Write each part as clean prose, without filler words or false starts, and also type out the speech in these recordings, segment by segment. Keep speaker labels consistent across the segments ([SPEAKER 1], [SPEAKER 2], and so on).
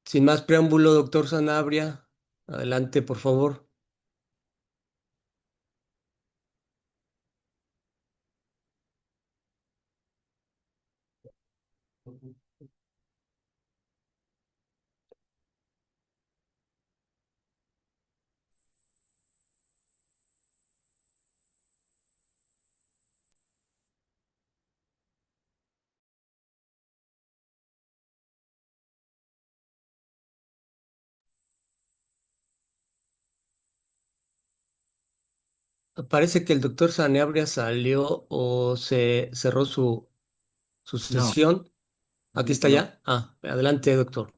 [SPEAKER 1] Sin más preámbulo, doctor Sanabria, adelante, por favor. Parece que el doctor Sanabria salió o se cerró su
[SPEAKER 2] No,
[SPEAKER 1] sesión. Aquí está
[SPEAKER 2] no.
[SPEAKER 1] ya. Adelante, doctor.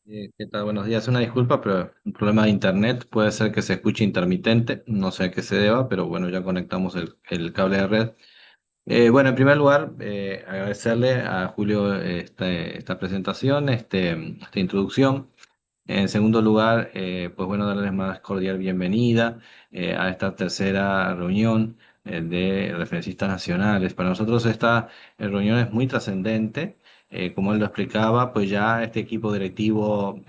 [SPEAKER 2] ¿Qué tal? Buenos días. Una disculpa, pero un problema de internet. Puede ser que se escuche intermitente. No sé a qué se deba, pero bueno, ya conectamos el cable de red. Bueno, en primer lugar, agradecerle a Julio esta presentación, esta introducción. En segundo lugar, pues bueno, darles más cordial bienvenida a esta tercera reunión de referencistas nacionales. Para nosotros esta reunión es muy trascendente. Como él lo explicaba, pues ya este equipo directivo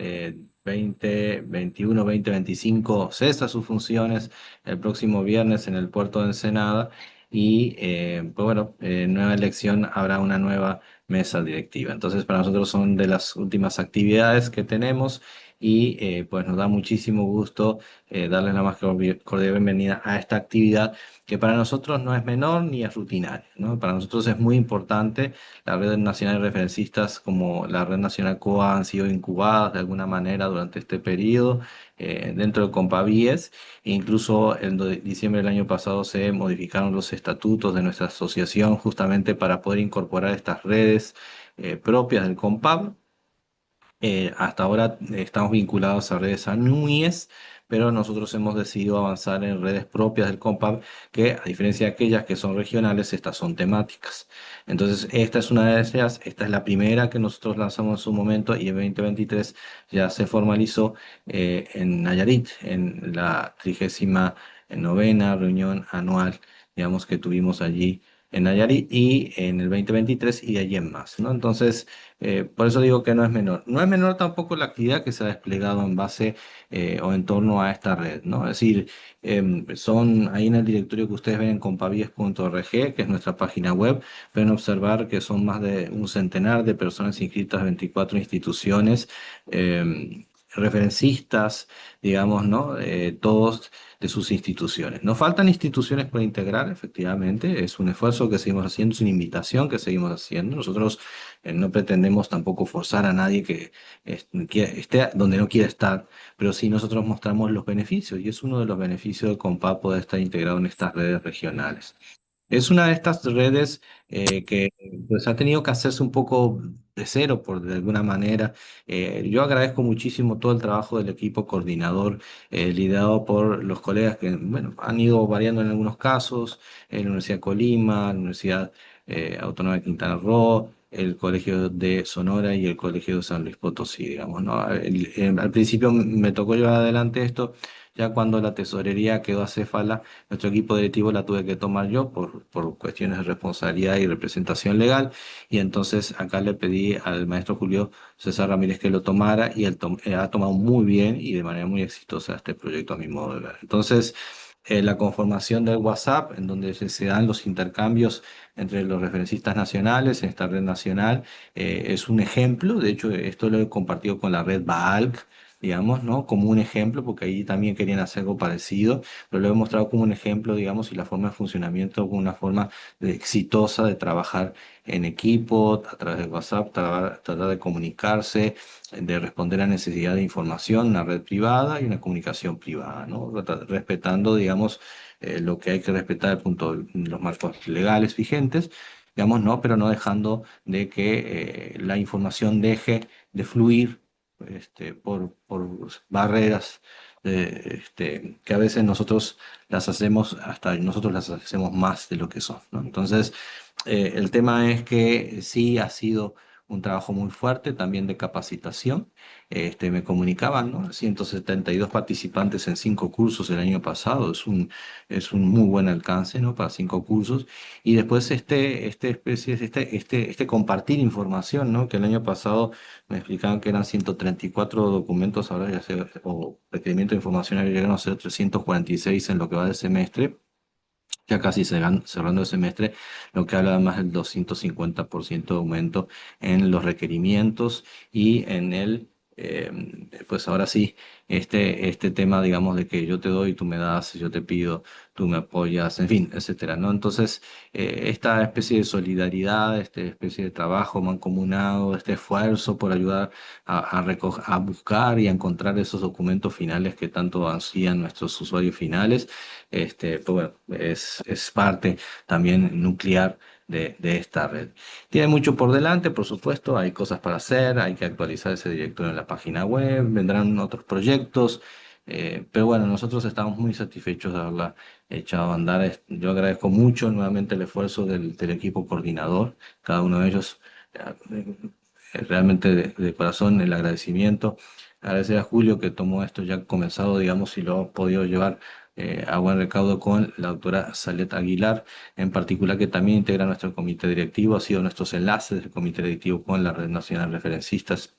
[SPEAKER 2] 2021-2025 cesa sus funciones el próximo viernes en el puerto de Ensenada y pues bueno, nueva elección habrá una nueva mesa directiva. Entonces, para nosotros son de las últimas actividades que tenemos y pues nos da muchísimo gusto darles la más cordial bienvenida a esta actividad que para nosotros no es menor ni es rutinaria, ¿no? Para nosotros es muy importante. La red nacional de referencistas como la red nacional COA han sido incubadas de alguna manera durante este periodo dentro de Compavíes e incluso en diciembre del año pasado se modificaron los estatutos de nuestra asociación justamente para poder incorporar estas redes propias del COMPAV. Hasta ahora estamos vinculados a redes ANUIES, pero nosotros hemos decidido avanzar en redes propias del COMPAB, que a diferencia de aquellas que son regionales, estas son temáticas. Entonces, esta es una de ellas, esta es la primera que nosotros lanzamos en su momento y en 2023 ya se formalizó en Nayarit, en la 39ª reunión anual, digamos, que tuvimos allí en Nayarit y en el 2023 y de allí en más, ¿no? Entonces, por eso digo que no es menor. No es menor tampoco la actividad que se ha desplegado en base o en torno a esta red, ¿no? Es decir, son ahí en el directorio que ustedes ven en compavies.org, que es nuestra página web, pueden observar que son más de un centenar de personas inscritas, 24 instituciones, referencistas, digamos, ¿no? Todos de sus instituciones. Nos faltan instituciones por integrar, efectivamente, es un esfuerzo que seguimos haciendo, es una invitación que seguimos haciendo. Nosotros no pretendemos tampoco forzar a nadie que esté donde no quiera estar, pero sí nosotros mostramos los beneficios y es uno de los beneficios del COMPAP poder estar integrado en estas redes regionales. Es una de estas redes que pues, ha tenido que hacerse un poco de cero, por de alguna manera. Yo agradezco muchísimo todo el trabajo del equipo coordinador, liderado por los colegas que bueno, han ido variando en algunos casos, en la Universidad de Colima, la Universidad Autónoma de Quintana Roo, el Colegio de Sonora y el Colegio de San Luis Potosí, digamos, ¿no? Al principio me tocó llevar adelante esto, ya cuando la tesorería quedó acéfala, nuestro equipo directivo la tuve que tomar yo por cuestiones de responsabilidad y representación legal. Y entonces acá le pedí al maestro Julio César Ramírez que lo tomara y él ha tomado muy bien y de manera muy exitosa este proyecto a mi modo de ver. Entonces, la conformación del WhatsApp, en donde se dan los intercambios entre los referencistas nacionales en esta red nacional, es un ejemplo. De hecho, esto lo he compartido con la red BAALC, digamos, ¿no? Como un ejemplo, porque ahí también querían hacer algo parecido, pero lo he mostrado como un ejemplo, digamos, y la forma de funcionamiento como una forma exitosa de trabajar en equipo, a través de WhatsApp, tratar de comunicarse, de responder a necesidad de información, una red privada y una comunicación privada, ¿no? Respetando, digamos, lo que hay que respetar el punto, los marcos legales vigentes, digamos, ¿no? Pero no dejando de que la información deje de fluir por barreras que a veces nosotros las hacemos, hasta nosotros las hacemos más de lo que son, ¿no? Entonces, el tema es que sí ha sido un trabajo muy fuerte también de capacitación. Me comunicaban, ¿no? 172 participantes en 5 cursos el año pasado, es un muy buen alcance, ¿no? Para 5 cursos. Y después este compartir información, ¿no? Que el año pasado me explicaban que eran 134 documentos, ahora ya se, o requerimientos de información, ahora llegaron a ser 346 en lo que va del semestre, ya casi cerrando el semestre, lo que habla más del 250% de aumento en los requerimientos y en pues ahora sí, este tema, digamos, de que yo te doy, tú me das, yo te pido, tú me apoyas, en fin, etcétera, ¿no? Entonces, esta especie de solidaridad, esta especie de trabajo mancomunado, este esfuerzo por ayudar a buscar y a encontrar esos documentos finales que tanto ansían nuestros usuarios finales, pues bueno, es parte también nuclear de esta red. Tiene mucho por delante, por supuesto, hay cosas para hacer, hay que actualizar ese directorio en la página web, vendrán otros proyectos, pero bueno, nosotros estamos muy satisfechos de haberla echado a andar. Yo agradezco mucho nuevamente el esfuerzo del equipo coordinador, cada uno de ellos, realmente de corazón el agradecimiento. Agradecer a Julio que tomó esto ya comenzado, digamos, y lo ha podido llevar a buen recaudo con la doctora Salet Aguilar, en particular que también integra nuestro comité directivo, ha sido nuestros enlaces del comité directivo con la Red Nacional de Referencistas.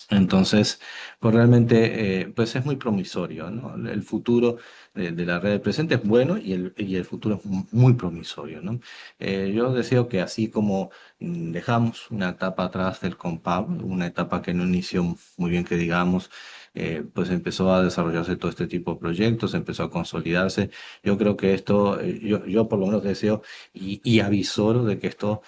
[SPEAKER 2] Entonces, pues realmente pues es muy promisorio, ¿no? El futuro de la red del presente es bueno y el futuro es muy promisorio, ¿no? Yo deseo que así como dejamos una etapa atrás del Compab, una etapa que no inició muy bien que digamos, pues empezó a desarrollarse todo este tipo de proyectos, empezó a consolidarse. Yo creo que esto, yo por lo menos deseo y avisoro de que esto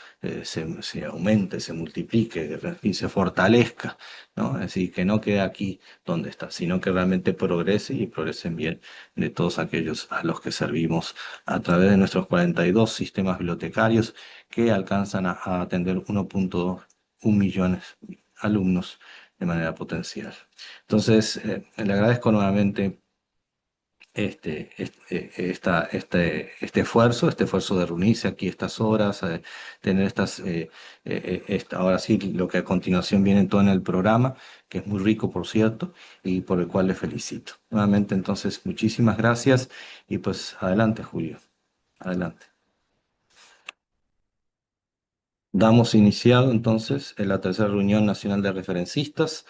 [SPEAKER 2] se aumente, se multiplique y se fortalezca, ¿no? Es decir, que no quede aquí donde está, sino que realmente progrese y progresen bien de todos aquellos a los que servimos a través de nuestros 42 sistemas bibliotecarios que alcanzan a atender 1.1 millones de alumnos de manera potencial. Entonces, le agradezco nuevamente este esfuerzo de reunirse aquí estas horas, tener ahora sí, lo que a continuación viene todo en el programa, que es muy rico, por cierto, y por el cual le felicito. Nuevamente, entonces, muchísimas gracias y pues adelante, Julio, adelante. Damos iniciado entonces en la tercera reunión nacional de referencistas,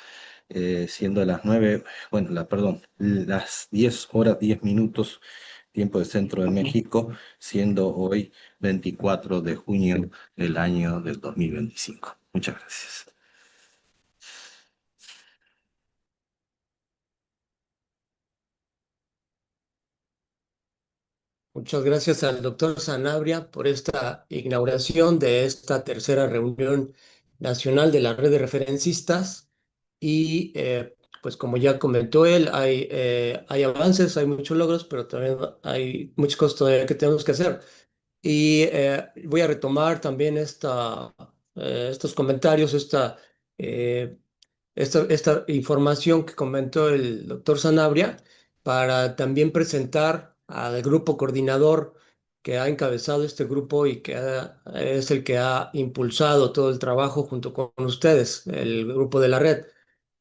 [SPEAKER 2] siendo las 9, bueno, perdón, las 10 horas 10 minutos, tiempo del centro de México, siendo hoy 24 de junio del año del 2025. Muchas gracias.
[SPEAKER 1] Muchas gracias al doctor Sanabria por esta inauguración de esta tercera reunión nacional de la red de referencistas. Y pues como ya comentó él, hay avances, hay muchos logros, pero también hay muchas cosas todavía que tenemos que hacer. Y voy a retomar también estos comentarios, eh, esta información que comentó el doctor Sanabria para también presentar al grupo coordinador que ha encabezado este grupo y que es el que ha impulsado todo el trabajo junto con ustedes, el grupo de la red.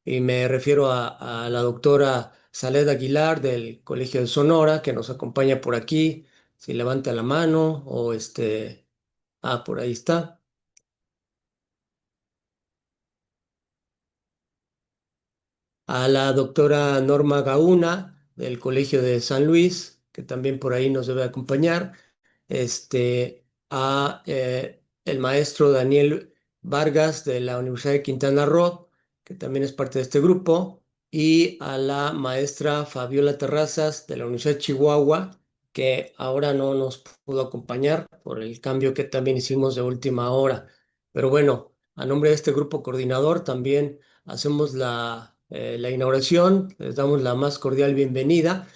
[SPEAKER 1] Y me refiero a la doctora Saled Aguilar del Colegio de Sonora, que nos acompaña por aquí. Si levanta la mano o por ahí está. A la doctora Norma Gauna del Colegio de San Luis, que también por ahí nos debe acompañar, a el maestro Daniel Vargas de la Universidad de Quintana Roo, que también es parte de este grupo, y a la maestra Fabiola Terrazas de la Universidad de Chihuahua, que ahora no nos pudo acompañar por el cambio que también hicimos de última hora. Pero bueno, a nombre de este grupo coordinador también hacemos la inauguración, les damos la más cordial bienvenida,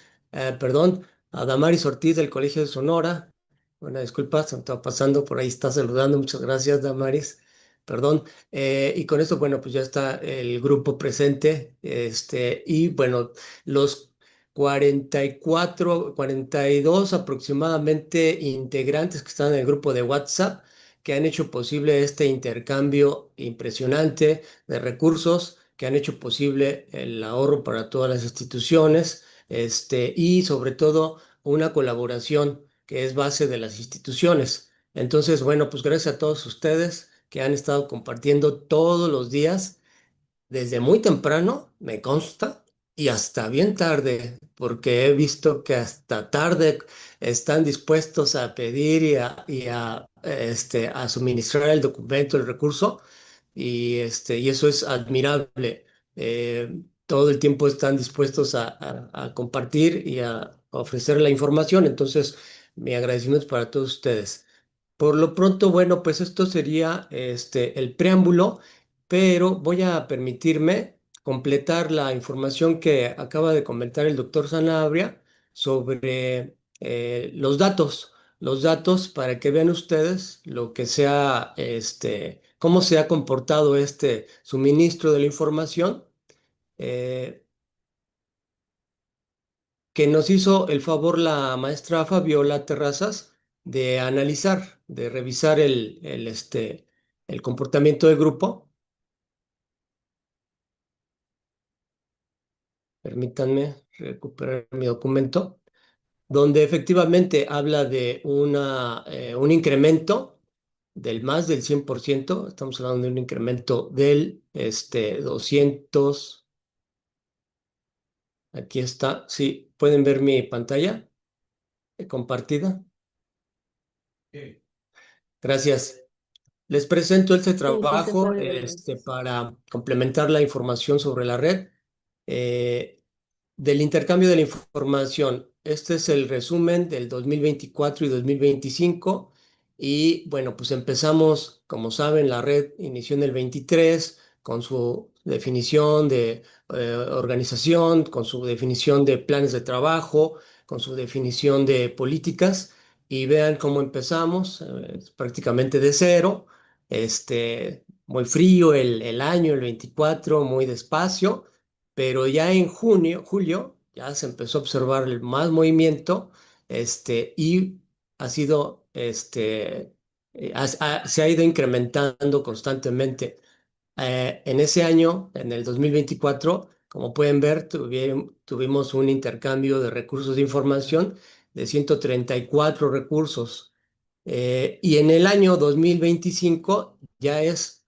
[SPEAKER 1] perdón, a Damaris Ortiz del Colegio de Sonora. Una disculpa, se me estaba pasando, por ahí está saludando, muchas gracias Damaris, perdón. Y con esto, bueno, pues ya está el grupo presente, y bueno, los 44, 42 aproximadamente integrantes que están en el grupo de WhatsApp que han hecho posible este intercambio impresionante de recursos, que han hecho posible el ahorro para todas las instituciones, y sobre todo una colaboración que es base de las instituciones. Entonces, bueno, pues gracias a todos ustedes que han estado compartiendo todos los días desde muy temprano, me consta, y hasta bien tarde, porque he visto que hasta tarde están dispuestos a pedir a suministrar el documento, el recurso, y eso es admirable. Todo el tiempo están dispuestos a compartir y a ofrecer la información, entonces mi agradecimiento es para todos ustedes. Por lo pronto, bueno, pues esto sería el preámbulo, pero voy a permitirme completar la información que acaba de comentar el doctor Sanabria sobre los datos para que vean ustedes lo que sea, cómo se ha comportado este suministro de la información. eh, que nos hizo el favor la maestra Fabiola Terrazas de analizar, de revisar el comportamiento del grupo. Permítanme recuperar mi documento, donde efectivamente habla de un incremento del más del 100%. Estamos hablando de un incremento del 200. Aquí está, sí, pueden ver mi pantalla compartida. Sí. Gracias. Les presento este
[SPEAKER 3] Sí, sí se
[SPEAKER 1] trabajo
[SPEAKER 3] puede ver.
[SPEAKER 1] para complementar la información sobre la red. Eh, del intercambio de la información. Este es el resumen del 2024 y 2025. Y bueno, pues empezamos, como saben, la red inició en el 23 con su definición de organización, con su definición de planes de trabajo, con su definición de políticas. Y vean cómo empezamos, prácticamente de cero, muy frío el año, el 24, muy despacio, pero ya en julio, ya se empezó a observar más movimiento, y ha sido, se ha ido incrementando constantemente. En ese año, en el 2024, como pueden ver, tuvimos un intercambio de recursos de información de 134 recursos. Y en el año 2025 ya es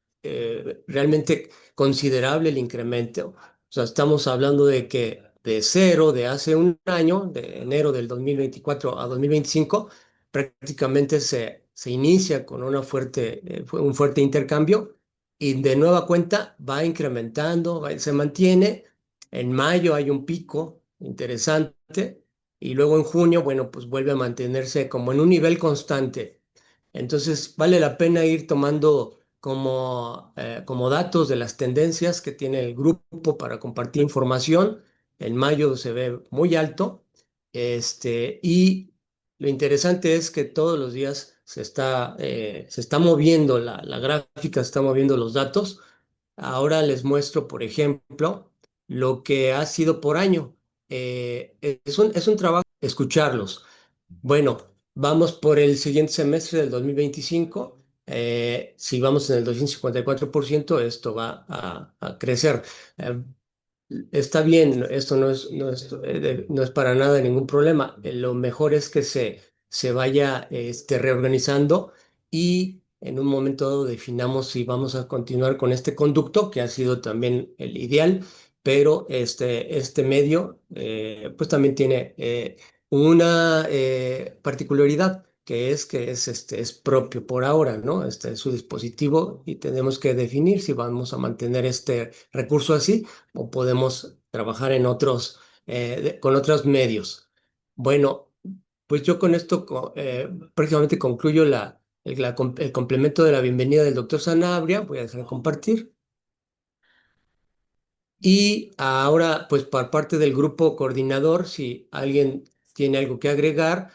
[SPEAKER 1] realmente considerable el incremento. O sea, estamos hablando de que de cero, de hace un año, de enero del 2024 a 2025, prácticamente se inicia con un fuerte intercambio y de nueva cuenta va incrementando, se mantiene. En mayo hay un pico interesante y luego en junio, bueno, pues vuelve a mantenerse como en un nivel constante. Entonces, vale la pena ir tomando como datos de las tendencias que tiene el grupo para compartir información. En mayo se ve muy alto, y lo interesante es que todos los días se está moviendo la gráfica, se está moviendo los datos. Ahora les muestro, por ejemplo, lo que ha sido por año. Es un trabajo escucharlos. Bueno, vamos por el siguiente semestre del 2025. Si vamos en el 254%, esto va a crecer. Eh, Está bien, esto no es para nada ningún problema. Lo mejor es que se vaya reorganizando y en un momento dado definamos si vamos a continuar con este conducto, que ha sido también el ideal, pero este medio pues también tiene una particularidad, que es propio por ahora, ¿no? Este es su dispositivo y tenemos que definir si vamos a mantener este recurso así o podemos trabajar con otros medios. Bueno, pues yo con esto prácticamente concluyo el complemento de la bienvenida del doctor Sanabria. Voy a dejar de compartir. Y ahora, pues por parte del grupo coordinador, si alguien tiene algo que agregar,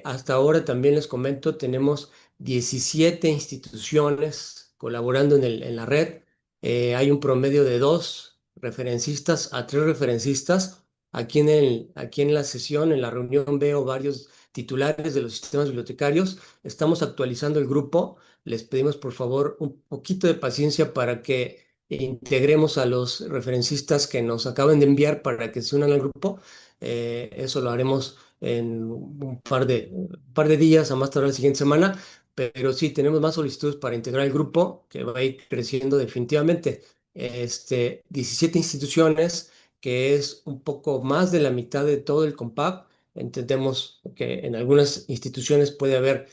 [SPEAKER 1] hasta ahora también les comento, tenemos 17 instituciones colaborando en la red. Hay un promedio de 2 referencistas a 3 referencistas. Aquí en la sesión, en la reunión, veo varios titulares de los sistemas bibliotecarios. Estamos actualizando el grupo. Les pedimos por favor un poquito de paciencia para que integremos a los referencistas que nos acaban de enviar para que se unan al grupo. Eso lo haremos en un par de días, a más tardar la siguiente semana. Pero sí, tenemos más solicitudes para integrar el grupo que va a ir creciendo definitivamente. 17 instituciones, que es un poco más de la mitad de todo el COMPAC. Entendemos que en algunas instituciones puede haber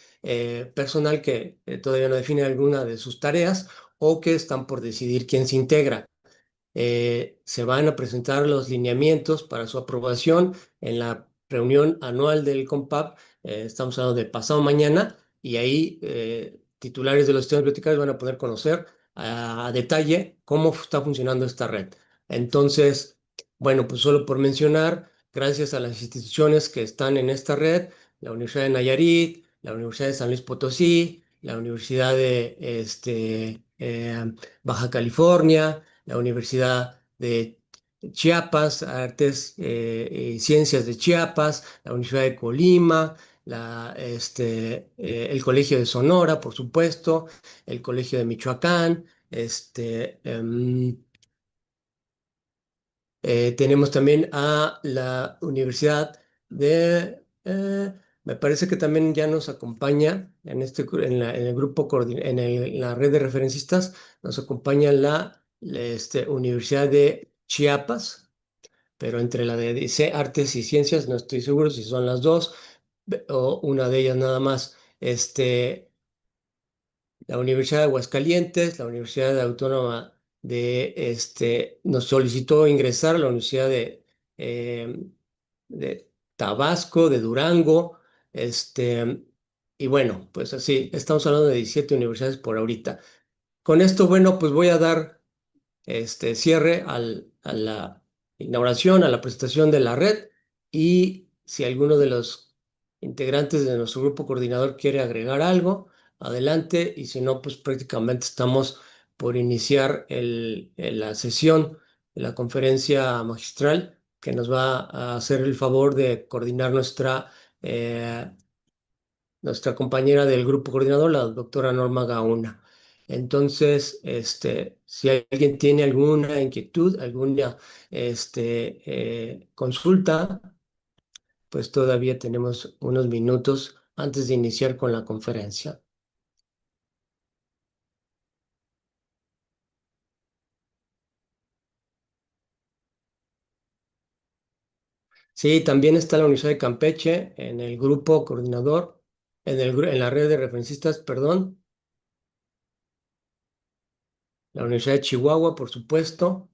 [SPEAKER 1] personal que todavía no define alguna de sus tareas o que están por decidir quién se integra. Se van a presentar los lineamientos para su aprobación en la reunión anual del COMPAP. Estamos hablando de pasado mañana y ahí titulares de los sistemas bibliotecarios van a poder conocer a detalle cómo está funcionando esta red. Entonces, bueno, pues solo por mencionar, gracias a las instituciones que están en esta red, la Universidad de Nayarit, la Universidad de San Luis Potosí, la Universidad de Baja California, la Universidad de Chiapas, Artes y Ciencias de Chiapas, la Universidad de Colima, el Colegio de Sonora, por supuesto, el Colegio de Michoacán, tenemos también a la Universidad me parece que también ya nos acompaña en el grupo, en la red de referencistas, nos acompaña la Universidad de Chiapas, pero entre la de Artes y Ciencias no estoy seguro si son las dos o una de ellas nada más. La Universidad de Aguascalientes, la Universidad Autónoma nos solicitó ingresar a la Universidad eh, de Tabasco, de Durango, y bueno, pues así, estamos hablando de 17 universidades por ahorita. Con esto, bueno, pues voy a dar cierre a la inauguración, a la presentación de la red y si alguno de los integrantes de nuestro grupo coordinador quiere agregar algo, adelante y si no, pues prácticamente estamos por iniciar la sesión de la conferencia magistral que nos va a hacer el favor de coordinar nuestra compañera del grupo coordinador, la doctora Norma Gauna. Entonces, si alguien tiene alguna inquietud, alguna consulta, pues todavía tenemos unos minutos antes de iniciar con la conferencia. Sí, también está la Universidad de Campeche en el grupo coordinador, en la red de referencistas, perdón, la Universidad de Chihuahua, por supuesto.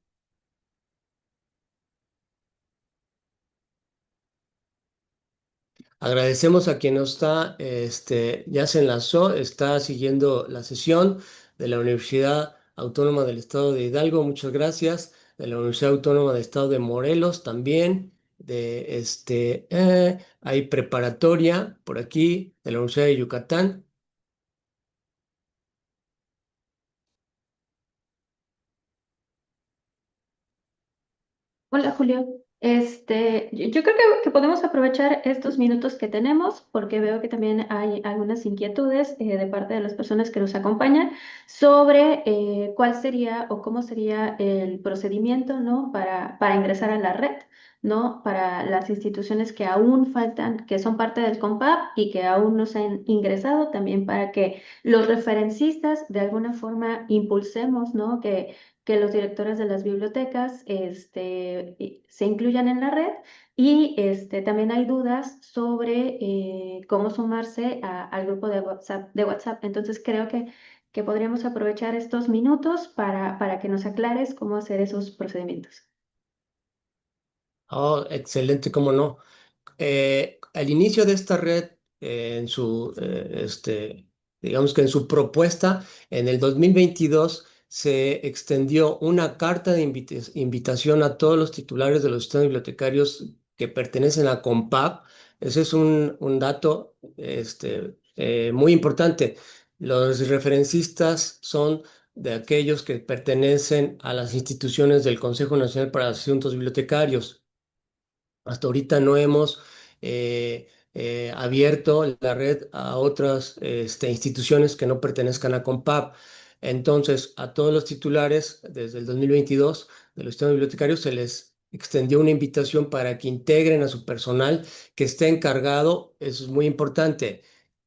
[SPEAKER 1] Agradecemos a quien nos ya se enlazó, está siguiendo la sesión de la Universidad Autónoma del Estado de Hidalgo, muchas gracias, de la Universidad Autónoma del Estado de Morelos también, hay preparatoria por aquí, de la Universidad de Yucatán.
[SPEAKER 3] Hola Julio, yo creo que podemos aprovechar estos minutos que tenemos porque veo que también hay algunas inquietudes de parte de las personas que nos acompañan sobre cuál sería o cómo sería el procedimiento, ¿no? para ingresar a la red, ¿no? Para las instituciones que aún faltan, que son parte del COMPAP y que aún no se han ingresado, también para que los referencistas de alguna forma impulsemos, ¿no? Que los directores de las bibliotecas se incluyan en la red y también hay dudas sobre cómo sumarse al grupo de WhatsApp. Entonces creo que podríamos aprovechar estos minutos para que nos aclares cómo hacer esos procedimientos.
[SPEAKER 1] Oh, excelente, cómo no. Al inicio de esta red, digamos que en su propuesta, en el 2022 se extendió una carta de invitación a todos los titulares de los sistemas bibliotecarios que pertenecen a COMPAP. Ese es un dato muy importante. Los referencistas son de aquellos que pertenecen a las instituciones del Consejo Nacional para Asuntos Bibliotecarios. Hasta ahorita no hemos abierto la red a otras instituciones que no pertenezcan a Compap. Entonces, a todos los titulares, desde el 2022, de los sistemas bibliotecarios, se les extendió una invitación para que integren a su personal que esté encargado, eso es muy importante,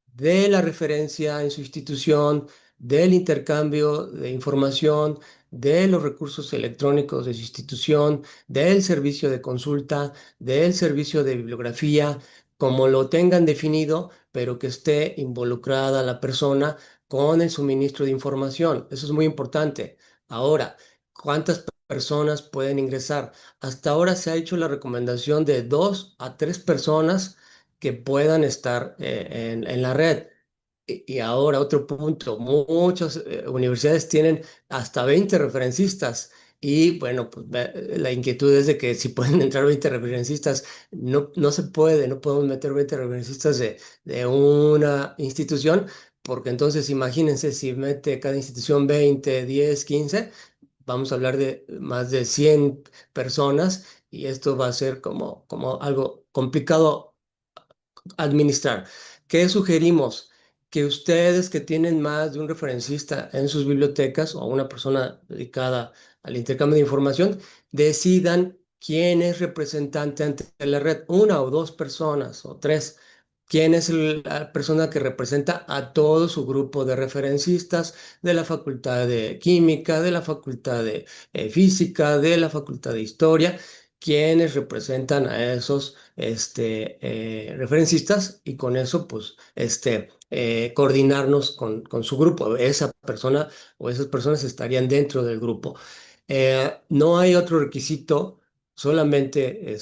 [SPEAKER 1] de la referencia en su institución, del intercambio de información, de los recursos electrónicos de su institución, del servicio de consulta, del servicio de bibliografía, como lo tengan definido, pero que esté involucrada la persona con el suministro de información. Eso es muy importante. Ahora, ¿cuántas personas pueden ingresar? Hasta ahora se ha hecho la recomendación de 2 a 3 personas que puedan estar en la red. Y ahora otro punto, muchas universidades tienen hasta 20 referencistas y bueno, pues la inquietud es de que si pueden entrar 20 referencistas, no, no se puede, no podemos meter 20 referencistas de una institución, porque entonces imagínense si mete cada institución 20, 10, 15, vamos a hablar de más de 100 personas y esto va a ser como algo complicado administrar. ¿Qué sugerimos? Que ustedes que tienen más de un referencista en sus bibliotecas o una persona dedicada al intercambio de información, decidan quién es representante ante la red, 1 o 2 personas o 3. ¿Quién es la persona que representa a todo su grupo de referencistas de la Facultad de Química, de la Facultad de Física, de la Facultad de Historia? ¿Quiénes representan a esos referencistas? Y con eso, pues, coordinarnos con su grupo. Esa persona o esas personas estarían dentro del grupo. No hay otro requisito, solamente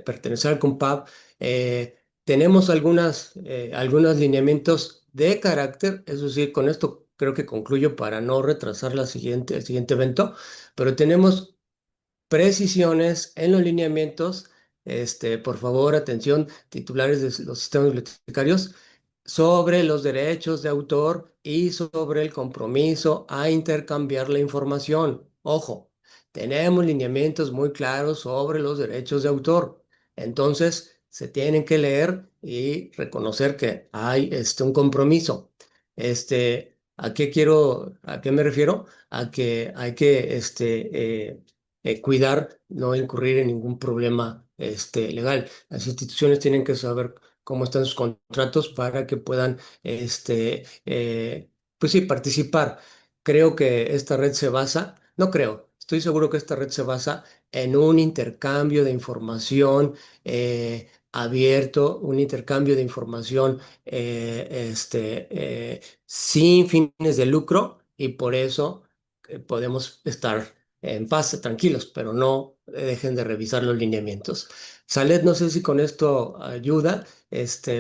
[SPEAKER 1] pertenecer al COMPAB. Tenemos algunos lineamientos de carácter, eso sí, con esto creo que concluyo para no retrasar el siguiente evento, pero tenemos precisiones en los lineamientos. Por favor, atención, titulares de los sistemas bibliotecarios, sobre los derechos de autor y sobre el compromiso a intercambiar la información. Ojo, tenemos lineamientos muy claros sobre los derechos de autor. Entonces, se tienen que leer y reconocer que hay un compromiso. ¿A qué me refiero? A que hay que cuidar, no incurrir en ningún problema legal. Las instituciones tienen que saber cómo están sus contratos para que puedan, pues sí, participar. Creo que esta red se basa, no creo, estoy seguro que esta red se basa en un intercambio de información abierto, un intercambio de información sin fines de lucro y por eso podemos estar en paz, tranquilos, pero no dejen de revisar los lineamientos. Salet, no sé si con esto ayuda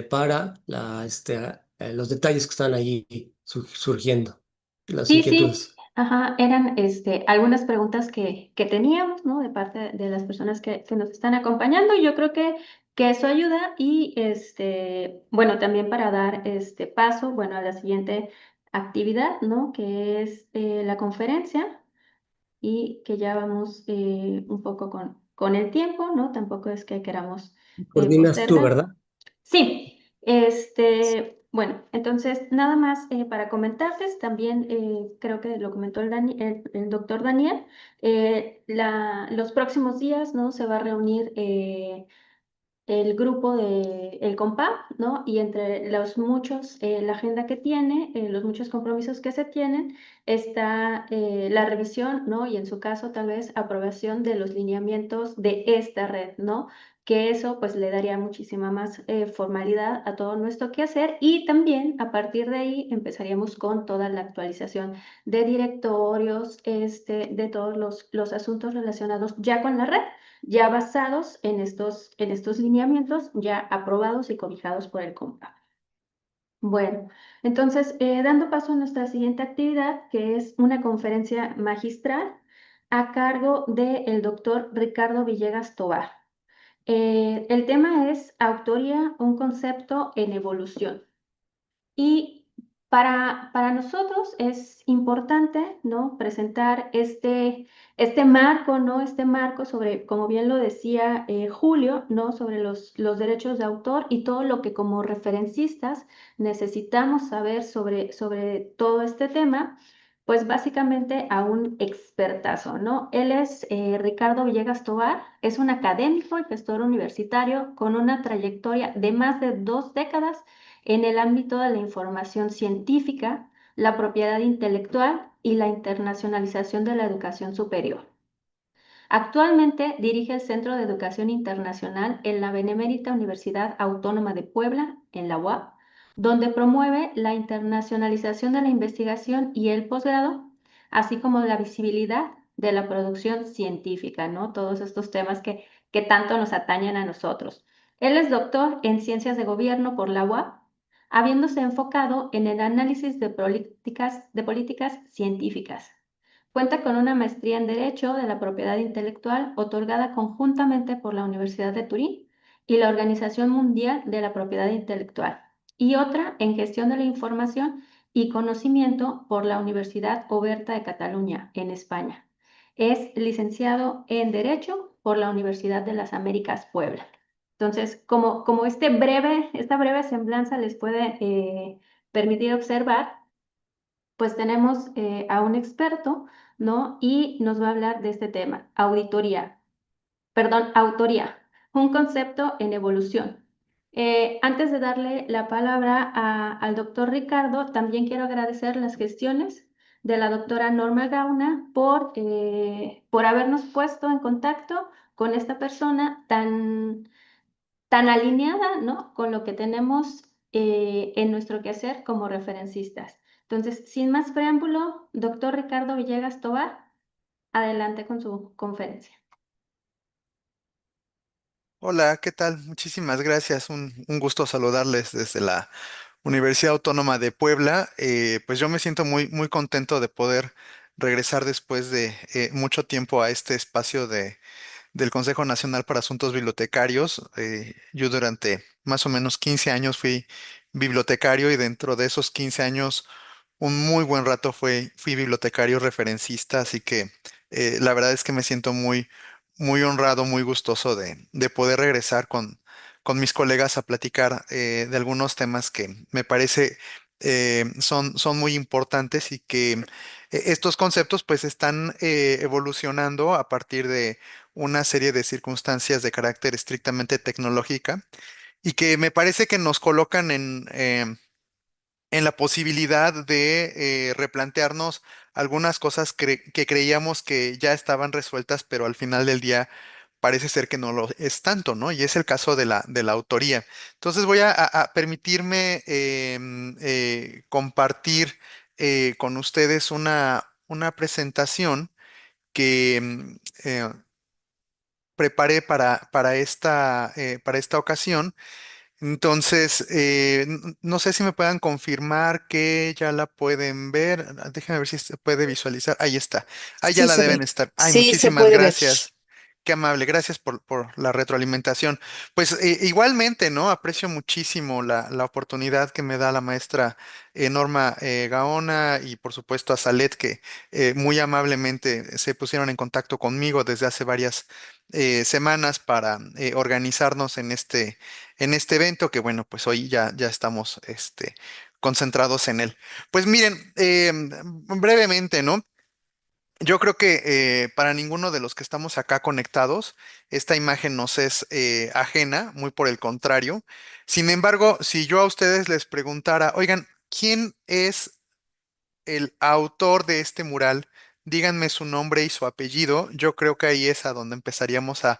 [SPEAKER 1] para los detalles que están allí surgiendo, las
[SPEAKER 3] Sí, sí,
[SPEAKER 1] inquietudes.
[SPEAKER 3] ajá, eran algunas preguntas que teníamos, ¿no? De parte de las personas que nos están acompañando. Yo creo que eso ayuda y bueno, también para dar este paso, bueno, a la siguiente actividad, ¿no? Que es la conferencia y que ya vamos un poco con el tiempo, ¿no? Tampoco es que queramos
[SPEAKER 1] Coordinas tú,
[SPEAKER 3] postergar.
[SPEAKER 1] ¿verdad?
[SPEAKER 3] Sí, bueno, entonces nada más para comentarles, también creo que lo comentó el doctor Daniel, los próximos días, ¿no? Se va a reunir el grupo de el COMPAB, ¿no? Y entre los muchos, la agenda que tiene, los muchos compromisos que se tienen, está la revisión, ¿no? Y en su caso, tal vez aprobación de los lineamientos de esta red, ¿no? Que eso pues le daría muchísima más formalidad a todo nuestro quehacer y también a partir de ahí empezaríamos con toda la actualización de directorios, de todos los asuntos relacionados ya con la red, ya basados en estos lineamientos ya aprobados y cobijados por el COMPA. Bueno, entonces, dando paso a nuestra siguiente actividad, que es una conferencia magistral a cargo del doctor Ricardo Villegas Tobar. El tema es autoría, un concepto en evolución. Y Para nosotros es importante, ¿no? Presentar este marco, ¿no? Este marco sobre, como bien lo decía Julio, ¿no? Sobre los derechos de autor y todo lo que como referencistas necesitamos saber sobre todo este tema, pues básicamente a un expertazo, ¿no? Él es Ricardo Villegas Tovar, es un académico y gestor universitario con una trayectoria de más de 2 décadas en el ámbito de la información científica, la propiedad intelectual y la internacionalización de la educación superior. Actualmente dirige el Centro de Educación Internacional en la Benemérita Universidad Autónoma de Puebla, en la UAP, donde promueve la internacionalización de la investigación y el posgrado, así como la visibilidad de la producción científica, ¿no? Todos estos temas que tanto nos atañen a nosotros. Él es doctor en Ciencias de Gobierno por la UAP, habiéndose enfocado en el análisis de políticas científicas. Cuenta con una maestría en Derecho de la Propiedad Intelectual otorgada conjuntamente por la Universidad de Turín y la Organización Mundial de la Propiedad Intelectual, y otra en Gestión de la Información y Conocimiento por la Universidad Oberta de Cataluña, en España. Es licenciado en Derecho por la Universidad de las Américas, Puebla. Entonces, como esta breve semblanza les puede permitir observar, pues tenemos a un experto, ¿no? Y nos va a hablar de este tema, autoría, un concepto en evolución. Antes de darle la palabra al doctor Ricardo, también quiero agradecer las gestiones de la doctora Norma Gauna por habernos puesto en contacto con esta persona tan alineada, ¿no? Con lo que tenemos en nuestro quehacer como referencistas. Entonces, sin más preámbulo, doctor Ricardo Villegas Tovar, adelante con su conferencia.
[SPEAKER 4] Hola, ¿qué tal? Muchísimas gracias. Un gusto saludarles desde la Universidad Autónoma de Puebla. Pues yo me siento muy contento de poder regresar después de mucho tiempo a este espacio del Consejo Nacional para Asuntos Bibliotecarios. Yo durante más o menos 15 años fui bibliotecario y dentro de esos 15 años un muy buen rato fui bibliotecario referencista, así que la verdad es que me siento muy honrado, muy gustoso de poder regresar con mis colegas a platicar de algunos temas que me parece son muy importantes y que estos conceptos pues están evolucionando a partir de una serie de circunstancias de carácter estrictamente tecnológica y que me parece que nos colocan en la posibilidad de replantearnos algunas cosas que creíamos que ya estaban resueltas, pero al final del día parece ser que no lo es tanto, ¿no? Y es el caso de la autoría. Entonces voy a permitirme compartir con ustedes una presentación que preparé para esta ocasión. Entonces, no sé si me puedan confirmar que ya la pueden ver. Déjenme ver si se puede visualizar. Ahí está. Ahí ya
[SPEAKER 5] Sí
[SPEAKER 4] la
[SPEAKER 5] se
[SPEAKER 4] deben
[SPEAKER 5] ve.
[SPEAKER 4] estar. Ay,
[SPEAKER 5] Sí se
[SPEAKER 4] muchísimas
[SPEAKER 5] puede ver.
[SPEAKER 4] gracias. Qué amable. Gracias por la retroalimentación. Pues igualmente, ¿no? Aprecio muchísimo la oportunidad que me da la maestra Norma Gaona y por supuesto a Salet, que muy amablemente se pusieron en contacto conmigo desde hace varias semanas para organizarnos en este evento que bueno, pues hoy ya estamos concentrados en él. Pues miren, brevemente, ¿no? Yo creo que para ninguno de los que estamos acá conectados, esta imagen nos es ajena, muy por el contrario. Sin embargo, si yo a ustedes les preguntara, oigan, ¿quién es el autor de este mural? Díganme su nombre y su apellido. Yo creo que ahí es a donde empezaríamos a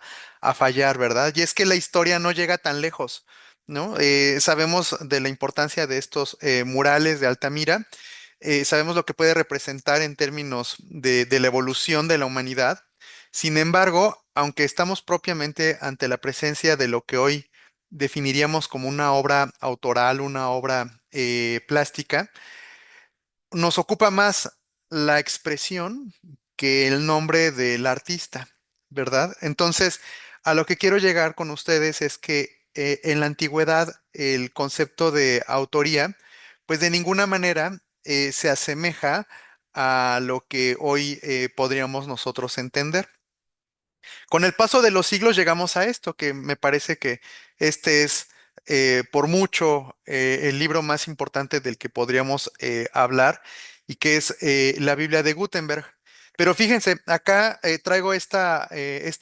[SPEAKER 4] fallar, ¿verdad? Y es que la historia no llega tan lejos, ¿no? Sabemos de la importancia de estos murales de Altamira, sabemos lo que puede representar en términos de la evolución de la humanidad. Sin embargo, aunque estamos propiamente ante la presencia de lo que hoy definiríamos como una obra autoral, una obra plástica, nos ocupa más la expresión que el nombre del artista, ¿verdad? Entonces, a lo que quiero llegar con ustedes es que en la antigüedad el concepto de autoría pues de ninguna manera se asemeja a lo que hoy podríamos nosotros entender. Con el paso de los siglos llegamos a esto, que me parece que este es por mucho el libro más importante del que podríamos hablar y que es la Biblia de Gutenberg. Pero fíjense, acá traigo esta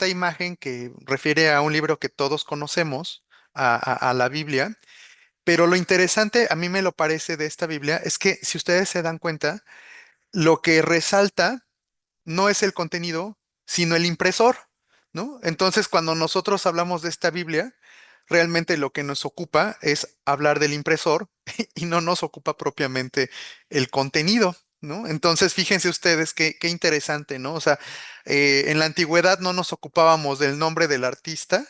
[SPEAKER 4] imagen que refiere a un libro que todos conocemos, a la Biblia, pero lo interesante a mí me lo parece de esta Biblia es que si ustedes se dan cuenta, lo que resalta no es el contenido, sino el impresor, ¿no? Entonces, cuando nosotros hablamos de esta Biblia, realmente lo que nos ocupa es hablar del impresor y no nos ocupa propiamente el contenido, ¿no? Entonces, fíjense ustedes qué interesante, ¿no? O sea, en la antigüedad no nos ocupábamos del nombre del artista,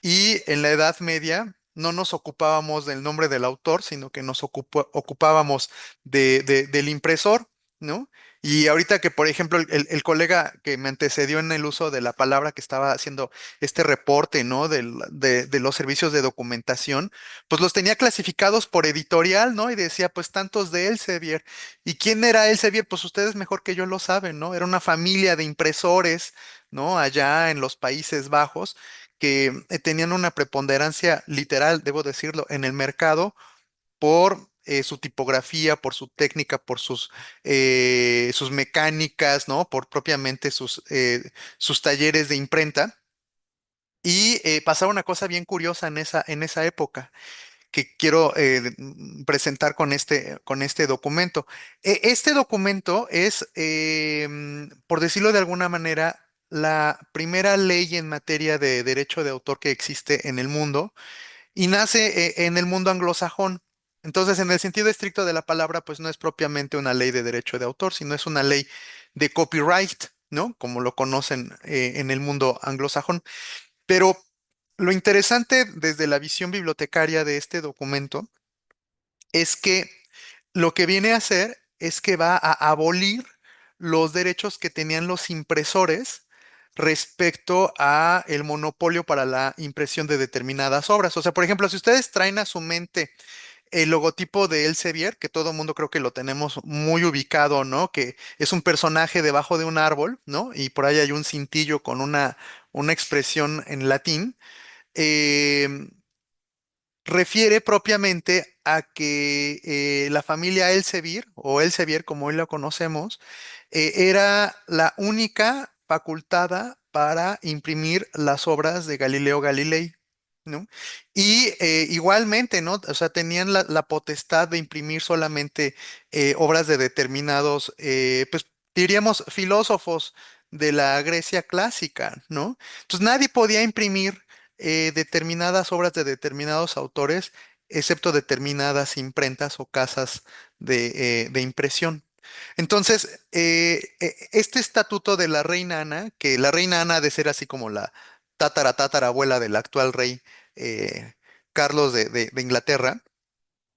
[SPEAKER 4] y en la Edad Media no nos ocupábamos del nombre del autor, sino que nos ocupábamos del impresor, ¿no? Y ahorita que, por ejemplo, el colega que me antecedió en el uso de la palabra que estaba haciendo este reporte, ¿no? De los servicios de documentación, pues los tenía clasificados por editorial, ¿no? Y decía, pues tantos de Elsevier. ¿Y quién era Elsevier? Pues ustedes mejor que yo lo saben, ¿no? Era una familia de impresores, ¿no? Allá en los Países Bajos que tenían una preponderancia literal, debo decirlo, en el mercado por su tipografía, por su técnica, por sus mecánicas, ¿no? Por propiamente sus talleres de imprenta. Y pasaba una cosa bien curiosa en esa época que quiero presentar con este documento. Este documento es, por decirlo de alguna manera, la primera ley en materia de derecho de autor que existe en el mundo y nace en el mundo anglosajón. Entonces, en el sentido estricto de la palabra, pues no es propiamente una ley de derecho de autor, sino es una ley de copyright, ¿no? Como lo conocen en el mundo anglosajón. Pero lo interesante desde la visión bibliotecaria de este documento es que lo que viene a hacer es que va a abolir los derechos que tenían los impresores respecto a el monopolio para la impresión de determinadas obras. O sea, por ejemplo, si ustedes traen a su mente el logotipo de Elsevier, que todo el mundo creo que lo tenemos muy ubicado, ¿no? Que es un personaje debajo de un árbol, ¿no? Y por ahí hay un cintillo con una expresión en latín. em, Refiere propiamente a que la familia Elsevier, o Elsevier como hoy la conocemos, era la única facultada para imprimir las obras de Galileo Galilei, ¿no? Y igualmente, ¿no? O sea, tenían la potestad de imprimir solamente obras de determinados, pues diríamos, filósofos de la Grecia clásica, ¿no? Entonces nadie podía imprimir determinadas obras de determinados autores, excepto determinadas imprentas o casas de impresión. Entonces, este estatuto de la reina Ana, que la reina Ana ha de ser así como la tatarabuela del actual rey Carlos de Inglaterra,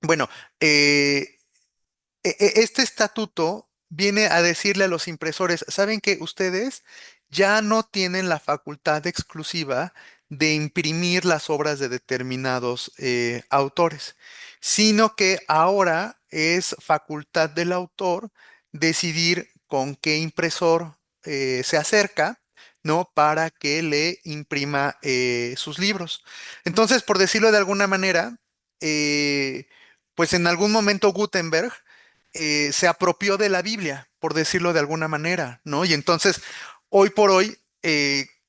[SPEAKER 4] bueno, eh, este estatuto viene a decirle a los impresores, ¿saben que ustedes ya no tienen la facultad exclusiva de imprimir las obras de determinados autores, sino que ahora es facultad del autor decidir con qué impresor se acerca, ¿no? Para que le imprima sus libros. Entonces, por decirlo de alguna manera, pues en algún momento Gutenberg se apropió de la Biblia, por decirlo de alguna manera, ¿no? Y entonces, hoy por hoy,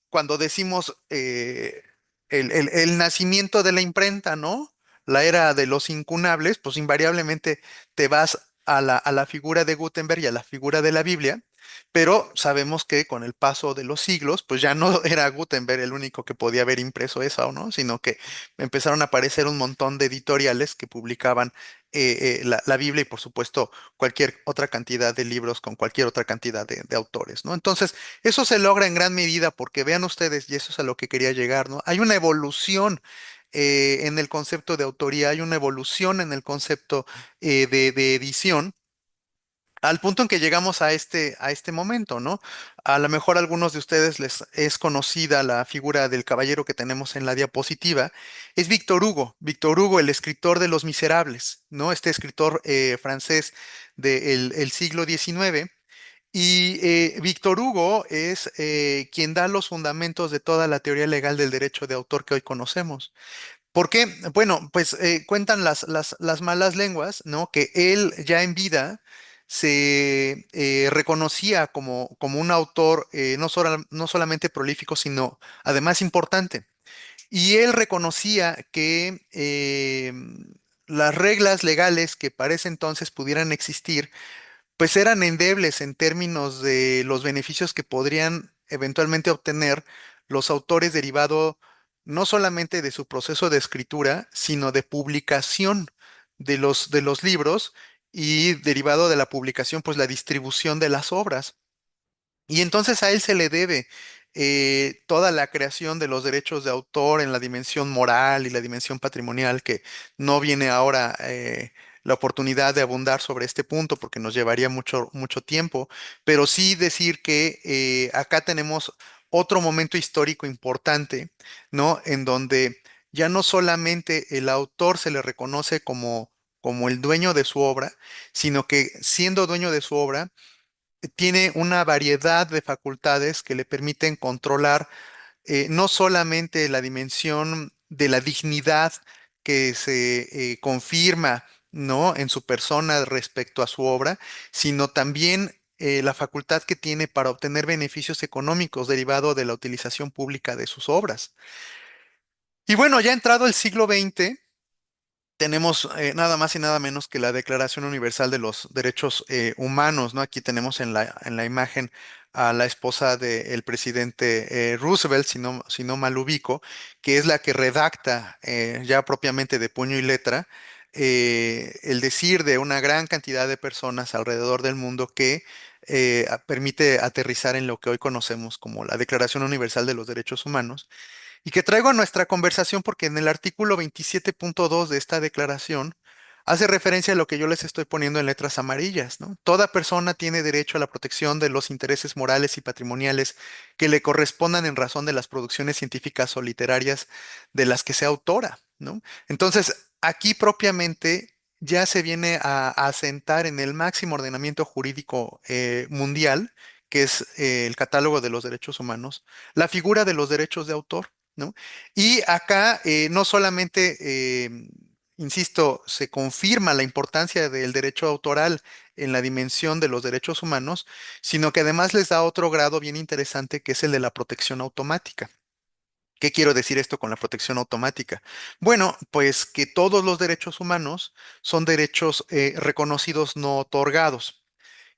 [SPEAKER 4] cuando decimos el nacimiento de la imprenta, ¿no? La era de los incunables, pues invariablemente te vas a la figura de Gutenberg y a la figura de la Biblia, pero sabemos que con el paso de los siglos, pues ya no era Gutenberg el único que podía haber impreso eso, ¿no? Sino que empezaron a aparecer un montón de editoriales que publicaban la Biblia y por supuesto cualquier otra cantidad de libros con cualquier otra cantidad de autores, ¿no? Entonces, eso se logra en gran medida porque vean ustedes, y eso es a lo que quería llegar, ¿no? Hay una evolución en el concepto de autoría, hay una evolución en el concepto de edición al punto en que llegamos a este momento, ¿no? A lo mejor a algunos de ustedes les es conocida la figura del caballero que tenemos en la diapositiva. Es Víctor Hugo. Víctor Hugo, el escritor de Los Miserables, ¿no? Este escritor francés del siglo XIX. Y Víctor Hugo es quien da los fundamentos de toda la teoría legal del derecho de autor que hoy conocemos. ¿Por qué? Bueno, pues cuentan las malas lenguas, ¿no? Que él ya en vida se reconocía como un autor no solamente prolífico, sino además importante. Y él reconocía que las reglas legales que para ese entonces pudieran existir pues eran endebles en términos de los beneficios que podrían eventualmente obtener los autores derivado no solamente de su proceso de escritura, sino de publicación de los libros y derivado de la publicación, pues la distribución de las obras. Y entonces a él se le debe toda la creación de los derechos de autor en la dimensión moral y la dimensión patrimonial, que no viene ahora la oportunidad de abundar sobre este punto porque nos llevaría mucho tiempo, pero sí decir que acá tenemos otro momento histórico importante, ¿no? En donde ya no solamente el autor se le reconoce como el dueño de su obra, sino que siendo dueño de su obra, tiene una variedad de facultades que le permiten controlar no solamente la dimensión de la dignidad que se confirma, ¿no? En su persona respecto a su obra, sino también la facultad que tiene para obtener beneficios económicos derivado de la utilización pública de sus obras. Y bueno, ya entrado el siglo XX, tenemos nada más y nada menos que la Declaración Universal de los Derechos Humanos, ¿no? Aquí tenemos en la imagen a la esposa del presidente Roosevelt, si no mal ubico, que es la que redacta ya propiamente de puño y letra el decir de una gran cantidad de personas alrededor del mundo que permite aterrizar en lo que hoy conocemos como la Declaración Universal de los Derechos Humanos y que traigo a nuestra conversación porque en el artículo 27.2 de esta declaración hace referencia a lo que yo les estoy poniendo en letras amarillas, ¿no? Toda persona tiene derecho a la protección de los intereses morales y patrimoniales que le correspondan en razón de las producciones científicas o literarias de las que sea autora, ¿no? Entonces, aquí propiamente ya se viene a asentar en el máximo ordenamiento jurídico mundial, que es el catálogo de los derechos humanos, la figura de los derechos de autor. ¿No? Y acá no solamente, insisto, se confirma la importancia del derecho autoral en la dimensión de los derechos humanos, sino que además les da otro grado bien interesante que es el de la protección automática. ¿Qué quiero decir esto con la protección automática? Bueno, pues que todos los derechos humanos son derechos reconocidos no otorgados.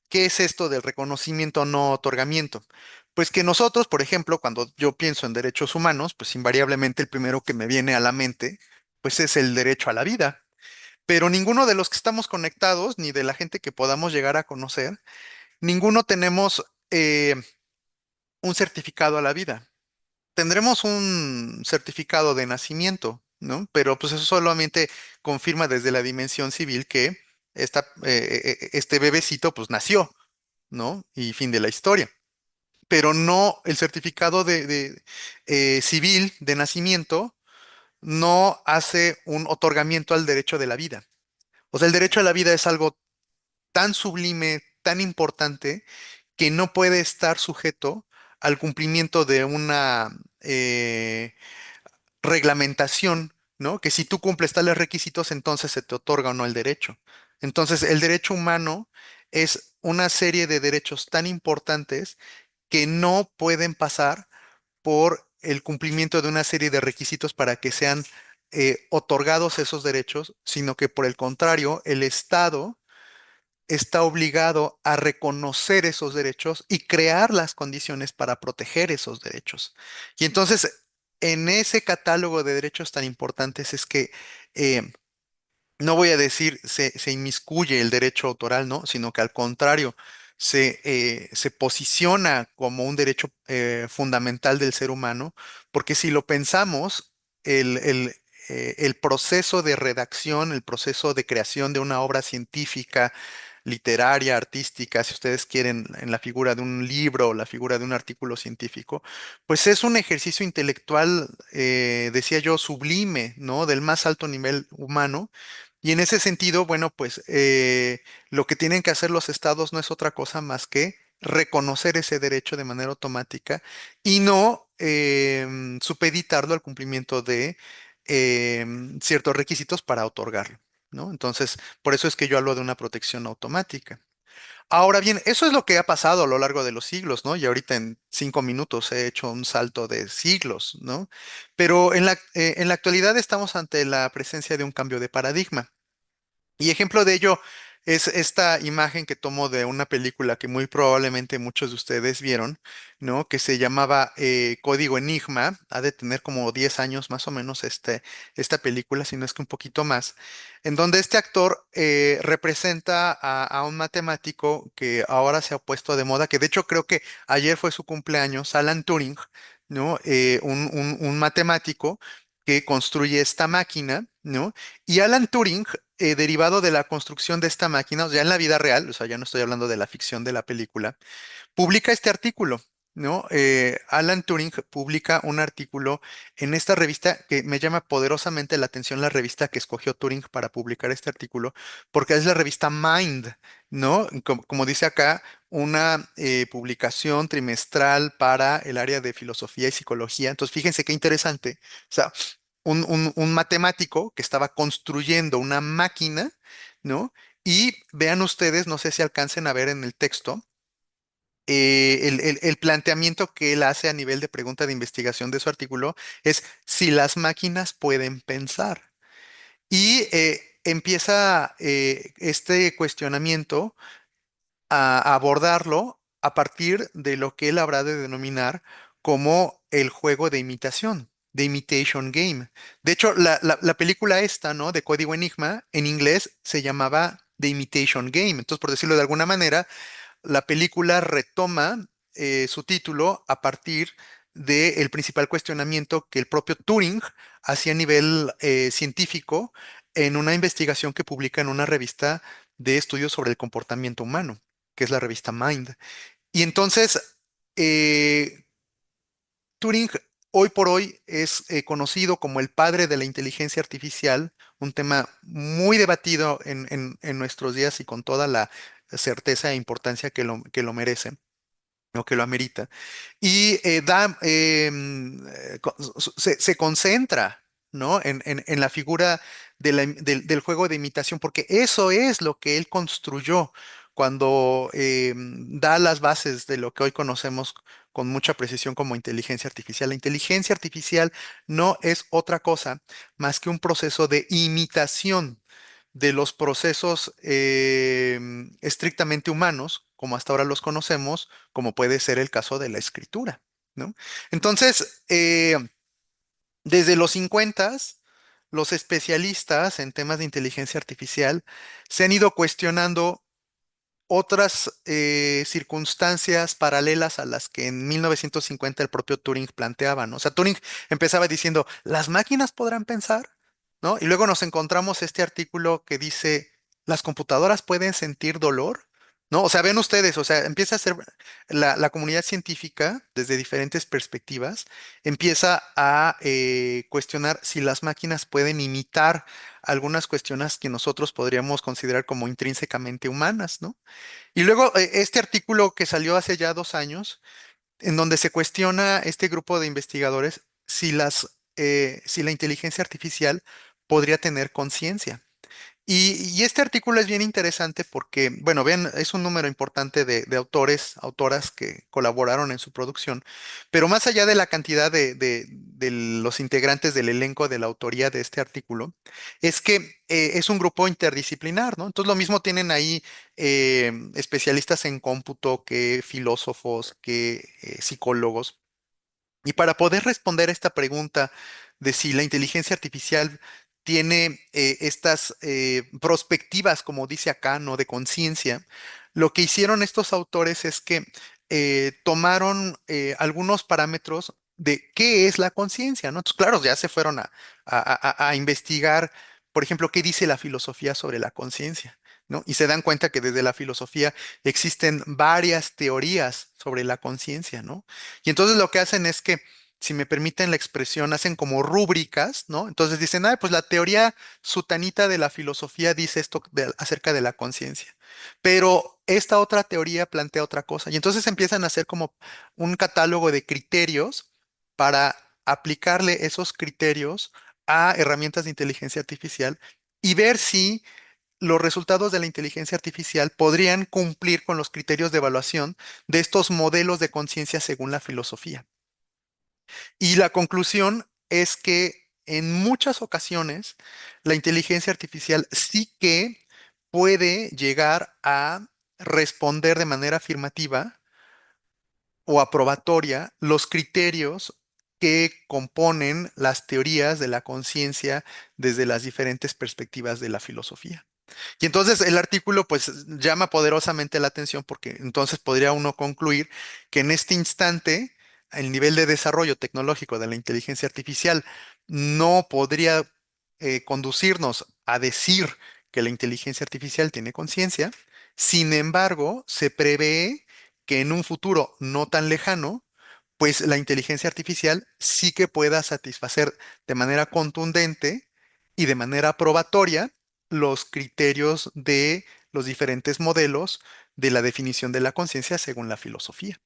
[SPEAKER 4] ¿Qué es esto del reconocimiento no otorgamiento? Pues que nosotros, por ejemplo, cuando yo pienso en derechos humanos, pues invariablemente el primero que me viene a la mente, pues es el derecho a la vida. Pero ninguno de los que estamos conectados, ni de la gente que podamos llegar a conocer, ninguno tenemos un certificado a la vida. Tendremos un certificado de nacimiento, ¿no? Pero pues eso solamente confirma desde la dimensión civil que este bebecito pues nació, ¿no? Y fin de la historia. Pero no el certificado civil de nacimiento no hace un otorgamiento al derecho de la vida. O sea, el derecho a la vida es algo tan sublime, tan importante, que no puede estar sujeto al cumplimiento de una reglamentación, ¿no? Que si tú cumples tales requisitos, entonces se te otorga o no el derecho. Entonces, el derecho humano es una serie de derechos tan importantes que no pueden pasar por el cumplimiento de una serie de requisitos para que sean otorgados esos derechos, sino que por el contrario, el Estado está obligado a reconocer esos derechos y crear las condiciones para proteger esos derechos. Y entonces, en ese catálogo de derechos tan importantes es que no voy a decir se inmiscuye el derecho autoral, ¿no? Sino que al contrario, se posiciona como un derecho fundamental del ser humano, porque si lo pensamos, el proceso de redacción, el proceso de creación de una obra científica, literaria, artística, si ustedes quieren, en la figura de un libro o la figura de un artículo científico, pues es un ejercicio intelectual, decía yo, sublime, ¿no? Del más alto nivel humano. Y en ese sentido, bueno, pues lo que tienen que hacer los estados no es otra cosa más que reconocer ese derecho de manera automática y no supeditarlo al cumplimiento de ciertos requisitos para otorgarlo, ¿no? Entonces, por eso es que yo hablo de una protección automática. Ahora bien, eso es lo que ha pasado a lo largo de los siglos, ¿no? Y ahorita en 5 minutos he hecho un salto de siglos, ¿no? Pero en la actualidad estamos ante la presencia de un cambio de paradigma. Y ejemplo de ello es esta imagen que tomo de una película que muy probablemente muchos de ustedes vieron, ¿no? Que se llamaba Código Enigma. Ha de tener como 10 años más o menos esta película, si no es que un poquito más, en donde este actor representa a un matemático que ahora se ha puesto de moda, que de hecho creo que ayer fue su cumpleaños, Alan Turing, ¿no? Un matemático que construye esta máquina, ¿no? Y Alan Turing, derivado de la construcción de esta máquina, o sea, en la vida real, o sea, ya no estoy hablando de la ficción de la película, publica este artículo, ¿no? Alan Turing publica un artículo en esta revista que me llama poderosamente la atención, la revista que escogió Turing para publicar este artículo, porque es la revista Mind, ¿no? Como dice acá, una publicación trimestral para el área de filosofía y psicología. Entonces, fíjense qué interesante. O sea, un matemático que estaba construyendo una máquina, ¿no? Y vean ustedes, no sé si alcancen a ver en el texto, el planteamiento que él hace a nivel de pregunta de investigación de su artículo es si las máquinas pueden pensar. Y empieza este cuestionamiento a abordarlo a partir de lo que él habrá de denominar como el juego de imitación, de imitation game. De hecho, la película esta, ¿no? De Código Enigma, en inglés se llamaba The Imitation Game. Entonces, por decirlo de alguna manera, la película retoma su título a partir del principal cuestionamiento que el propio Turing hacía a nivel científico en una investigación que publica en una revista de estudios sobre el comportamiento humano, que es la revista Mind. Y entonces, Turing hoy por hoy es conocido como el padre de la inteligencia artificial, un tema muy debatido en nuestros días y con toda la certeza e importancia que lo merece o que lo amerita. Y se concentra, ¿no? En la figura del juego de imitación, porque eso es lo que él construyó cuando da las bases de lo que hoy conocemos con mucha precisión como inteligencia artificial. La inteligencia artificial no es otra cosa más que un proceso de imitación de los procesos estrictamente humanos, como hasta ahora los conocemos, como puede ser el caso de la escritura, ¿no? Entonces, desde los 50, los especialistas en temas de inteligencia artificial se han ido cuestionando otras circunstancias paralelas a las que en 1950 el propio Turing planteaba, ¿no? O sea, Turing empezaba diciendo, ¿las máquinas podrán pensar? ¿No? Y luego nos encontramos este artículo que dice, ¿las computadoras pueden sentir dolor? ¿No? O sea, ven ustedes, o sea, empieza a ser la comunidad científica desde diferentes perspectivas, empieza a cuestionar si las máquinas pueden imitar algunas cuestiones que nosotros podríamos considerar como intrínsecamente humanas, ¿no? Y luego este artículo que salió hace ya 2 años, en donde se cuestiona este grupo de investigadores si la inteligencia artificial podría tener conciencia. Y este artículo es bien interesante porque, bueno, ven, es un número importante de autores, autoras que colaboraron en su producción, pero más allá de la cantidad de los integrantes del elenco de la autoría de este artículo, es que es un grupo interdisciplinar, ¿no? Entonces lo mismo tienen ahí especialistas en cómputo que filósofos, que psicólogos. Y para poder responder esta pregunta de si la inteligencia artificial tiene estas prospectivas, como dice acá, ¿no? De conciencia, lo que hicieron estos autores es que tomaron algunos parámetros de qué es la conciencia, ¿no? Entonces, claro, ya se fueron a investigar, por ejemplo, qué dice la filosofía sobre la conciencia. ¿no? Y se dan cuenta que desde la filosofía existen varias teorías sobre la conciencia, ¿no? Y entonces lo que hacen es que, si me permiten la expresión, hacen como rúbricas, ¿no? Entonces dicen, pues la teoría sutanita de la filosofía dice esto acerca de la conciencia, pero esta otra teoría plantea otra cosa. Y entonces empiezan a hacer como un catálogo de criterios para aplicarle esos criterios a herramientas de inteligencia artificial y ver si los resultados de la inteligencia artificial podrían cumplir con los criterios de evaluación de estos modelos de conciencia según la filosofía. Y la conclusión es que en muchas ocasiones la inteligencia artificial sí que puede llegar a responder de manera afirmativa o aprobatoria los criterios que componen las teorías de la conciencia desde las diferentes perspectivas de la filosofía. Y entonces el artículo pues llama poderosamente la atención porque entonces podría uno concluir que en este instante el nivel de desarrollo tecnológico de la inteligencia artificial no podría conducirnos a decir que la inteligencia artificial tiene conciencia. Sin embargo, se prevé que en un futuro no tan lejano, pues la inteligencia artificial sí que pueda satisfacer de manera contundente y de manera probatoria los criterios de los diferentes modelos de la definición de la conciencia según la filosofía.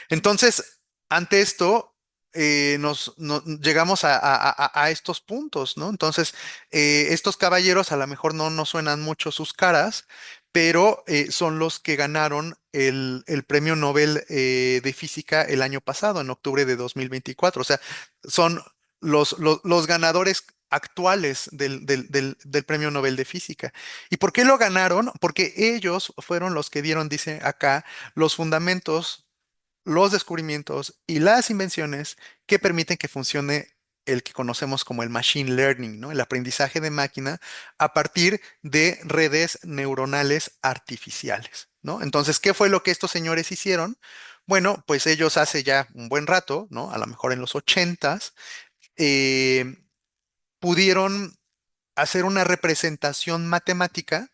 [SPEAKER 4] Entonces, ante esto, llegamos a estos puntos, ¿no? Entonces, estos caballeros a lo mejor no nos suenan mucho sus caras, pero son los que ganaron el premio Nobel de Física el año pasado, en octubre de 2024. O sea, son los ganadores actuales del premio Nobel de Física. ¿Y por qué lo ganaron? Porque ellos fueron los que dieron, dice acá, los fundamentos, los descubrimientos y las invenciones que permiten que funcione el que conocemos como el machine learning, ¿no? El aprendizaje de máquina a partir de redes neuronales artificiales, ¿no? Entonces, ¿qué fue lo que estos señores hicieron? Bueno, pues ellos hace ya un buen rato, ¿no? A lo mejor en los ochentas, eh, pudieron hacer una representación matemática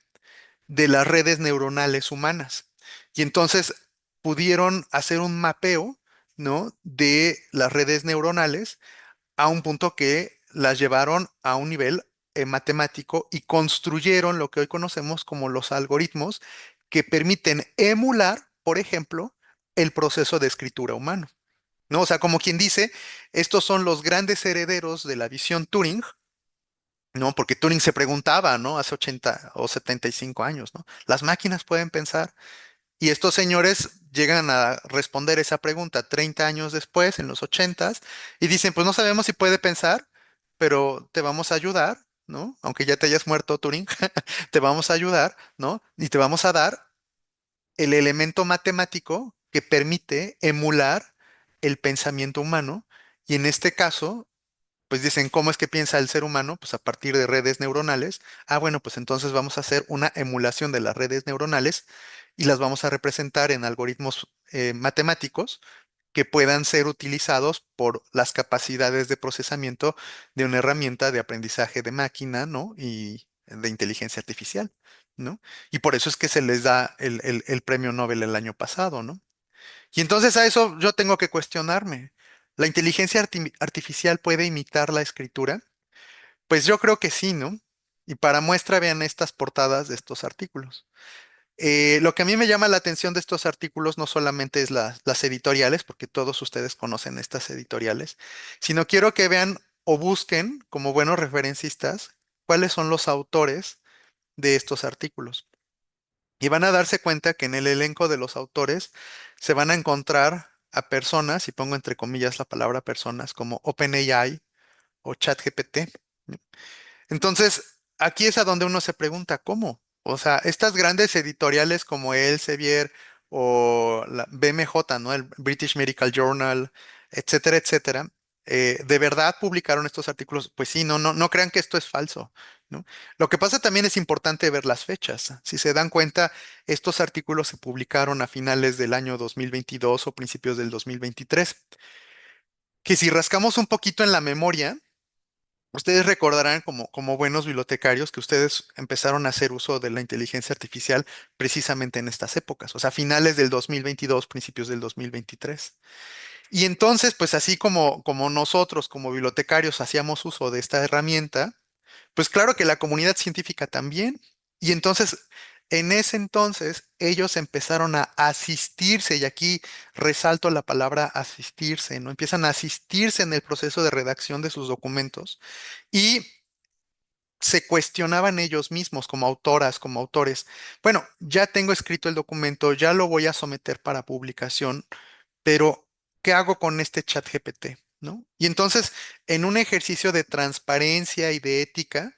[SPEAKER 4] de las redes neuronales humanas. Y entonces pudieron hacer un mapeo, ¿no? De las redes neuronales a un punto que las llevaron a un nivel matemático y construyeron lo que hoy conocemos como los algoritmos que permiten emular, por ejemplo, el proceso de escritura humano, ¿no? O sea, como quien dice, estos son los grandes herederos de la visión Turing, ¿no? Porque Turing se preguntaba, ¿no? Hace 80 o 75 años, ¿no? ¿Las máquinas pueden pensar? Y estos señores llegan a responder esa pregunta 30 años después, en los 80s, y dicen, pues no sabemos si puede pensar, pero te vamos a ayudar, ¿no? Aunque ya te hayas muerto, Turing, te vamos a ayudar, ¿no? Y te vamos a dar el elemento matemático que permite emular el pensamiento humano. Y en este caso, pues dicen, ¿cómo es que piensa el ser humano? Pues a partir de redes neuronales. Bueno, pues entonces vamos a hacer una emulación de las redes neuronales y las vamos a representar en algoritmos matemáticos que puedan ser utilizados por las capacidades de procesamiento de una herramienta de aprendizaje de máquina, ¿no? Y de inteligencia artificial, ¿no? Y por eso es que se les da el premio Nobel el año pasado, ¿no? Y entonces a eso yo tengo que cuestionarme. ¿La inteligencia artificial puede imitar la escritura? Pues yo creo que sí, ¿no? Y para muestra vean estas portadas de estos artículos. Lo que a mí me llama la atención de estos artículos no solamente es las editoriales, porque todos ustedes conocen estas editoriales, sino quiero que vean o busquen como buenos referencistas cuáles son los autores de estos artículos. Y van a darse cuenta que en el elenco de los autores se van a encontrar a personas, y pongo entre comillas la palabra personas, como OpenAI o ChatGPT. Entonces, aquí es a donde uno se pregunta, ¿cómo? O sea, estas grandes editoriales como Elsevier o la BMJ, ¿no? El British Medical Journal, etcétera, etcétera, ¿de verdad publicaron estos artículos? Pues sí, no crean que esto es falso, ¿no? Lo que pasa también es importante ver las fechas. Si se dan cuenta, estos artículos se publicaron a finales del año 2022 o principios del 2023, que si rascamos un poquito en la memoria, Ustedes recordarán como buenos bibliotecarios que ustedes empezaron a hacer uso de la inteligencia artificial precisamente en estas épocas, o sea, finales del 2022, principios del 2023. Y entonces, pues así como nosotros como bibliotecarios hacíamos uso de esta herramienta, pues claro que la comunidad científica también. Y entonces, en ese entonces, ellos empezaron a asistirse, y aquí resalto la palabra asistirse, ¿no? Empiezan a asistirse en el proceso de redacción de sus documentos y se cuestionaban ellos mismos como autoras, como autores. Bueno, ya tengo escrito el documento, ya lo voy a someter para publicación, pero ¿qué hago con este chat GPT? ¿No? Y entonces, en un ejercicio de transparencia y de ética,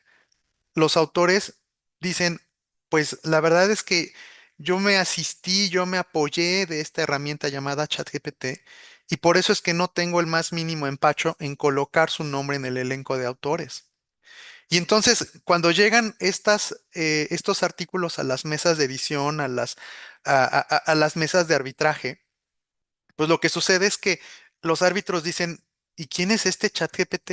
[SPEAKER 4] los autores dicen, pues la verdad es que yo me asistí, yo me apoyé de esta herramienta llamada ChatGPT y por eso es que no tengo el más mínimo empacho en colocar su nombre en el elenco de autores. Y entonces, cuando llegan estos artículos a las mesas de edición, a las mesas de arbitraje, pues lo que sucede es que los árbitros dicen, ¿y quién es este ChatGPT?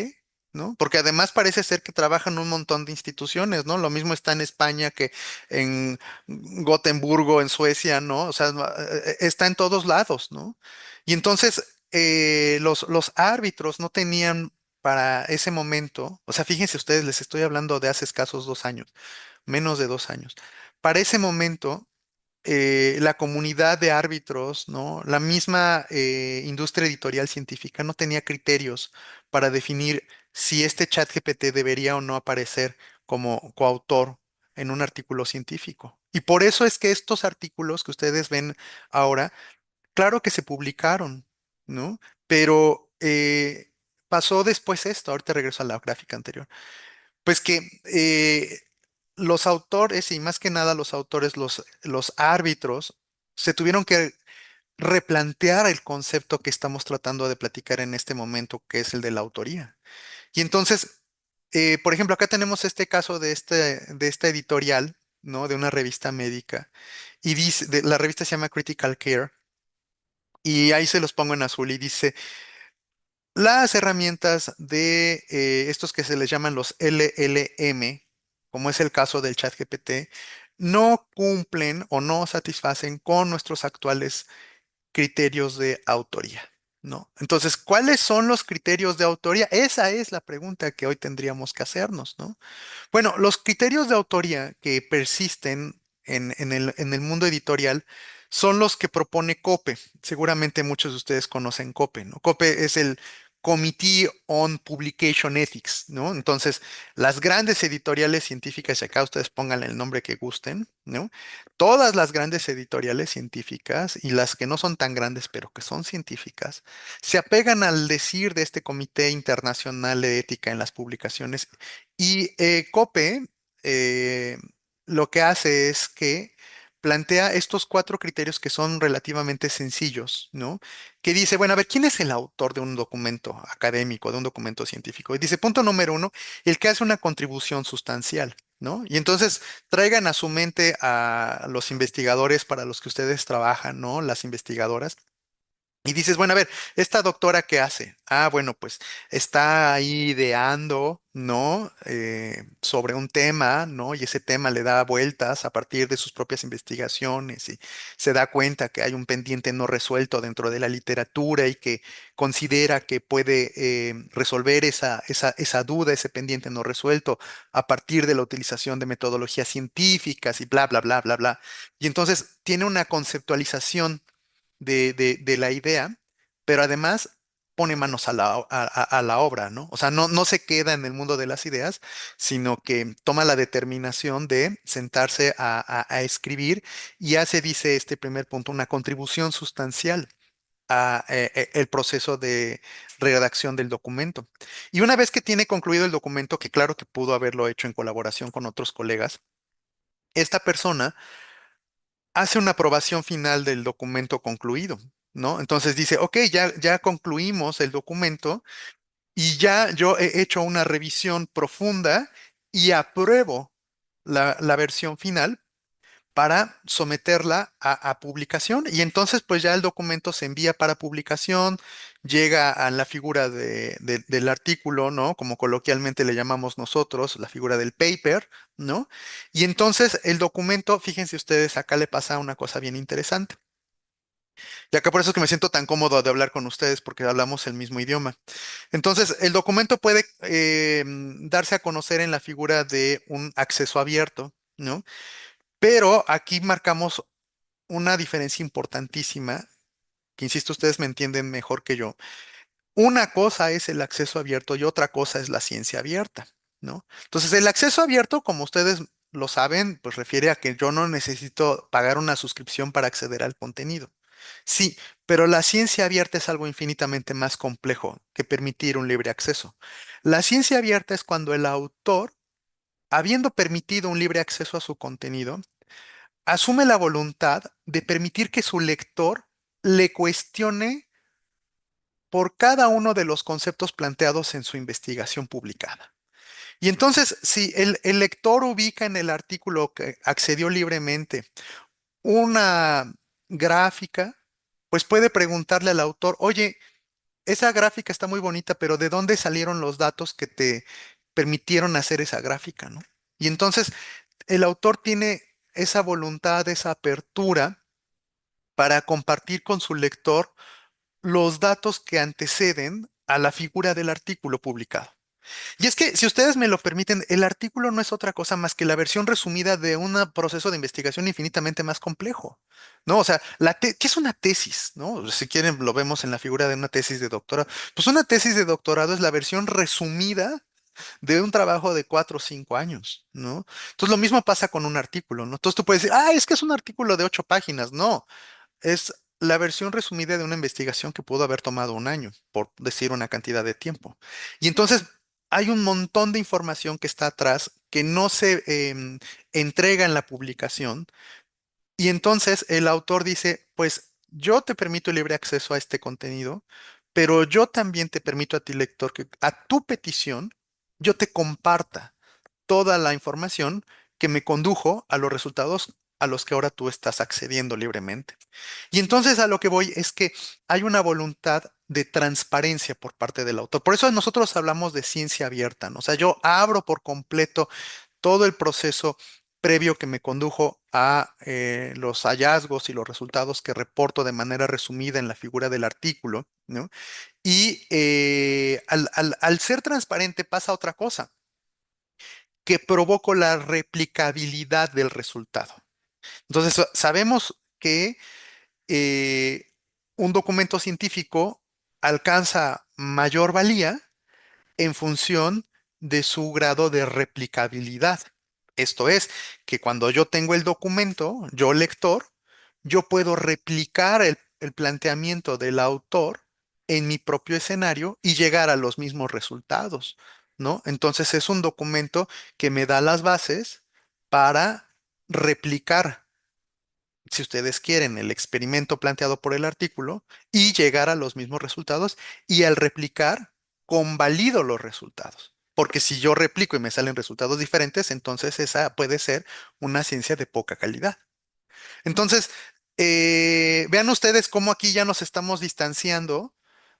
[SPEAKER 4] ¿No? Porque además parece ser que trabajan un montón de instituciones, ¿no? Lo mismo está en España que en Gotemburgo, en Suecia, ¿no? O sea, está en todos lados, ¿no? Y entonces los árbitros no tenían para ese momento, o sea, fíjense ustedes, les estoy hablando de hace escasos 2 años, menos de 2 años. Para ese momento la comunidad de árbitros, ¿no? La misma industria editorial científica no tenía criterios para definir si este chat GPT debería o no aparecer como coautor en un artículo científico. Y por eso es que estos artículos que ustedes ven ahora, claro que se publicaron, ¿no? Pero pasó después esto, ahorita regreso a la gráfica anterior. Pues que los autores, y más que nada los autores, los árbitros, se tuvieron que replantear el concepto que estamos tratando de platicar en este momento, que es el de la autoría. Y entonces, por ejemplo, acá tenemos este caso de esta editorial, ¿no? De una revista médica. Y dice, la revista se llama Critical Care. Y ahí se los pongo en azul y dice, las herramientas de estos que se les llaman los LLM, como es el caso del ChatGPT, no cumplen o no satisfacen con nuestros actuales criterios de autoría, ¿no? Entonces, ¿cuáles son los criterios de autoría? Esa es la pregunta que hoy tendríamos que hacernos, ¿no? Bueno, los criterios de autoría que persisten en el mundo editorial son los que propone COPE. Seguramente muchos de ustedes conocen COPE, ¿no? COPE es el Committee on Publication Ethics, ¿no? Entonces, las grandes editoriales científicas, y acá ustedes pongan el nombre que gusten, ¿no? Todas las grandes editoriales científicas y las que no son tan grandes, pero que son científicas, se apegan al decir de este Comité Internacional de Ética en las Publicaciones y COPE eh, lo que hace es que plantea estos 4 criterios que son relativamente sencillos, ¿no? Que dice, bueno, a ver, ¿quién es el autor de un documento académico, de un documento científico? Y dice, punto número 1, el que hace una contribución sustancial, ¿no? Y entonces traigan a su mente a los investigadores para los que ustedes trabajan, ¿no? Las investigadoras. Y dices, bueno, a ver, ¿esta doctora qué hace? Ah, bueno, pues está ahí ideando, ¿no? Sobre un tema, ¿no? Y ese tema le da vueltas a partir de sus propias investigaciones y se da cuenta que hay un pendiente no resuelto dentro de la literatura y que considera que puede resolver esa duda, ese pendiente no resuelto a partir de la utilización de metodologías científicas y bla, bla, bla, bla, bla. Y entonces tiene una conceptualización de la idea, pero además pone manos a la obra, ¿no? O sea, no se queda en el mundo de las ideas, sino que toma la determinación de sentarse a escribir y hace, dice este primer punto, una contribución sustancial a el proceso de redacción del documento. Y una vez que tiene concluido el documento, que claro que pudo haberlo hecho en colaboración con otros colegas, esta persona hace una aprobación final del documento concluido, ¿no? Entonces dice, ok, ya concluimos el documento y ya yo he hecho una revisión profunda y apruebo la versión final para someterla a publicación. Y entonces, pues ya el documento se envía para publicación, llega a la figura del artículo, ¿no? Como coloquialmente le llamamos nosotros, la figura del paper, ¿no? Y entonces el documento, fíjense ustedes, acá le pasa una cosa bien interesante. Y acá por eso es que me siento tan cómodo de hablar con ustedes, porque hablamos el mismo idioma. Entonces, el documento puede darse a conocer en la figura de un acceso abierto, ¿no? Pero aquí marcamos una diferencia importantísima, que insisto, ustedes me entienden mejor que yo. Una cosa es el acceso abierto y otra cosa es la ciencia abierta, ¿no? Entonces, el acceso abierto, como ustedes lo saben, pues refiere a que yo no necesito pagar una suscripción para acceder al contenido. Sí, pero la ciencia abierta es algo infinitamente más complejo que permitir un libre acceso. La ciencia abierta es cuando el autor, habiendo permitido un libre acceso a su contenido, asume la voluntad de permitir que su lector le cuestione por cada uno de los conceptos planteados en su investigación publicada. Y entonces, si el lector ubica en el artículo que accedió libremente una gráfica, pues puede preguntarle al autor, oye, esa gráfica está muy bonita, pero ¿de dónde salieron los datos que te permitieron hacer esa gráfica, ¿no? Y entonces el autor tiene esa voluntad, esa apertura para compartir con su lector los datos que anteceden a la figura del artículo publicado. Y es que, si ustedes me lo permiten, el artículo no es otra cosa más que la versión resumida de un proceso de investigación infinitamente más complejo, ¿no? O sea, ¿qué es una tesis, no? Si quieren, lo vemos en la figura de una tesis de doctorado. Pues una tesis de doctorado es la versión resumida de un trabajo de 4 o 5 años, ¿no? Entonces, lo mismo pasa con un artículo, ¿no? Entonces, tú puedes decir, es que es un artículo de 8 páginas. No, es la versión resumida de una investigación que pudo haber tomado un año, por decir una cantidad de tiempo. Y entonces hay un montón de información que está atrás que no se entrega en la publicación. Y entonces el autor dice, pues yo te permito libre acceso a este contenido, pero yo también te permito a ti, lector, que a tu petición yo te comparta toda la información que me condujo a los resultados a los que ahora tú estás accediendo libremente. Y entonces a lo que voy es que hay una voluntad de transparencia por parte del autor. Por eso nosotros hablamos de ciencia abierta, ¿no? O sea, yo abro por completo todo el proceso previo que me condujo a los hallazgos y los resultados que reporto de manera resumida en la figura del artículo, ¿no? Y al ser transparente pasa otra cosa, que provoco la replicabilidad del resultado. Entonces, sabemos que eh, un documento científico alcanza mayor valía en función de su grado de replicabilidad. Esto es, que cuando yo tengo el documento, yo lector, yo puedo replicar el planteamiento del autor en mi propio escenario y llegar a los mismos resultados, ¿no? Entonces es un documento que me da las bases para replicar, si ustedes quieren, el experimento planteado por el artículo y llegar a los mismos resultados, y al replicar, convalido los resultados. Porque si yo replico y me salen resultados diferentes, entonces esa puede ser una ciencia de poca calidad. Entonces, vean ustedes cómo aquí ya nos estamos distanciando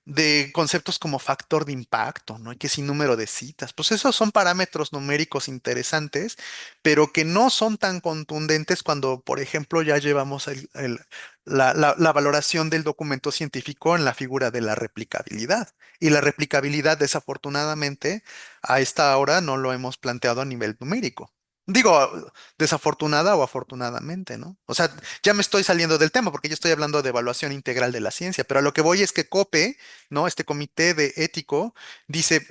[SPEAKER 4] de conceptos como factor de impacto, ¿no? Y que sin número de citas. Pues esos son parámetros numéricos interesantes, pero que no son tan contundentes cuando, por ejemplo, ya llevamos la valoración del documento científico en la figura de la replicabilidad. Y la replicabilidad, desafortunadamente, a esta hora no lo hemos planteado a nivel numérico. Digo, desafortunada o afortunadamente, ¿no? O sea, ya me estoy saliendo del tema porque yo estoy hablando de evaluación integral de la ciencia, pero a lo que voy es que COPE, ¿no? Este comité de ético dice,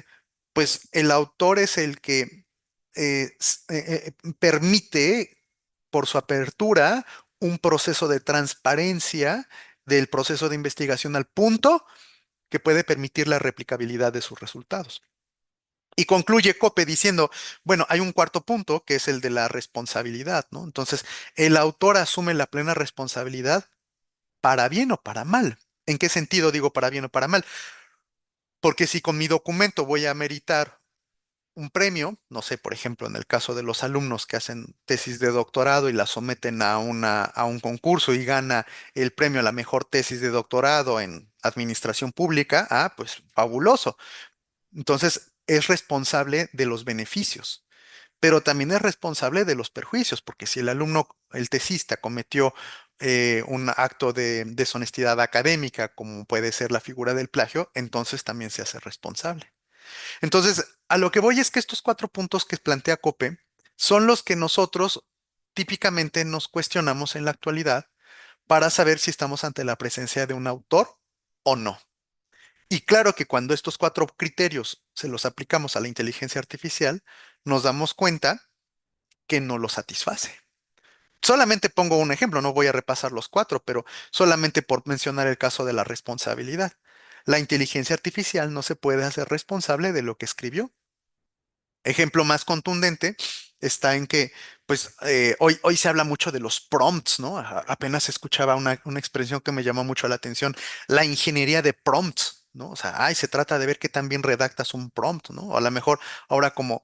[SPEAKER 4] pues el autor es el que permite, por su apertura, un proceso de transparencia del proceso de investigación al punto que puede permitir la replicabilidad de sus resultados. Y concluye Cope diciendo, bueno, hay un cuarto punto que es el de la responsabilidad, ¿no? Entonces, el autor asume la plena responsabilidad para bien o para mal. ¿En qué sentido digo para bien o para mal? Porque si con mi documento voy a meritar un premio, no sé, por ejemplo, en el caso de los alumnos que hacen tesis de doctorado y la someten a un concurso y gana el premio a la mejor tesis de doctorado en administración pública, pues fabuloso. Entonces, es responsable de los beneficios, pero también es responsable de los perjuicios, porque si el alumno, el tesista, cometió un acto de deshonestidad académica, como puede ser la figura del plagio, entonces también se hace responsable. Entonces, a lo que voy es que estos 4 puntos que plantea Cope son los que nosotros típicamente nos cuestionamos en la actualidad para saber si estamos ante la presencia de un autor o no. Y claro que cuando estos 4 criterios se los aplicamos a la inteligencia artificial, nos damos cuenta que no lo satisface. Solamente pongo un ejemplo, no voy a repasar los 4, pero solamente por mencionar el caso de la responsabilidad. La inteligencia artificial no se puede hacer responsable de lo que escribió. Ejemplo más contundente está en que, pues, hoy se habla mucho de los prompts, ¿no? Apenas escuchaba una expresión que me llamó mucho la atención, la ingeniería de prompts, ¿no? O sea, se trata de ver qué tan bien redactas un prompt, ¿no? O a lo mejor ahora como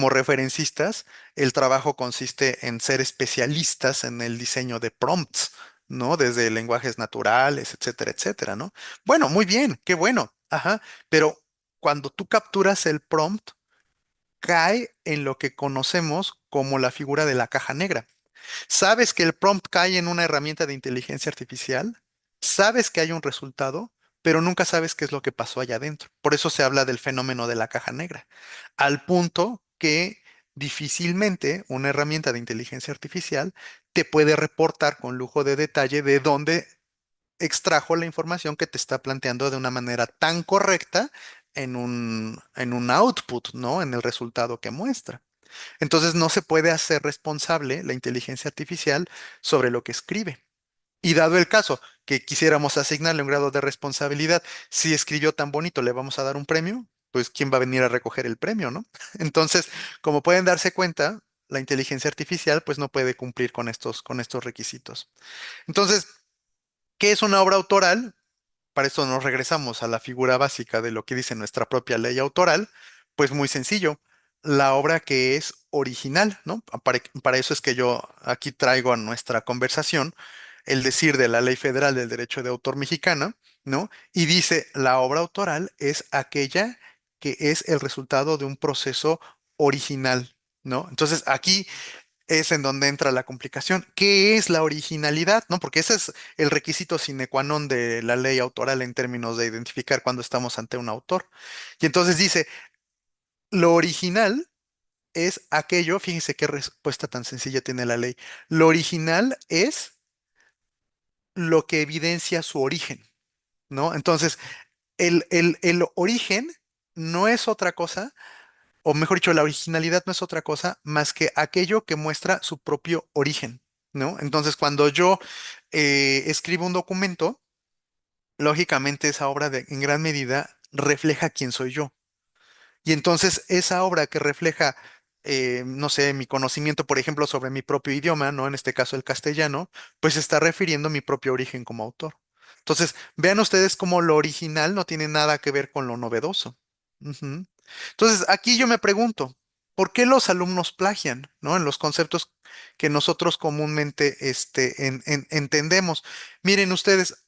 [SPEAKER 4] referencistas, el trabajo consiste en ser especialistas en el diseño de prompts, ¿no? Desde lenguajes naturales, etcétera, etcétera, ¿no? Bueno, muy bien, qué bueno, ajá, pero cuando tú capturas el prompt, cae en lo que conocemos como la figura de la caja negra. Sabes que el prompt cae en una herramienta de inteligencia artificial, sabes que hay un resultado, pero nunca sabes qué es lo que pasó allá adentro. Por eso se habla del fenómeno de la caja negra, al punto que difícilmente una herramienta de inteligencia artificial te puede reportar con lujo de detalle de dónde extrajo la información que te está planteando de una manera tan correcta en un output, ¿no? En el resultado que muestra. Entonces no se puede hacer responsable la inteligencia artificial sobre lo que escribe. Y dado el caso que quisiéramos asignarle un grado de responsabilidad, si escribió tan bonito, le vamos a dar un premio, pues ¿quién va a venir a recoger el premio, no? Entonces, como pueden darse cuenta, la inteligencia artificial pues no puede cumplir con estos requisitos. Entonces, ¿qué es una obra autoral? Para eso nos regresamos a la figura básica de lo que dice nuestra propia ley autoral, pues muy sencillo, la obra que es original, ¿no? Para eso es que yo aquí traigo a nuestra conversación el decir de la Ley Federal del Derecho de Autor mexicana, ¿no? Y dice, la obra autoral es aquella que es el resultado de un proceso original, ¿no? Entonces aquí es en donde entra la complicación. ¿Qué es la originalidad? ¿No? Porque ese es el requisito sine qua non de la ley autoral en términos de identificar cuando estamos ante un autor. Y entonces dice, lo original es aquello, fíjense qué respuesta tan sencilla tiene la ley. Lo original es lo que evidencia su origen, ¿no? Entonces, el origen no es otra cosa, o mejor dicho, la originalidad no es otra cosa más que aquello que muestra su propio origen, ¿no? Entonces, cuando yo escribo un documento, lógicamente esa obra en gran medida refleja quién soy yo. Y entonces esa obra que refleja, no sé, mi conocimiento, por ejemplo, sobre mi propio idioma, ¿no? En este caso el castellano, pues está refiriendo mi propio origen como autor. Entonces, vean ustedes cómo lo original no tiene nada que ver con lo novedoso. Ujú. Entonces, aquí yo me pregunto, ¿por qué los alumnos plagian, ¿no? En los conceptos que nosotros comúnmente entendemos. Miren ustedes,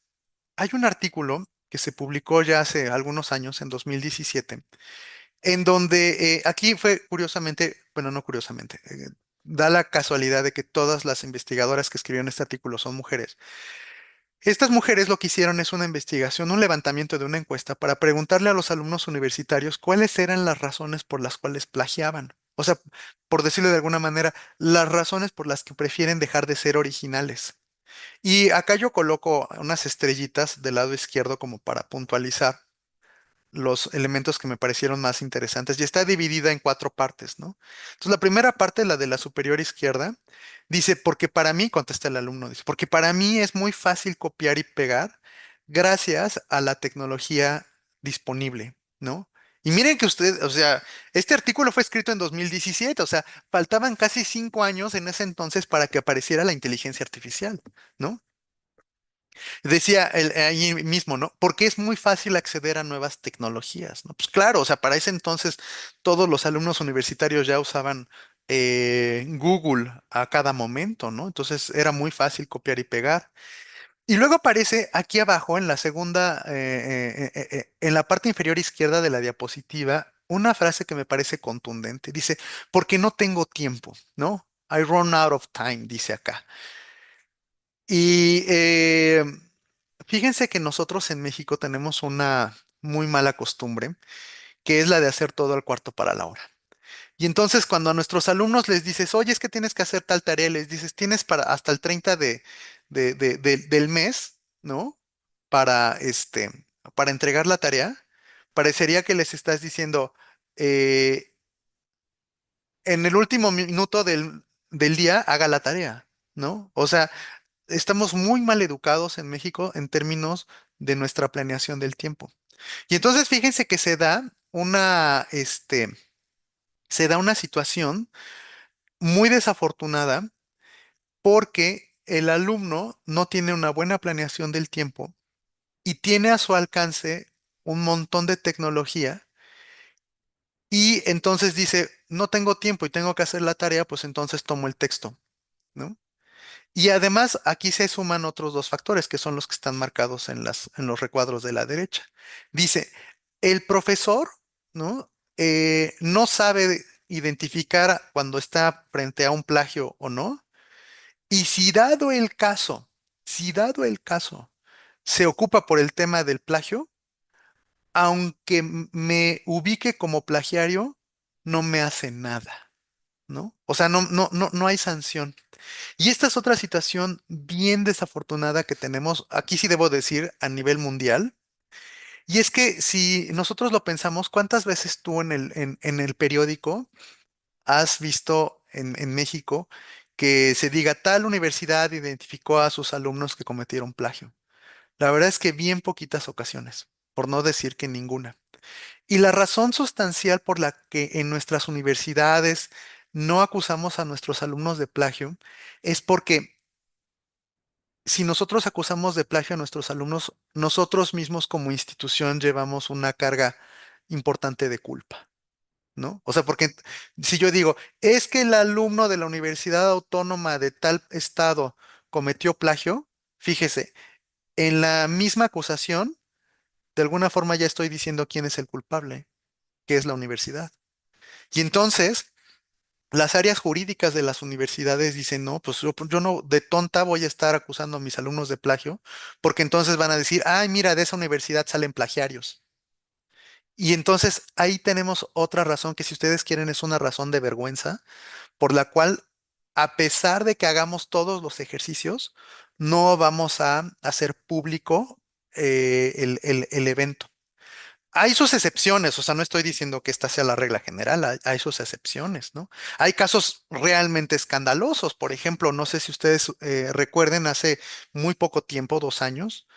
[SPEAKER 4] hay un artículo que se publicó ya hace algunos años, en 2017, en donde aquí fue curiosamente, bueno, no curiosamente, da la casualidad de que todas las investigadoras que escribieron este artículo son mujeres. Estas mujeres lo que hicieron es una investigación, un levantamiento de una encuesta para preguntarle a los alumnos universitarios cuáles eran las razones por las cuales plagiaban. O sea, por decirlo de alguna manera, las razones por las que prefieren dejar de ser originales. Y acá yo coloco unas estrellitas del lado izquierdo como para puntualizar los elementos que me parecieron más interesantes y está dividida en 4 partes, ¿no? Entonces, la primera parte, la de la superior izquierda, dice, porque para mí, contesta el alumno, dice, porque para mí es muy fácil copiar y pegar gracias a la tecnología disponible, ¿no? Y miren que usted, o sea, este artículo fue escrito en 2017, o sea, faltaban casi 5 años en ese entonces para que apareciera la inteligencia artificial, ¿no? Decía ahí mismo, ¿no? Porque es muy fácil acceder a nuevas tecnologías, ¿no? Pues claro, o sea, para ese entonces todos los alumnos universitarios ya usaban Google a cada momento, ¿no? Entonces era muy fácil copiar y pegar. Y luego aparece aquí abajo en la segunda, en la parte inferior izquierda de la diapositiva, una frase que me parece contundente. Dice, porque no tengo tiempo, ¿no? I run out of time, dice acá. Y fíjense que nosotros en México tenemos una muy mala costumbre, que es la de hacer todo al cuarto para la hora. Y entonces cuando a nuestros alumnos les dices, oye, es que tienes que hacer tal tarea, les dices, tienes para hasta el 30 del mes, ¿no? Para para entregar la tarea, parecería que les estás diciendo, eh, en el último minuto del día, haga la tarea, ¿no? O sea, estamos muy mal educados en México en términos de nuestra planeación del tiempo. Y entonces fíjense que se da una situación muy desafortunada porque el alumno no tiene una buena planeación del tiempo y tiene a su alcance un montón de tecnología y entonces dice, no tengo tiempo y tengo que hacer la tarea, pues entonces tomo el texto, ¿no? Y además aquí se suman otros dos factores que son los que están marcados en los recuadros de la derecha. Dice, el profesor, ¿no? No sabe identificar cuando está frente a un plagio o no. Y si dado el caso, se ocupa por el tema del plagio, aunque me ubique como plagiario, no me hace nada, ¿no? O sea, no hay sanción. Y esta es otra situación bien desafortunada que tenemos, aquí sí debo decir, a nivel mundial. Y es que si nosotros lo pensamos, ¿cuántas veces tú en el periódico has visto en México que se diga tal universidad identificó a sus alumnos que cometieron plagio? La verdad es que bien poquitas ocasiones, por no decir que ninguna. Y la razón sustancial por la que en nuestras universidades no acusamos a nuestros alumnos de plagio es porque si nosotros acusamos de plagio a nuestros alumnos, nosotros mismos como institución llevamos una carga importante de culpa, ¿no? O sea, porque si yo digo, es que el alumno de la Universidad Autónoma de tal estado cometió plagio, fíjese, en la misma acusación, de alguna forma ya estoy diciendo quién es el culpable, que es la universidad. Y entonces, las áreas jurídicas de las universidades dicen, no, pues yo no de tonta voy a estar acusando a mis alumnos de plagio, porque entonces van a decir, ay, mira, de esa universidad salen plagiarios. Y entonces ahí tenemos otra razón que si ustedes quieren es una razón de vergüenza, por la cual, a pesar de que hagamos todos los ejercicios, no vamos a hacer público el evento. Hay sus excepciones, o sea, no estoy diciendo que esta sea la regla general, hay sus excepciones, ¿no? Hay casos realmente escandalosos, por ejemplo, no sé si ustedes recuerden, hace muy poco tiempo, 2 años,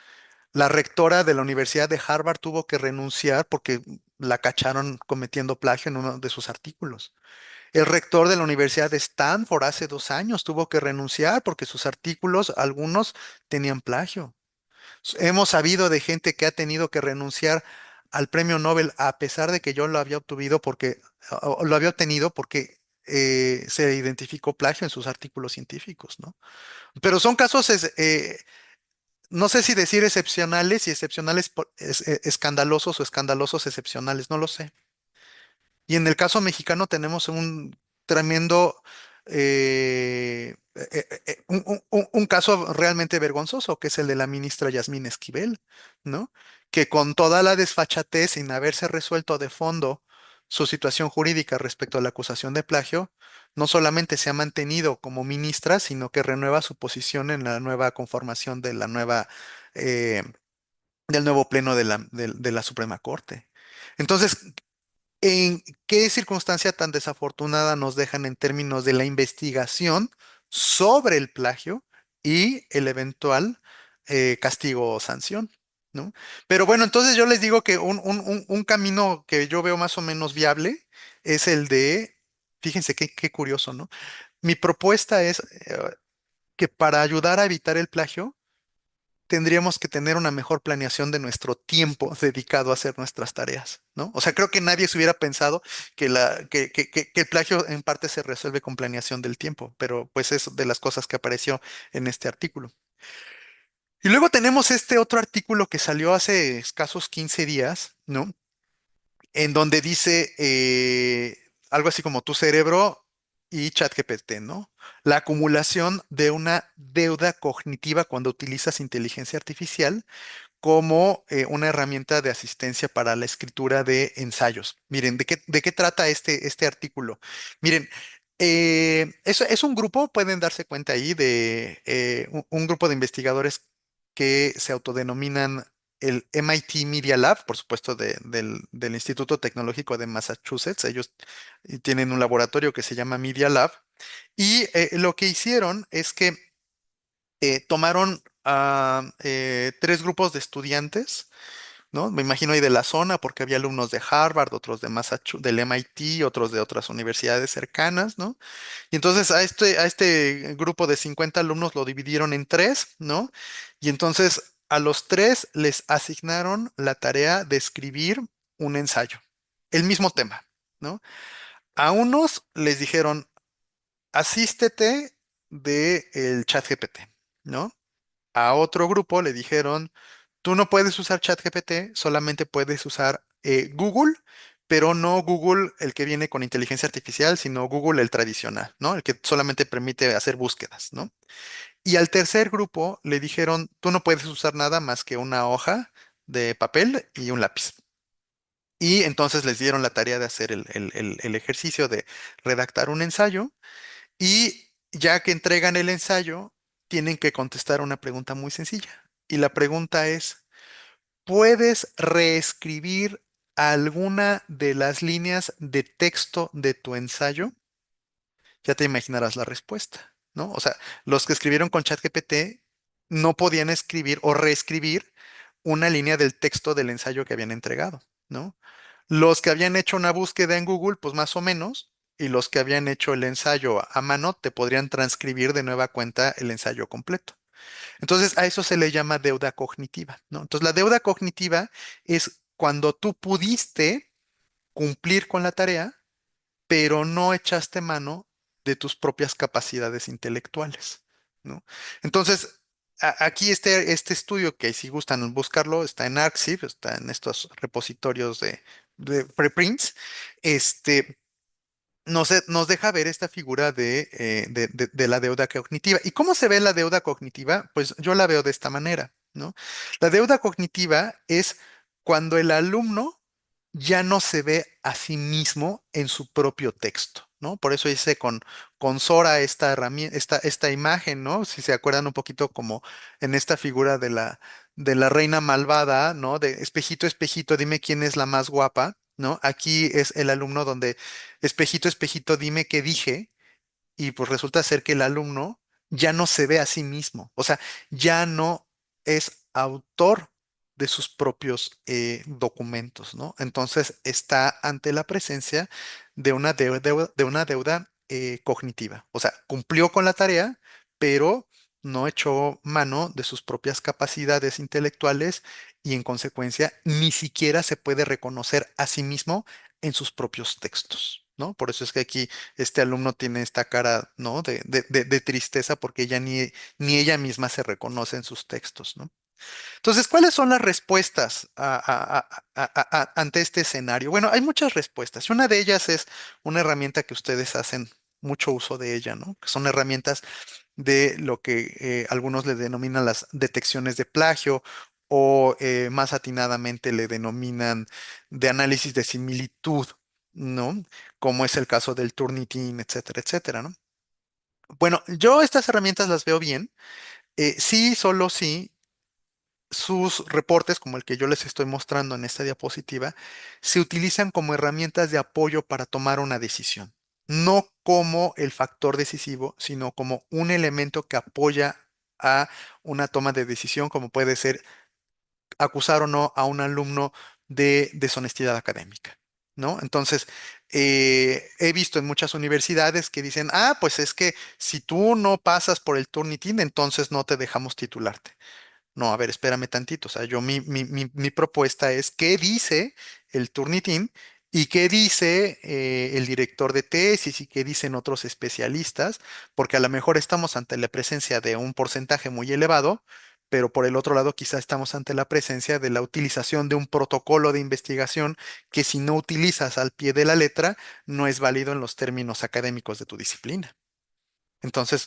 [SPEAKER 4] la rectora de la Universidad de Harvard tuvo que renunciar porque la cacharon cometiendo plagio en uno de sus artículos. El rector de la Universidad de Stanford hace 2 años tuvo que renunciar porque sus artículos, algunos tenían plagio. Hemos sabido de gente que ha tenido que renunciar al premio Nobel a pesar de que yo lo había obtenido o lo había obtenido porque se identificó plagio en sus artículos científicos, ¿no? Pero son casos, no sé si decir excepcionales y excepcionales escandalosos o escandalosos excepcionales, no lo sé. Y en el caso mexicano tenemos un tremendo, un caso realmente vergonzoso, que es el de la ministra Yasmín Esquivel, ¿no? Que con toda la desfachatez, sin haberse resuelto de fondo su situación jurídica respecto a la acusación de plagio, no solamente se ha mantenido como ministra, sino que renueva su posición en la nueva conformación de eh, del nuevo pleno de la Suprema Corte. Entonces, ¿en qué circunstancia tan desafortunada nos dejan en términos de la investigación sobre el plagio y el eventual castigo o sanción? ¿No? Pero bueno, entonces yo les digo que un camino que yo veo más o menos viable es el de, fíjense qué curioso, ¿no? Mi propuesta es que para ayudar a evitar el plagio, tendríamos que tener una mejor planeación de nuestro tiempo dedicado a hacer nuestras tareas, ¿no? O sea, creo que nadie se hubiera pensado que el plagio en parte se resuelve con planeación del tiempo, pero pues es de las cosas que apareció en este artículo. Y luego tenemos este otro artículo que salió hace escasos 15 días, ¿no? En donde dice algo así como tu cerebro y ChatGPT, ¿no? La acumulación de una deuda cognitiva cuando utilizas inteligencia artificial como una herramienta de asistencia para la escritura de ensayos. Miren, de qué trata este artículo? Miren, es un grupo, pueden darse cuenta ahí, de un grupo de investigadores que se autodenominan el MIT Media Lab, por supuesto, del Instituto Tecnológico de Massachusetts. Ellos tienen un laboratorio que se llama Media Lab. Y lo que hicieron es que tomaron a tres grupos de estudiantes, ¿no? Me imagino ahí de la zona, porque había alumnos de Harvard, otros de Massachusetts, del MIT, otros de otras universidades cercanas, ¿no? Y entonces a este grupo de 50 alumnos lo dividieron en tres, ¿no? Y entonces a los tres les asignaron la tarea de escribir un ensayo, el mismo tema, ¿no? A unos les dijeron, asístete del chat GPT, ¿no? A otro grupo le dijeron, tú no puedes usar ChatGPT, solamente puedes usar Google, pero no Google el que viene con inteligencia artificial, sino Google el tradicional, ¿no? El que solamente permite hacer búsquedas, ¿no? Y al tercer grupo le dijeron, tú no puedes usar nada más que una hoja de papel y un lápiz. Y entonces les dieron la tarea de hacer el ejercicio de redactar un ensayo y ya que entregan el ensayo, tienen que contestar una pregunta muy sencilla. Y la pregunta es, ¿puedes reescribir alguna de las líneas de texto de tu ensayo? Ya te imaginarás la respuesta, ¿no? O sea, los que escribieron con ChatGPT no podían escribir o reescribir una línea del texto del ensayo que habían entregado, ¿no? Los que habían hecho una búsqueda en Google, pues más o menos, y los que habían hecho el ensayo a mano te podrían transcribir de nueva cuenta el ensayo completo. Entonces, a eso se le llama deuda cognitiva, ¿no? Entonces, la deuda cognitiva es cuando tú pudiste cumplir con la tarea, pero no echaste mano de tus propias capacidades intelectuales, ¿no? Entonces, aquí este estudio, que si gustan buscarlo, está en Arxiv, está en estos repositorios de preprints, este, nos deja ver esta figura de la deuda cognitiva. ¿Y cómo se ve la deuda cognitiva? Pues yo la veo de esta manera, ¿no? La deuda cognitiva es cuando el alumno ya no se ve a sí mismo en su propio texto, ¿no? Por eso hice con Sora esta herramienta, esta imagen, ¿no? Si se acuerdan un poquito como en esta figura de la reina malvada, ¿no? De espejito, espejito, dime quién es la más guapa, ¿no? Aquí es el alumno donde espejito, espejito, dime qué dije, y pues resulta ser que el alumno ya no se ve a sí mismo, o sea, ya no es autor de sus propios documentos, ¿no? Entonces está ante la presencia de una deuda cognitiva, o sea, cumplió con la tarea, pero no echó mano de sus propias capacidades intelectuales y en consecuencia ni siquiera se puede reconocer a sí mismo en sus propios textos, ¿no? Por eso es que aquí este alumno tiene esta cara, ¿no? De tristeza porque ella ni ella misma se reconoce en sus textos, ¿no? Entonces, ¿cuáles son las respuestas ante este escenario? Bueno, hay muchas respuestas. Y una de ellas es una herramienta que ustedes hacen mucho uso de ella, ¿no? Que son herramientas de lo que algunos le denominan las detecciones de plagio o más atinadamente le denominan de análisis de similitud, ¿no? Como es el caso del Turnitin, etcétera, etcétera, ¿no? Bueno, yo estas herramientas las veo bien. Sí, solo sí, sus reportes, como el que yo les estoy mostrando en esta diapositiva, se utilizan como herramientas de apoyo para tomar una decisión. No como el factor decisivo, sino como un elemento que apoya a una toma de decisión, como puede ser acusar o no a un alumno de deshonestidad académica, ¿no? Entonces, he visto en muchas universidades que dicen, pues es que si tú no pasas por el Turnitin, entonces no te dejamos titularte. No, a ver, espérame tantito. O sea, mi propuesta es qué dice el Turnitin y qué dice el director de tesis y qué dicen otros especialistas, porque a lo mejor estamos ante la presencia de un porcentaje muy elevado, pero por el otro lado quizá estamos ante la presencia de la utilización de un protocolo de investigación que si no utilizas al pie de la letra, no es válido en los términos académicos de tu disciplina. Entonces,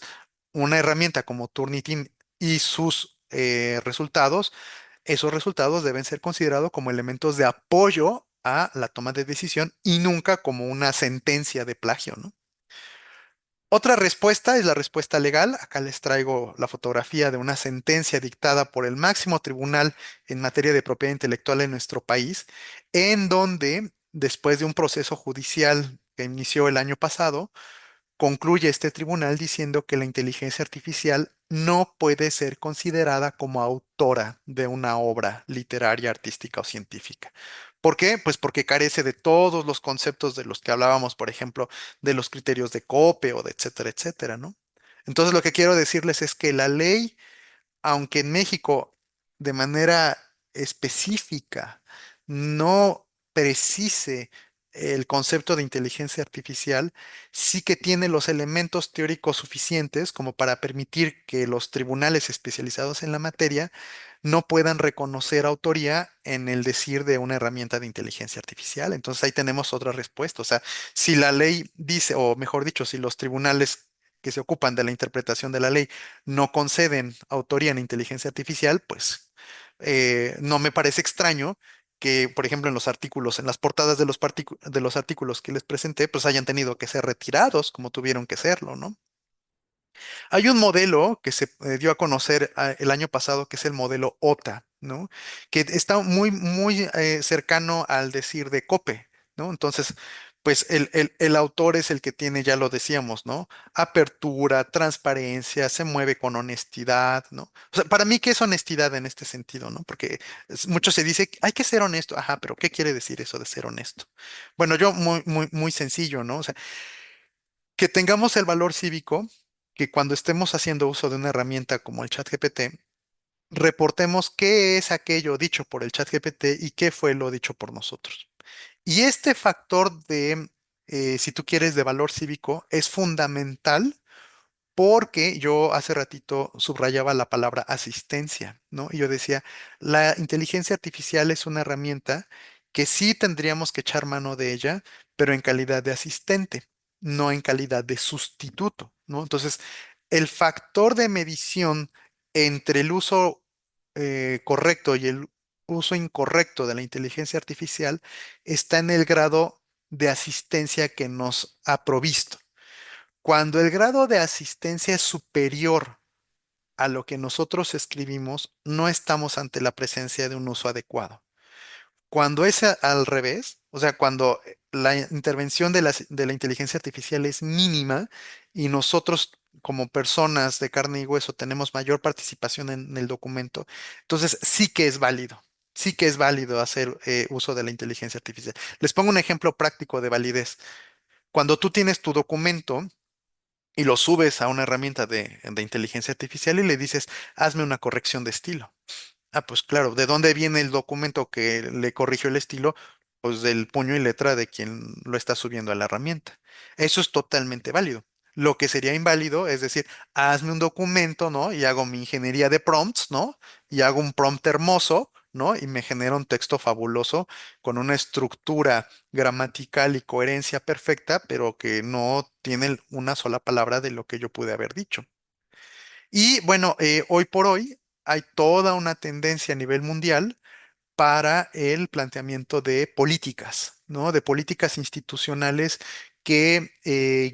[SPEAKER 4] una herramienta como Turnitin y sus resultados, esos resultados deben ser considerados como elementos de apoyo a la toma de decisión y nunca como una sentencia de plagio, ¿no? Otra respuesta es la respuesta legal. Acá les traigo la fotografía de una sentencia dictada por el máximo tribunal en materia de propiedad intelectual en nuestro país, en donde, después de un proceso judicial que inició el año pasado, concluye este tribunal diciendo que la inteligencia artificial no puede ser considerada como autora de una obra literaria, artística o científica. ¿Por qué? Pues porque carece de todos los conceptos de los que hablábamos, por ejemplo, de los criterios de Cope o de etcétera, etcétera, ¿no? Entonces lo que quiero decirles es que la ley, aunque en México de manera específica no precise el concepto de inteligencia artificial, sí que tiene los elementos teóricos suficientes como para permitir que los tribunales especializados en la materia no puedan reconocer autoría en el decir de una herramienta de inteligencia artificial. Entonces ahí tenemos otra respuesta. O sea, si la ley dice, o mejor dicho, si los tribunales que se ocupan de la interpretación de la ley no conceden autoría en inteligencia artificial, pues no me parece extraño que, por ejemplo, en los artículos, en las portadas de de los artículos que les presenté, pues hayan tenido que ser retirados como tuvieron que serlo, ¿no? Hay un modelo que se dio a conocer el año pasado, que es el modelo OTA, ¿no? Que está muy cercano al decir de COPE, ¿no? Entonces, pues el autor es el que tiene, ya lo decíamos, ¿no? Apertura, transparencia, se mueve con honestidad, ¿no? O sea, para mí, ¿qué es honestidad en este sentido, ¿no? Porque mucho se dice, hay que ser honesto. Ajá, pero ¿qué quiere decir eso de ser honesto? Bueno, yo muy sencillo, ¿no? O sea, que tengamos el valor cívico, que cuando estemos haciendo uso de una herramienta como el ChatGPT, reportemos qué es aquello dicho por el ChatGPT y qué fue lo dicho por nosotros. Y este factor de, si tú quieres, de valor cívico es fundamental porque yo hace ratito subrayaba la palabra asistencia, ¿no? Y yo decía, la inteligencia artificial es una herramienta que sí tendríamos que echar mano de ella, pero en calidad de asistente, no en calidad de sustituto, ¿no? Entonces, el factor de medición entre el uso correcto y el uso incorrecto de la inteligencia artificial está en el grado de asistencia que nos ha provisto. Cuando el grado de asistencia es superior a lo que nosotros escribimos, no estamos ante la presencia de un uso adecuado. Cuando es al revés, o sea, cuando la intervención de la inteligencia artificial es mínima y nosotros como personas de carne y hueso tenemos mayor participación en el documento, entonces sí que es válido hacer uso de la inteligencia artificial. Les pongo un ejemplo práctico de validez. Cuando tú tienes tu documento, y lo subes a una herramienta de inteligencia artificial y le dices, hazme una corrección de estilo. Ah, pues claro, ¿de dónde viene el documento que le corrigió el estilo? Pues del puño y letra de quien lo está subiendo a la herramienta. Eso es totalmente válido. Lo que sería inválido es decir, hazme un documento, ¿no? Y hago mi ingeniería de prompts, ¿no? Y hago un prompt hermoso, ¿no? Y me genera un texto fabuloso con una estructura gramatical y coherencia perfecta, pero que no tiene una sola palabra de lo que yo pude haber dicho. Y bueno, hoy por hoy hay toda una tendencia a nivel mundial para el planteamiento de políticas, ¿no? De políticas institucionales que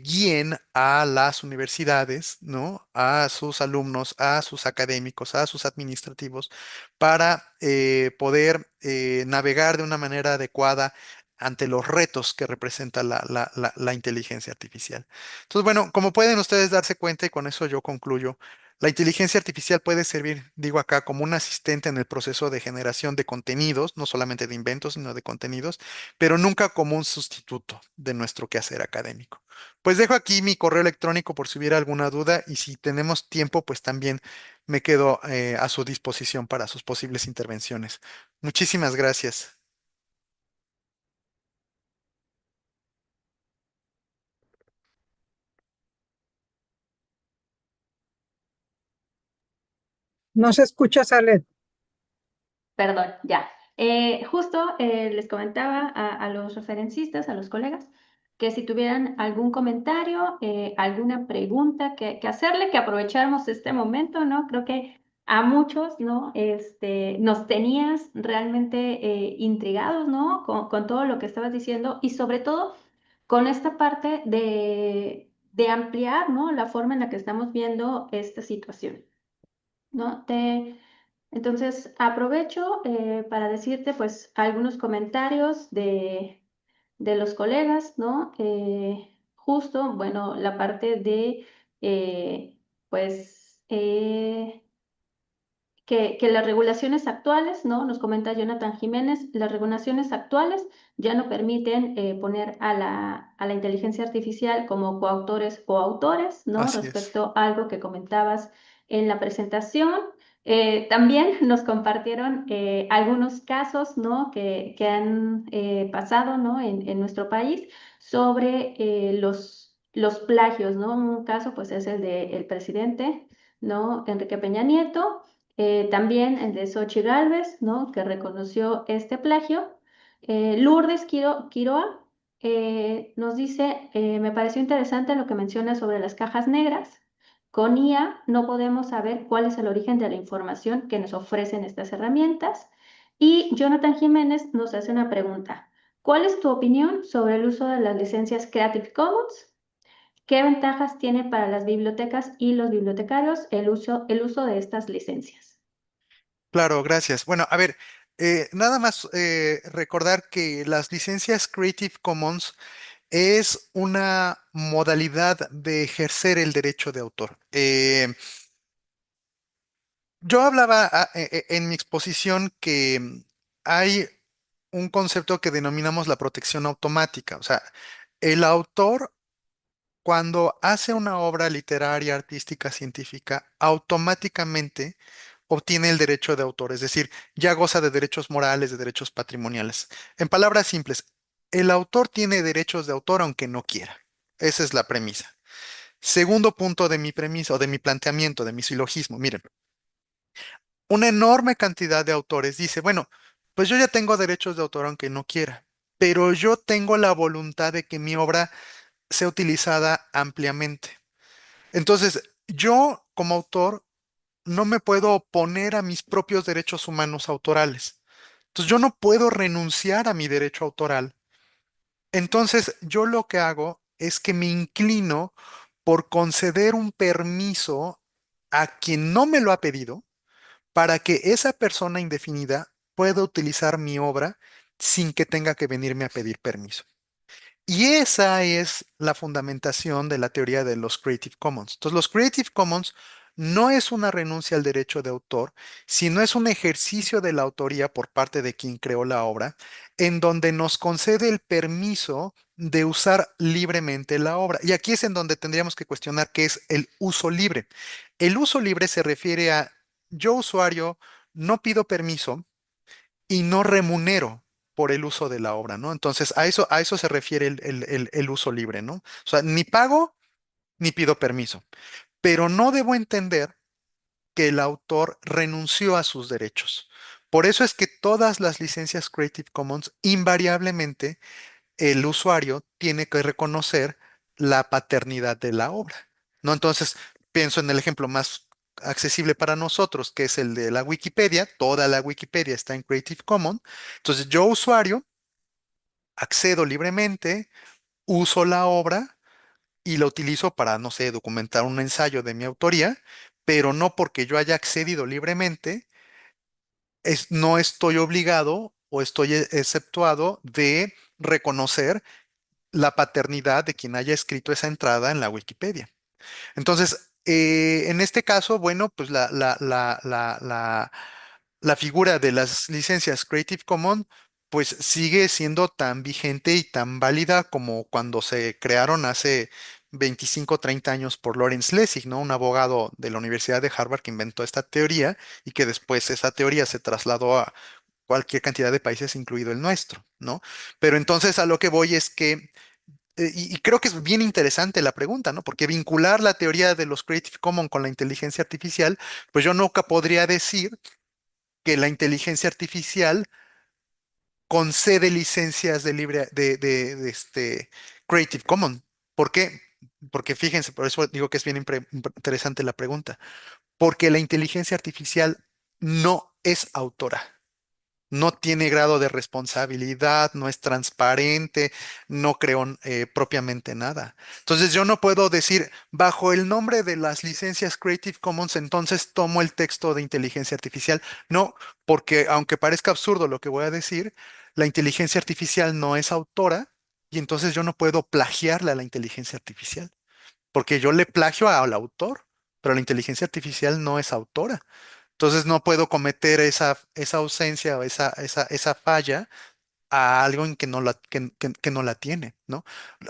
[SPEAKER 4] guíen a las universidades, ¿no? A sus alumnos, a sus académicos, a sus administrativos, para poder navegar de una manera adecuada ante los retos que representa la inteligencia artificial. Entonces, bueno, como pueden ustedes darse cuenta, y con eso yo concluyo, la inteligencia artificial puede servir, digo acá, como un asistente en el proceso de generación de contenidos, no solamente de inventos, sino de contenidos, pero nunca como un sustituto de nuestro quehacer académico. Pues dejo aquí mi correo electrónico por si hubiera alguna duda y si tenemos tiempo, pues también me quedo a su disposición para sus posibles intervenciones. Muchísimas gracias.
[SPEAKER 5] No se escucha, Salet.
[SPEAKER 3] Perdón, ya. Justo les comentaba a los referencistas, a los colegas, que si tuvieran algún comentario, alguna pregunta que hacerle, que aprovecháramos este momento, ¿no? Creo que a muchos, ¿no? Nos tenías realmente intrigados, ¿no? Con todo lo que estabas diciendo y sobre todo con esta parte de ampliar, ¿no? La forma en la que estamos viendo esta situación, ¿no? Entonces, aprovecho para decirte, pues, algunos comentarios de los colegas, ¿no? Justo, bueno, la parte de, pues, que las regulaciones actuales, ¿no? Nos comenta Jonathan Jiménez, las regulaciones actuales ya no permiten poner a la inteligencia artificial como coautores o autores, ¿no?
[SPEAKER 4] Así es.
[SPEAKER 3] Respecto a algo que comentabas en la presentación. También nos compartieron algunos casos, ¿no? que han pasado, ¿no? en nuestro país sobre los plagios, ¿no? Un caso, pues, es el del presidente, ¿no? Enrique Peña Nieto. También el de Xochitl Gálvez, ¿no? Que reconoció este plagio. Lourdes Quiroa nos dice, me pareció interesante lo que menciona sobre las cajas negras. Con IA no podemos saber cuál es el origen de la información que nos ofrecen estas herramientas. Y Jonathan Jiménez nos hace una pregunta. ¿Cuál es tu opinión sobre el uso de las licencias Creative Commons? ¿Qué ventajas tiene para las bibliotecas y los bibliotecarios el uso de estas licencias?
[SPEAKER 4] Claro, gracias. Bueno, a ver, nada más recordar que las licencias Creative Commons es una modalidad de ejercer el derecho de autor. Yo hablaba en mi exposición que hay un concepto que denominamos la protección automática. O sea, el autor, cuando hace una obra literaria, artística, científica, automáticamente obtiene el derecho de autor, es decir, ya goza de derechos morales, de derechos patrimoniales. En palabras simples, el autor tiene derechos de autor aunque no quiera. Esa es la premisa. Segundo punto de mi premisa o de mi planteamiento, de mi silogismo. Miren, una enorme cantidad de autores dice, bueno, pues yo ya tengo derechos de autor aunque no quiera, pero yo tengo la voluntad de que mi obra sea utilizada ampliamente. Entonces, yo como autor no me puedo oponer a mis propios derechos humanos autorales. Entonces, yo no puedo renunciar a mi derecho autoral. Entonces, yo lo que hago es que me inclino por conceder un permiso a quien no me lo ha pedido para que esa persona indefinida pueda utilizar mi obra sin que tenga que venirme a pedir permiso. Y esa es la fundamentación de la teoría de los Creative Commons. Entonces, los Creative Commons no es una renuncia al derecho de autor, sino es un ejercicio de la autoría por parte de quien creó la obra, en donde nos concede el permiso de usar libremente la obra. Y aquí es en donde tendríamos que cuestionar qué es el uso libre. El uso libre se refiere a yo, usuario, no pido permiso y no remunero por el uso de la obra, ¿no? Entonces, a eso se refiere el uso libre, ¿no? O sea, ni pago ni pido permiso, pero no debo entender que el autor renunció a sus derechos. Por eso es que todas las licencias Creative Commons, invariablemente, el usuario tiene que reconocer la paternidad de la obra, ¿no? Entonces, pienso en el ejemplo más accesible para nosotros, que es el de la Wikipedia. Toda la Wikipedia está en Creative Commons. Entonces, yo, usuario, accedo libremente, uso la obra y la utilizo para, no sé, documentar un ensayo de mi autoría, pero no porque yo haya accedido libremente, no estoy obligado o estoy exceptuado de reconocer la paternidad de quien haya escrito esa entrada en la Wikipedia. Entonces, en este caso, bueno, pues la figura de las licencias Creative Commons, pues sigue siendo tan vigente y tan válida como cuando se crearon hace 25 o 30 años por Lawrence Lessig, ¿no? Un abogado de la Universidad de Harvard que inventó esta teoría y que después esa teoría se trasladó a cualquier cantidad de países, incluido el nuestro, ¿no? Pero entonces a lo que voy es que, y creo que es bien interesante la pregunta, ¿no? Porque vincular la teoría de los Creative Commons con la inteligencia artificial, pues yo nunca podría decir que la inteligencia artificial concede licencias de libre de Creative Commons. ¿Por qué? Porque fíjense, por eso digo que es bien interesante la pregunta. Porque la inteligencia artificial no es autora. No tiene grado de responsabilidad, no es transparente, no creó propiamente nada. Entonces yo no puedo decir, bajo el nombre de las licencias Creative Commons, entonces tomo el texto de inteligencia artificial. No, porque aunque parezca absurdo lo que voy a decir, la inteligencia artificial no es autora y entonces yo no puedo plagiarle a la inteligencia artificial, porque yo le plagio al autor, pero la inteligencia artificial no es autora. Entonces no puedo cometer esa ausencia o esa falla a algo en que que no la tiene, ¿no?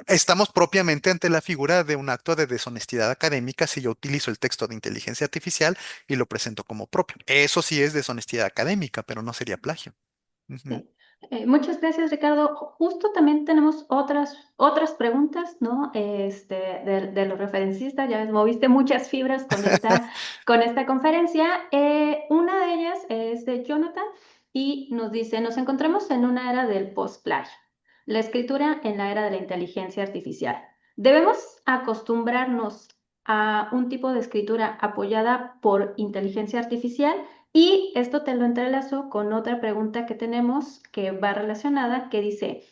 [SPEAKER 4] Estamos propiamente ante la figura de un acto de deshonestidad académica si yo utilizo el texto de inteligencia artificial y lo presento como propio. Eso sí es deshonestidad académica, pero no sería plagio. Ujú.
[SPEAKER 3] Sí. Muchas gracias, Ricardo. Justo también tenemos otras preguntas, ¿no? De los referencistas, ya ves, moviste muchas fibras con esta conferencia. Una de ellas es de Jonathan y nos dice, nos encontramos en una era del post-plagio, la escritura en la era de la inteligencia artificial. ¿Debemos acostumbrarnos a un tipo de escritura apoyada por inteligencia artificial? Y esto te lo entrelazo con otra pregunta que tenemos que va relacionada, que dice,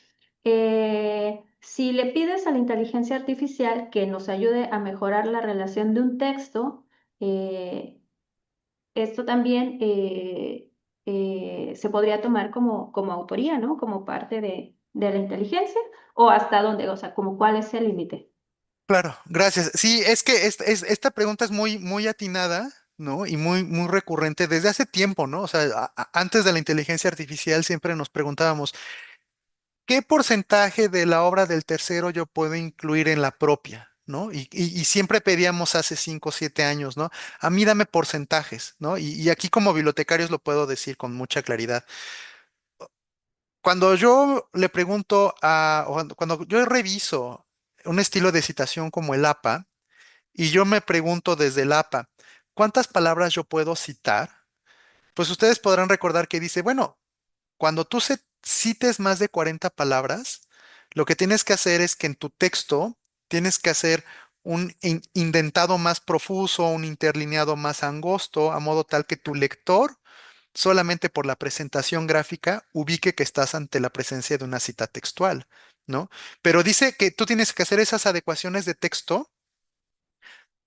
[SPEAKER 3] si le pides a la inteligencia artificial que nos ayude a mejorar la relación de un texto, eh, esto también se podría tomar como autoría, ¿no? Como parte de la inteligencia, o hasta dónde, o sea, como cuál es el límite.
[SPEAKER 4] Claro, gracias. Sí, es que esta pregunta es muy atinada, ¿no? Y muy recurrente desde hace tiempo, ¿no? O sea, antes de la inteligencia artificial siempre nos preguntábamos, ¿qué porcentaje de la obra del tercero yo puedo incluir en la propia? ¿No? Y siempre pedíamos hace 5 o 7 años, ¿no? A mí dame porcentajes, ¿no? Y aquí como bibliotecarios lo puedo decir con mucha claridad. Cuando yo le pregunto o cuando yo reviso un estilo de citación como el APA, y yo me pregunto desde el APA, ¿cuántas palabras yo puedo citar? Pues ustedes podrán recordar que dice, bueno, cuando tú cites más de 40 palabras, lo que tienes que hacer es que en tu texto tienes que hacer un indentado más profuso, un interlineado más angosto, a modo tal que tu lector, solamente por la presentación gráfica, ubique que estás ante la presencia de una cita textual, ¿no? Pero dice que tú tienes que hacer esas adecuaciones de texto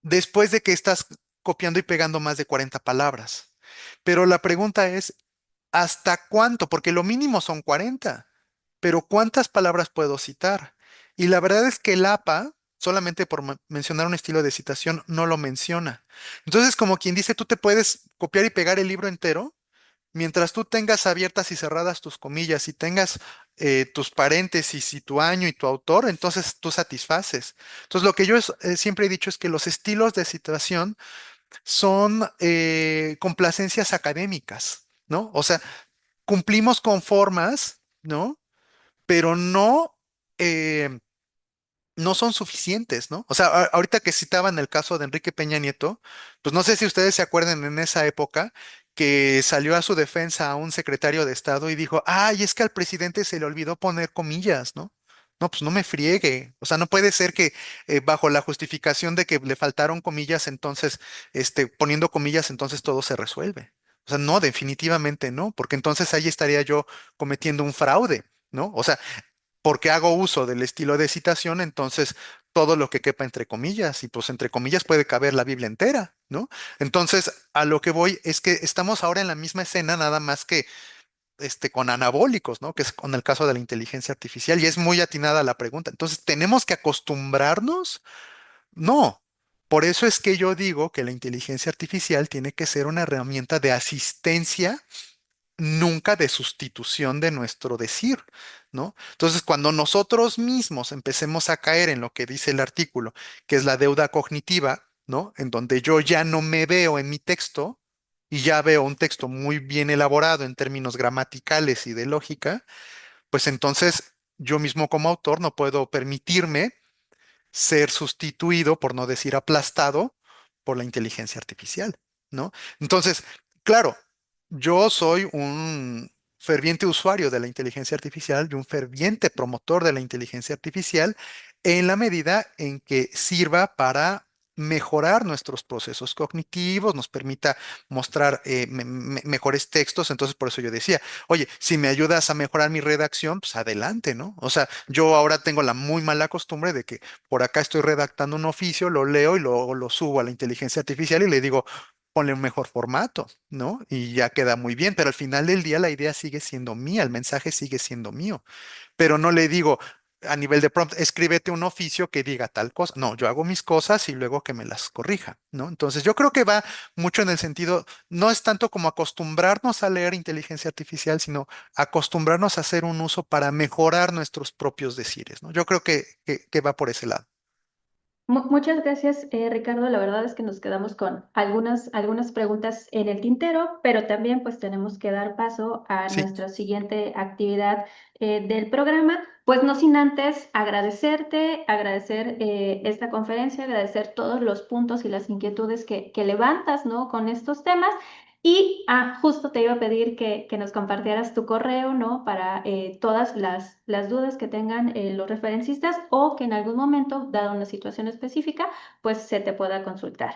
[SPEAKER 4] después de que estás copiando y pegando más de 40 palabras. Pero la pregunta es, ¿hasta cuánto? Porque lo mínimo son 40, pero ¿cuántas palabras puedo citar? Y la verdad es que el APA, solamente por mencionar un estilo de citación, no lo menciona. Entonces, como quien dice, tú te puedes copiar y pegar el libro entero, mientras tú tengas abiertas y cerradas tus comillas y tengas tus paréntesis y tu año y tu autor, entonces tú satisfaces. Entonces, lo que yo siempre he dicho es que los estilos de citación son complacencias académicas, ¿no? O sea, cumplimos con formas, ¿no? Pero eh, no son suficientes, ¿no? O sea, ahorita que citaban el caso de Enrique Peña Nieto, pues no sé si ustedes se acuerdan en esa época que salió a su defensa a un secretario de Estado y dijo, ay, es que al presidente se le olvidó poner comillas, ¿no? No, pues no me friegue. O sea, no puede ser que bajo la justificación de que le faltaron comillas, entonces, poniendo comillas, entonces todo se resuelve. O sea, no, definitivamente no, porque entonces ahí estaría yo cometiendo un fraude, ¿no? O sea, porque hago uso del estilo de citación, entonces todo lo que quepa entre comillas, y pues entre comillas puede caber la Biblia entera, ¿no? Entonces, a lo que voy es que estamos ahora en la misma escena, nada más que con anabólicos, ¿no? Que es con el caso de la inteligencia artificial, y es muy atinada la pregunta. Entonces, ¿tenemos que acostumbrarnos? No. Por eso es que yo digo que la inteligencia artificial tiene que ser una herramienta de asistencia nunca de sustitución de nuestro decir, ¿no? Entonces, cuando nosotros mismos empecemos a caer en lo que dice el artículo, que es la deuda cognitiva, ¿no? En donde yo ya no me veo en mi texto y ya veo un texto muy bien elaborado en términos gramaticales y de lógica, pues entonces yo mismo como autor no puedo permitirme ser sustituido, por no decir aplastado, por la inteligencia artificial, ¿no? Entonces, claro, yo soy un ferviente usuario de la inteligencia artificial y un ferviente promotor de la inteligencia artificial en la medida en que sirva para mejorar nuestros procesos cognitivos, nos permita mostrar mejores textos. Entonces, por eso yo decía, oye, si me ayudas a mejorar mi redacción, pues adelante, ¿no? O sea, yo ahora tengo la muy mala costumbre de que por acá estoy redactando un oficio, lo leo y luego lo subo a la inteligencia artificial y le digo, ponle un mejor formato, ¿no? Y ya queda muy bien, pero al final del día la idea sigue siendo mía, el mensaje sigue siendo mío, pero no le digo a nivel de prompt, escríbete un oficio que diga tal cosa. No, yo hago mis cosas y luego que me las corrija, ¿no? Entonces yo creo que va mucho en el sentido, no es tanto como acostumbrarnos a leer inteligencia artificial, sino acostumbrarnos a hacer un uso para mejorar nuestros propios decires, ¿no? Yo creo que va por ese lado.
[SPEAKER 3] Muchas gracias, Ricardo. La verdad es que nos quedamos con algunas preguntas en el tintero, pero también pues tenemos que dar paso a
[SPEAKER 4] Sí,
[SPEAKER 3] nuestra siguiente actividad del programa. Pues no sin antes agradecerte, agradecer esta conferencia, agradecer todos los puntos y las inquietudes que levantas, ¿no? Con estos temas. Y justo te iba a pedir que nos compartieras tu correo, ¿no? Para todas las dudas que tengan los referencistas o que en algún momento, dada una situación específica, pues se te pueda consultar.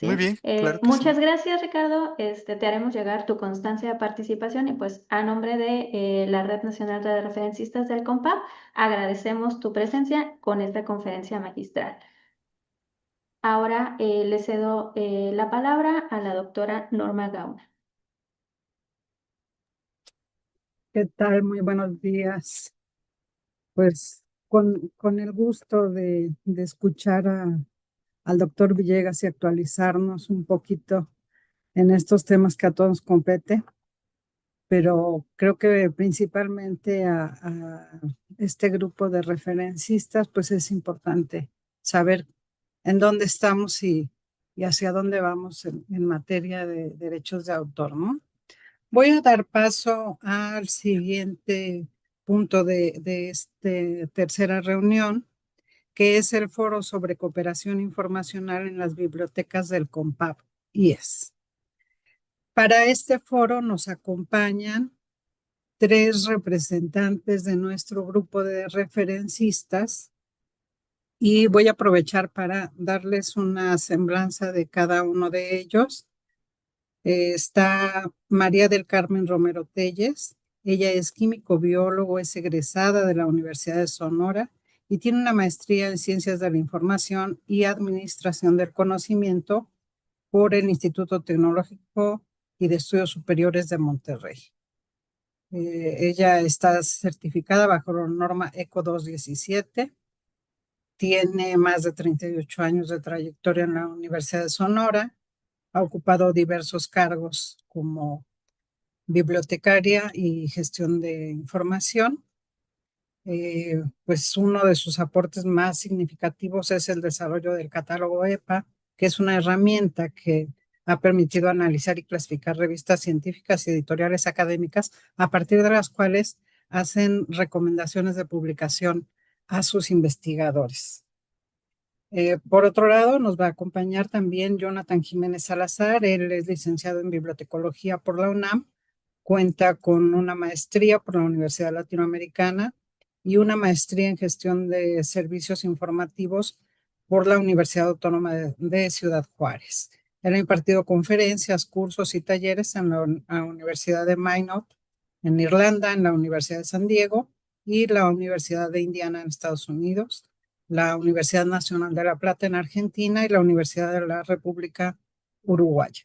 [SPEAKER 4] muy
[SPEAKER 3] ¿Sí?
[SPEAKER 4] bien, claro que sí.
[SPEAKER 3] Muchas gracias, Ricardo. Te haremos llegar tu constancia de participación y pues a nombre de la Red Nacional de Referencistas del COMPAP, agradecemos tu presencia con esta conferencia magistral. Ahora le cedo la palabra a la doctora Norma Gauna.
[SPEAKER 5] ¿Qué tal? Muy buenos días. Pues con el gusto de escuchar al doctor Villegas y actualizarnos un poquito en estos temas que a todos nos compete, pero creo que principalmente a este grupo de referencistas, pues es importante saber en dónde estamos y hacia dónde vamos en materia de derechos de autor, ¿no? Voy a dar paso al siguiente punto de esta tercera reunión, que es el foro sobre cooperación informacional en las bibliotecas del COMPAB, IES. Para este foro nos acompañan 3 representantes de nuestro grupo de referencistas y voy a aprovechar para darles una semblanza de cada uno de ellos. Está María del Carmen Romero Telles. Ella es químico biólogo, es egresada de la Universidad de Sonora y tiene una maestría en Ciencias de la Información y Administración del Conocimiento por el Instituto Tecnológico y de Estudios Superiores de Monterrey. Ella está certificada bajo la norma ECO 217. Tiene más de 38 años de trayectoria en la Universidad de Sonora. Ha ocupado diversos cargos como bibliotecaria y gestión de información. Pues uno de sus aportes más significativos es el desarrollo del catálogo EPA, que es una herramienta que ha permitido analizar y clasificar revistas científicas y editoriales académicas, a partir de las cuales hacen recomendaciones de publicación a sus investigadores. Por otro lado, nos va a acompañar también Jonathan Jiménez Salazar. Él es licenciado en bibliotecología por la UNAM, cuenta con una maestría por la Universidad Latinoamericana y una maestría en gestión de servicios informativos por la Universidad Autónoma de Ciudad Juárez. Él ha impartido conferencias, cursos y talleres en la Universidad de Maynooth en Irlanda, en la Universidad de San Diego y la Universidad de Indiana en Estados Unidos, la Universidad Nacional de La Plata en Argentina y la Universidad de la República Uruguaya,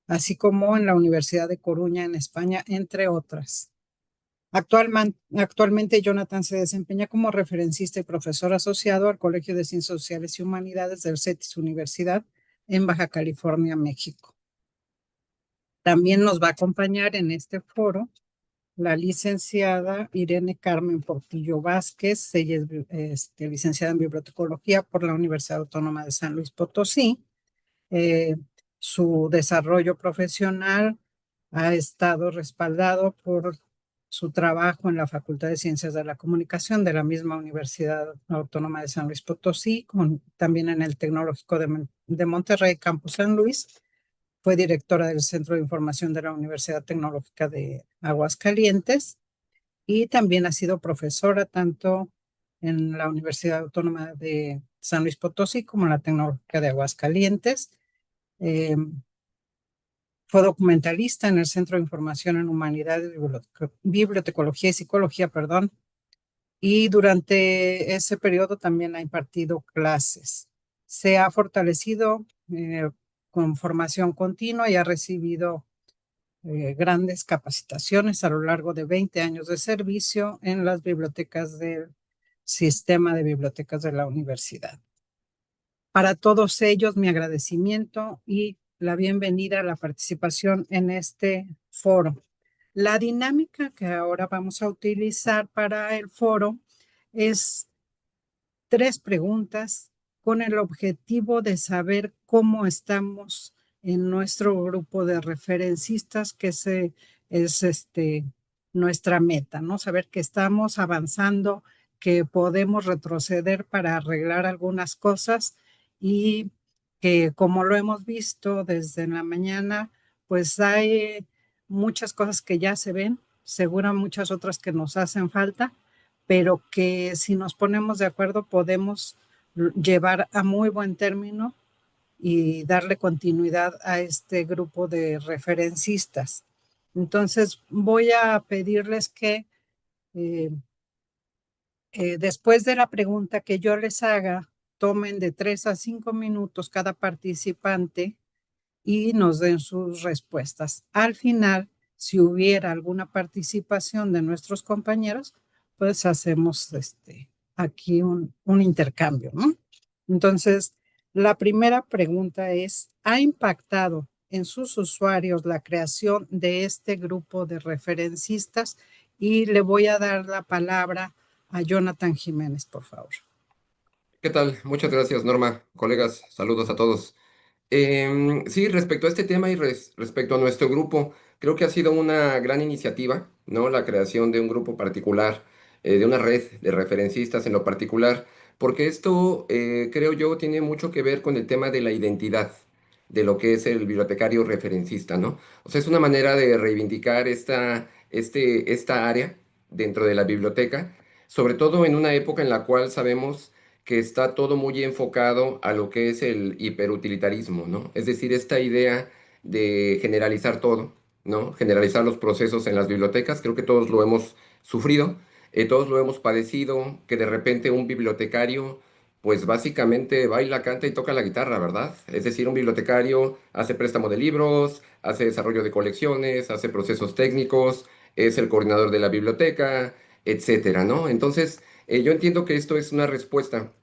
[SPEAKER 5] así como en la Universidad de Coruña en España, entre otras. Actualmente Jonathan se desempeña como referencista y profesor asociado al Colegio de Ciencias Sociales y Humanidades del CETIS Universidad en Baja California, México. También nos va a acompañar en este foro la licenciada Irene Carmen Portillo Vázquez. Ella es licenciada en bibliotecología por la Universidad Autónoma de San Luis Potosí. Su desarrollo profesional ha estado respaldado por su trabajo en la Facultad de Ciencias de la Comunicación de la misma Universidad Autónoma de San Luis Potosí, también en el Tecnológico de Monterrey, Campus San Luis. Fue directora del Centro de Información de la Universidad Tecnológica de Aguascalientes y también ha sido profesora tanto en la Universidad Autónoma de San Luis Potosí como en la Tecnológica de Aguascalientes. Fue documentalista en el Centro de Información en Humanidades, Bibliotecología y Psicología, perdón, y durante ese periodo también ha impartido clases. Se ha fortalecido con formación continua y ha recibido grandes capacitaciones a lo largo de 20 años de servicio en las bibliotecas del sistema de bibliotecas de la universidad. Para todos ellos, mi agradecimiento y la bienvenida a la participación en este foro. La dinámica que ahora vamos a utilizar para el foro es 3 preguntas con el objetivo de saber cómo estamos en nuestro grupo de referencistas, que es nuestra meta, ¿no? Saber que estamos avanzando, que podemos retroceder para arreglar algunas cosas y que, como lo hemos visto desde la mañana, pues hay muchas cosas que ya se ven, seguro muchas otras que nos hacen falta, pero que si nos ponemos de acuerdo podemos llevar a muy buen término y darle continuidad a este grupo de referencistas. Entonces voy a pedirles que después de la pregunta que yo les haga, tomen de 3 a 5 minutos cada participante y nos den sus respuestas. Al final, si hubiera alguna participación de nuestros compañeros, pues hacemos aquí un intercambio, ¿no? Entonces, la primera pregunta es, ¿ha impactado en sus usuarios la creación de este grupo de referencistas? Y le voy a dar la palabra a Jonathan Jiménez, por favor.
[SPEAKER 6] ¿Qué tal? Muchas gracias, Norma. Colegas, saludos a todos. Sí, respecto a este tema y respecto a nuestro grupo, creo que ha sido una gran iniciativa, ¿no? La creación de un grupo particular, de una red de referencistas en lo particular, porque esto, creo yo, tiene mucho que ver con el tema de la identidad de lo que es el bibliotecario referencista, ¿no? O sea, es una manera de reivindicar esta área dentro de la biblioteca, sobre todo en una época en la cual sabemos que está todo muy enfocado a lo que es el hiperutilitarismo, ¿no? Es decir, esta idea de generalizar todo, ¿no? Generalizar los procesos en las bibliotecas, creo que todos lo hemos sufrido, todos lo hemos padecido, que de repente un bibliotecario, pues básicamente baila, canta y toca la guitarra, ¿verdad? Es decir, un bibliotecario hace préstamo de libros, hace desarrollo de colecciones, hace procesos técnicos, es el coordinador de la biblioteca, etcétera, ¿no? Entonces, yo entiendo que esto es una respuesta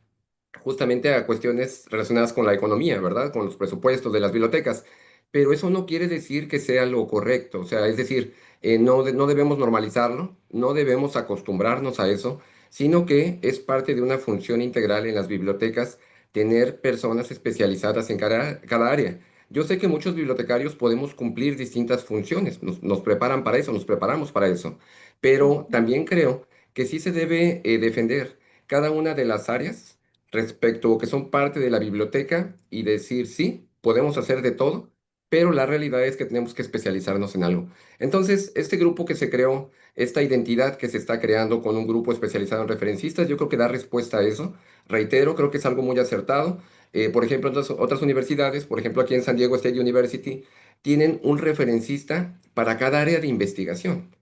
[SPEAKER 6] justamente a cuestiones relacionadas con la economía, ¿verdad? Con los presupuestos de las bibliotecas. Pero eso no quiere decir que sea lo correcto. O sea, es decir, no debemos normalizarlo, no debemos acostumbrarnos a eso, sino que es parte de una función integral en las bibliotecas tener personas especializadas en cada área. Yo sé que muchos bibliotecarios podemos cumplir distintas funciones, nos preparan para eso, nos preparamos para eso, pero también creo que sí se debe defender cada una de las áreas respecto que son parte de la biblioteca y decir, sí, podemos hacer de todo, pero la realidad es que tenemos que especializarnos en algo. Entonces, este grupo que se creó, esta identidad que se está creando con un grupo especializado en referencistas, yo creo que da respuesta a eso. Reitero, creo que es algo muy acertado. Por ejemplo, otras universidades, por ejemplo, aquí en San Diego State University, tienen un referencista para cada área de investigación.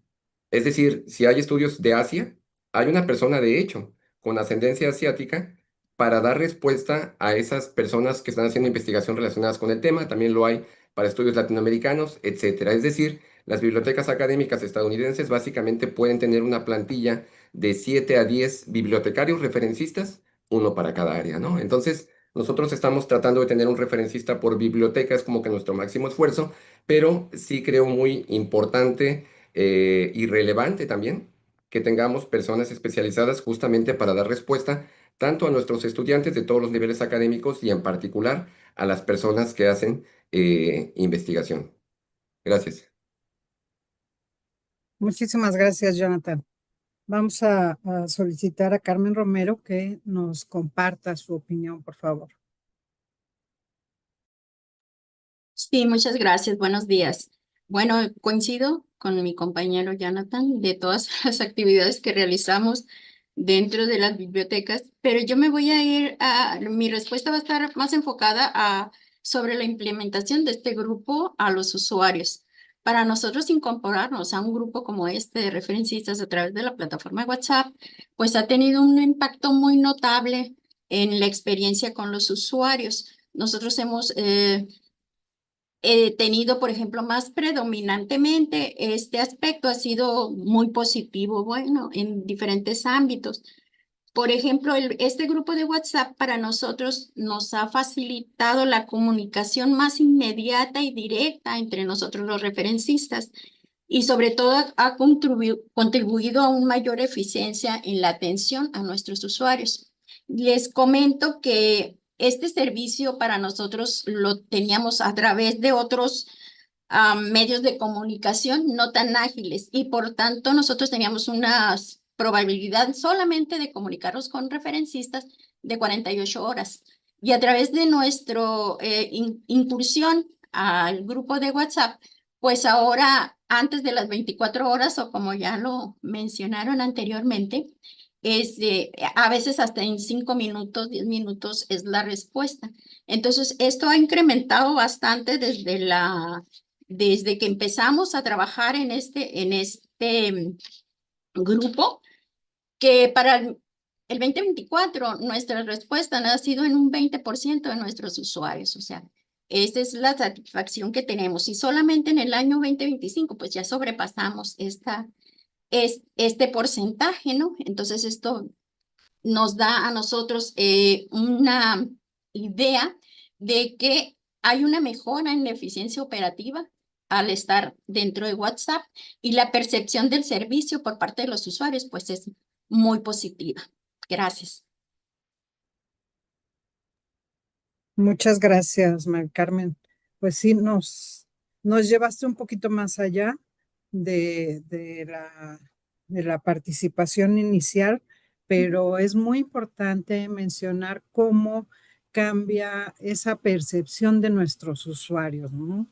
[SPEAKER 6] Es decir, si hay estudios de Asia, hay una persona de hecho con ascendencia asiática para dar respuesta a esas personas que están haciendo investigación relacionadas con el tema. También lo hay para estudios latinoamericanos, etcétera. Es decir, las bibliotecas académicas estadounidenses básicamente pueden tener una plantilla de 7 a 10 bibliotecarios referencistas, uno para cada área, ¿no? Entonces, Nosotros estamos tratando de tener un referencista por biblioteca, es como que nuestro máximo esfuerzo, pero sí creo muy importante y relevante también que tengamos personas especializadas justamente para dar respuesta tanto a nuestros estudiantes de todos los niveles académicos y en particular a las personas que hacen investigación. Gracias.
[SPEAKER 5] Muchísimas gracias, Jonathan. Vamos a solicitar a Carmen Romero que nos comparta su opinión, por favor.
[SPEAKER 7] Sí, muchas gracias. Buenos días. Bueno, coincido con mi compañero Jonathan de todas las actividades que realizamos dentro de las bibliotecas, pero yo me voy a ir mi respuesta va a estar más enfocada sobre la implementación de este grupo a los usuarios. Para nosotros incorporarnos a un grupo como este de referencistas a través de la plataforma de WhatsApp, pues ha tenido un impacto muy notable en la experiencia con los usuarios. Nosotros hemos tenido, por ejemplo, más predominantemente este aspecto ha sido muy positivo, bueno, en diferentes ámbitos. Por ejemplo, este grupo de WhatsApp para nosotros nos ha facilitado la comunicación más inmediata y directa entre nosotros los referencistas y sobre todo ha contribuido a una mayor eficiencia en la atención a nuestros usuarios. Les comento que este servicio para nosotros lo teníamos a través de otros medios de comunicación no tan ágiles y por tanto nosotros teníamos una probabilidad solamente de comunicarnos con referencistas de 48 horas. Y a través de nuestra incursión al grupo de WhatsApp, pues ahora antes de las 24 horas o como ya lo mencionaron anteriormente, a veces hasta en 5 minutos, 10 minutos es la respuesta. Entonces, esto ha incrementado bastante desde que empezamos a trabajar en este grupo, que para el 2024 nuestra respuesta ha sido en un 20% de nuestros usuarios, o sea, esa es la satisfacción que tenemos. Y solamente en el año 2025, pues ya sobrepasamos este porcentaje, ¿no? Entonces, esto nos da a nosotros una idea de que hay una mejora en la eficiencia operativa al estar dentro de WhatsApp y la percepción del servicio por parte de los usuarios pues es muy positiva. Gracias.
[SPEAKER 5] Muchas gracias, Mari Carmen. Pues sí, nos llevaste un poquito más allá de la participación inicial, pero es muy importante mencionar cómo cambia esa percepción de nuestros usuarios, ¿no?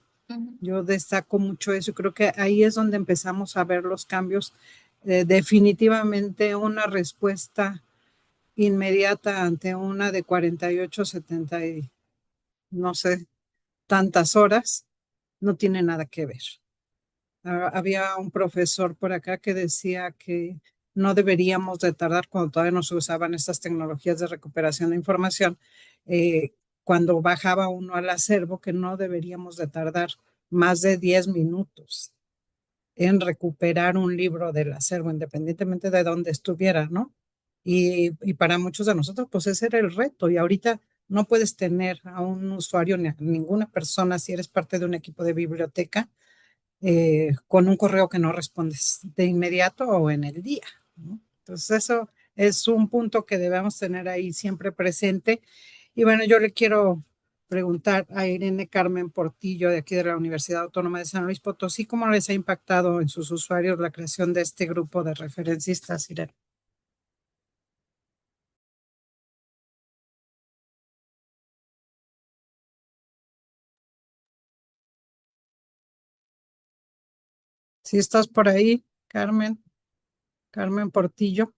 [SPEAKER 5] Yo destaco mucho eso y creo que ahí es donde empezamos a ver los cambios. Definitivamente una respuesta inmediata ante una de 48, 70 y no sé, tantas horas, no tiene nada que ver. Había un profesor por acá que decía que no deberíamos de tardar cuando todavía no se usaban estas tecnologías de recuperación de información, cuando bajaba uno al acervo, que no deberíamos de tardar más de 10 minutos en recuperar un libro del acervo, independientemente de dónde estuviera, ¿no? Y para muchos de nosotros, pues ese era el reto. Y ahorita no puedes tener a un usuario ni a ninguna persona, si eres parte de un equipo de biblioteca, con un correo que no respondes de inmediato o en el día, ¿no? Entonces eso es un punto que debemos tener ahí siempre presente. Y bueno, yo le quiero preguntar a Irene Carmen Portillo, de aquí de la Universidad Autónoma de San Luis Potosí, ¿cómo les ha impactado en sus usuarios la creación de este grupo de referencistas, Irene? Si estás por ahí, Carmen Portillo.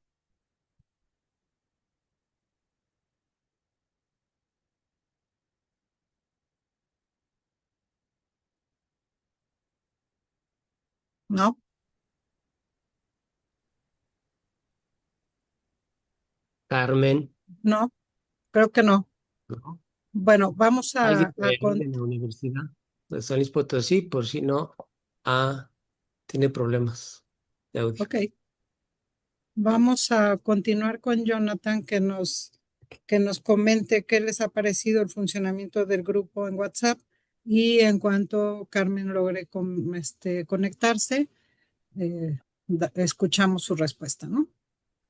[SPEAKER 5] ¿No?
[SPEAKER 1] Carmen,
[SPEAKER 5] No, creo que no.
[SPEAKER 1] ¿no?
[SPEAKER 5] Bueno, vamos
[SPEAKER 1] Alguien
[SPEAKER 5] a
[SPEAKER 1] de ahí de la Universidad de San Luis Potosí, por si no, tiene problemas de audio.
[SPEAKER 5] ok. Vamos a continuar con Jonathan, que nos que nos comente qué les ha parecido el funcionamiento del grupo en WhatsApp y en cuanto Carmen logre conectarse, escuchamos su respuesta, ¿no?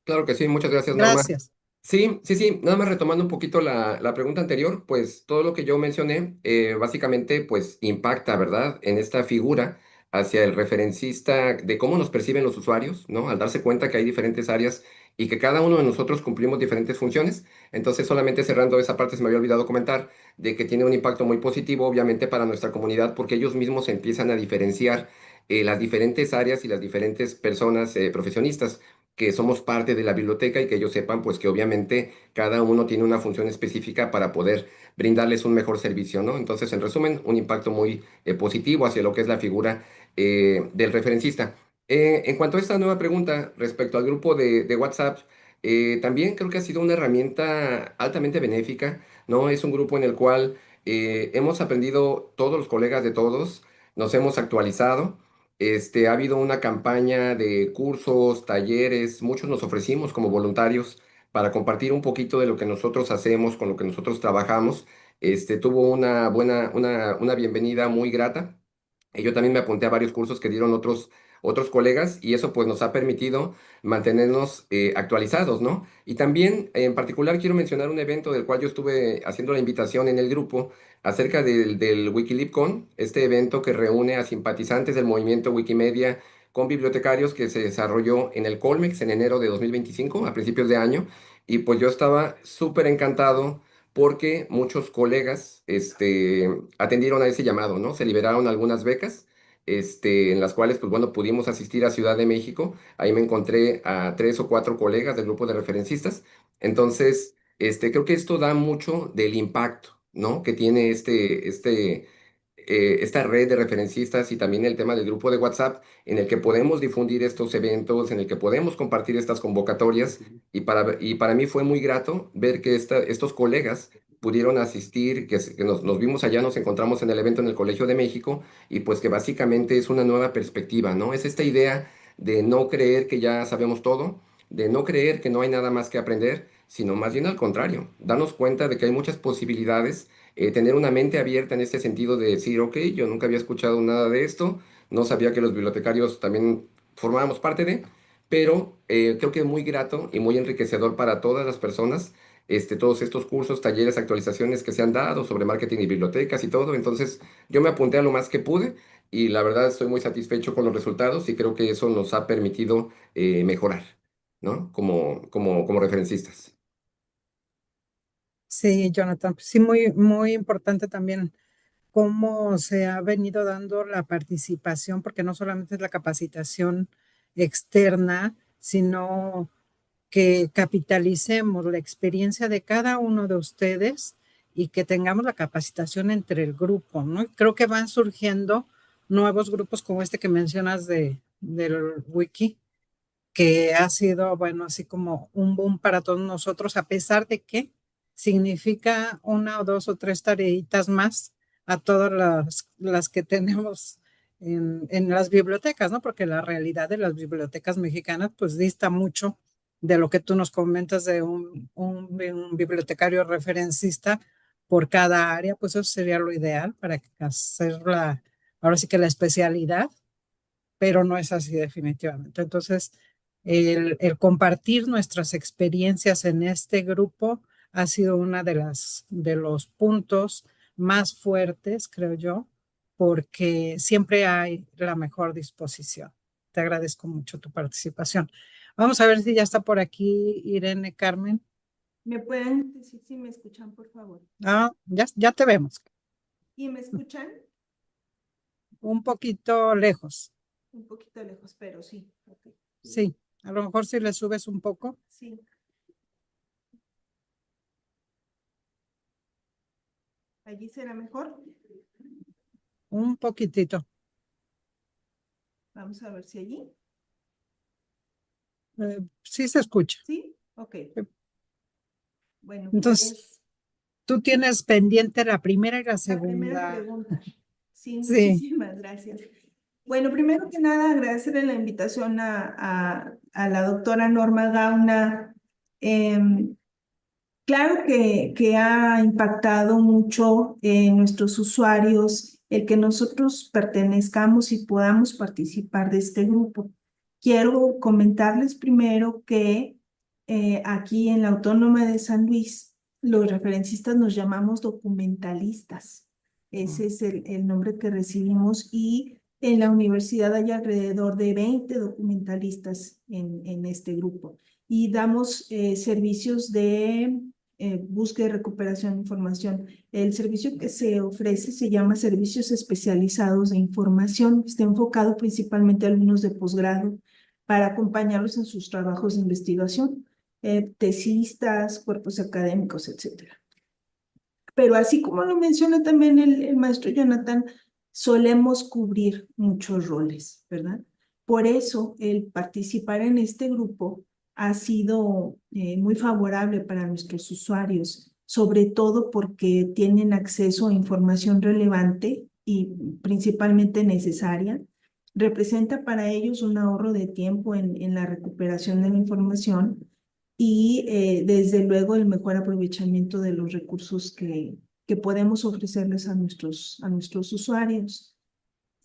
[SPEAKER 6] Claro que sí, muchas gracias, Norma.
[SPEAKER 5] Gracias.
[SPEAKER 6] Sí, sí, sí, nada más retomando un poquito la pregunta anterior, pues todo lo que yo mencioné básicamente pues impacta, ¿verdad? En esta figura hacia el referencista de cómo nos perciben los usuarios, ¿no? Al darse cuenta que hay diferentes áreas y que cada uno de nosotros cumplimos diferentes funciones. Entonces, solamente cerrando esa parte, se me había olvidado comentar de que tiene un impacto muy positivo, obviamente, para nuestra comunidad, porque ellos mismos empiezan a diferenciar las diferentes áreas y las diferentes personas profesionistas que somos parte de la biblioteca y que ellos sepan pues que obviamente cada uno tiene una función específica para poder brindarles un mejor servicio, ¿no? Entonces, en resumen, un impacto muy positivo hacia lo que es la figura del referencista. En cuanto a esta nueva pregunta respecto al grupo de WhatsApp, también creo que ha sido una herramienta altamente benéfica, ¿no? Es un grupo en el cual hemos aprendido todos los colegas de todos, nos hemos actualizado. Ha habido una campaña de cursos, talleres, muchos nos ofrecimos como voluntarios para compartir un poquito de lo que nosotros hacemos, con lo que nosotros trabajamos. Tuvo una bienvenida muy grata. Yo también me apunté a varios cursos que dieron otros colegas y eso pues nos ha permitido mantenernos actualizados, ¿no? Y también en particular quiero mencionar un evento del cual yo estuve haciendo la invitación en el grupo acerca del WikiLibCon, este evento que reúne a simpatizantes del movimiento Wikimedia con bibliotecarios que se desarrolló en el Colmex en enero de 2025, a principios de año, y pues yo estaba súper encantado porque muchos colegas atendieron a ese llamado, ¿no? Se liberaron algunas becas, en las cuales, pues bueno, pudimos asistir a Ciudad de México. Ahí me encontré a 3 o 4 colegas del grupo de referencistas. Entonces, creo que esto da mucho del impacto, ¿no? Que tiene esta red de referencistas y también el tema del grupo de WhatsApp en el que podemos difundir estos eventos, en el que podemos compartir estas convocatorias y para mí fue muy grato ver que estos colegas pudieron asistir, que nos vimos allá, nos encontramos en el evento en el Colegio de México y pues que básicamente es una nueva perspectiva, ¿no? Es esta idea de no creer que ya sabemos todo, de no creer que no hay nada más que aprender, sino más bien al contrario, darnos cuenta de que hay muchas posibilidades, tener una mente abierta en este sentido de decir, ok, yo nunca había escuchado nada de esto, no sabía que los bibliotecarios también formábamos parte de, pero creo que es muy grato y muy enriquecedor para todas las personas, todos estos cursos, talleres, actualizaciones que se han dado sobre marketing y bibliotecas y todo. Entonces, yo me apunté a lo más que pude y la verdad estoy muy satisfecho con los resultados y creo que eso nos ha permitido mejorar, ¿no? Como referencistas.
[SPEAKER 5] Sí, Jonathan, pues sí, muy, muy importante también cómo se ha venido dando la participación, porque no solamente es la capacitación externa, sino que capitalicemos la experiencia de cada uno de ustedes y que tengamos la capacitación entre el grupo, ¿no? Creo que van surgiendo nuevos grupos como este que mencionas del Wiki, que ha sido, bueno, así como un boom para todos nosotros, a pesar de que significa 1 o 2 o 3 tareitas más a todas las que tenemos en las bibliotecas, ¿no? Porque la realidad de las bibliotecas mexicanas, pues dista mucho de lo que tú nos comentas de un bibliotecario referencista por cada área, pues eso sería lo ideal para hacer ahora sí que la especialidad, pero no es así definitivamente. Entonces, el compartir nuestras experiencias en este grupo ha sido una de los puntos más fuertes, creo yo, porque siempre hay la mejor disposición. Te agradezco mucho tu participación. Vamos a ver si ya está por aquí Irene Carmen.
[SPEAKER 8] ¿Me pueden decir si me escuchan, por favor?
[SPEAKER 5] Ah, ya te vemos.
[SPEAKER 8] ¿Y me escuchan?
[SPEAKER 5] Un poquito lejos.
[SPEAKER 8] Un poquito lejos, pero sí. Okay.
[SPEAKER 5] Sí, a lo mejor si le subes un poco.
[SPEAKER 8] Sí. ¿Allí será mejor?
[SPEAKER 5] Un poquitito.
[SPEAKER 8] Vamos a ver si allí.
[SPEAKER 5] Sí se escucha.
[SPEAKER 8] ¿Sí? Ok. Bueno,
[SPEAKER 5] entonces,
[SPEAKER 8] pues,
[SPEAKER 5] tú tienes pendiente la primera y la segunda.
[SPEAKER 8] La primera pregunta. Sí,
[SPEAKER 5] Sí.
[SPEAKER 8] muchísimas gracias. Bueno, primero que nada, agradecerle la invitación a la doctora Norma Gauna. Claro que ha impactado mucho en nuestros usuarios el que nosotros pertenezcamos y podamos participar de este grupo. Quiero comentarles primero que aquí en la Autónoma de San Luis, los referencistas nos llamamos documentalistas. Ese es el nombre que recibimos y en la universidad hay alrededor de 20 documentalistas en este grupo y damos servicios de búsqueda y recuperación de información. El servicio que se ofrece se llama Servicios Especializados de Información. Está enfocado principalmente a alumnos de posgrado para acompañarlos en sus trabajos de investigación, tesistas, cuerpos académicos, etcétera. Pero así como lo menciona también el maestro Jonathan, solemos cubrir muchos roles, ¿verdad? Por eso el participar en este grupo ha sido muy favorable para nuestros usuarios, sobre todo porque tienen acceso a información relevante y principalmente necesaria. Representa para ellos un ahorro de tiempo en la recuperación de la información y desde luego el mejor aprovechamiento de los recursos que podemos ofrecerles a nuestros usuarios.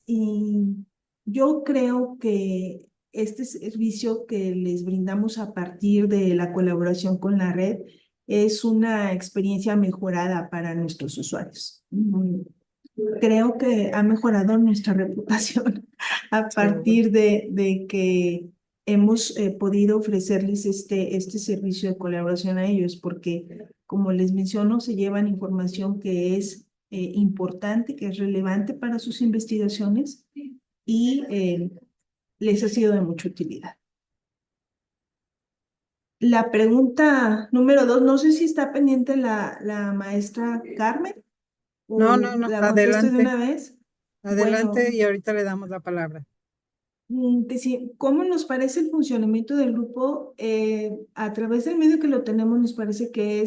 [SPEAKER 8] Y yo creo que este servicio que les brindamos a partir de la colaboración con la red es una experiencia mejorada para nuestros usuarios. Creo que ha mejorado nuestra reputación a partir de que hemos podido ofrecerles este servicio de colaboración a ellos, porque como les menciono, se llevan información que es importante, que es relevante para sus investigaciones y les ha sido de mucha utilidad. La pregunta número 2, no sé si está pendiente la maestra Carmen.
[SPEAKER 5] No,
[SPEAKER 8] ¿O
[SPEAKER 5] no, no,
[SPEAKER 8] la contesto de una
[SPEAKER 5] adelante,
[SPEAKER 8] vez?
[SPEAKER 5] adelante
[SPEAKER 8] Bueno,
[SPEAKER 5] y ahorita le damos la palabra.
[SPEAKER 8] ¿cómo nos parece el funcionamiento del grupo? A través del medio que lo tenemos, nos parece que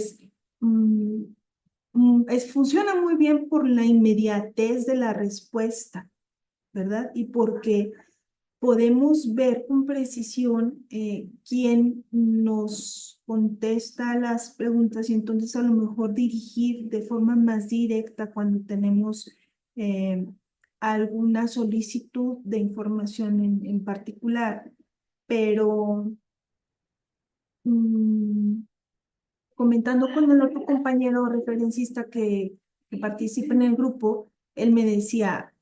[SPEAKER 8] funciona muy bien por la inmediatez de la respuesta, ¿verdad? Y porque podemos ver con precisión quién nos contesta las preguntas y entonces a lo mejor dirigir de forma más directa cuando tenemos eh, alguna solicitud de información en particular. Pero mm, comentando con el otro compañero referencista que participa en el grupo, él me decía,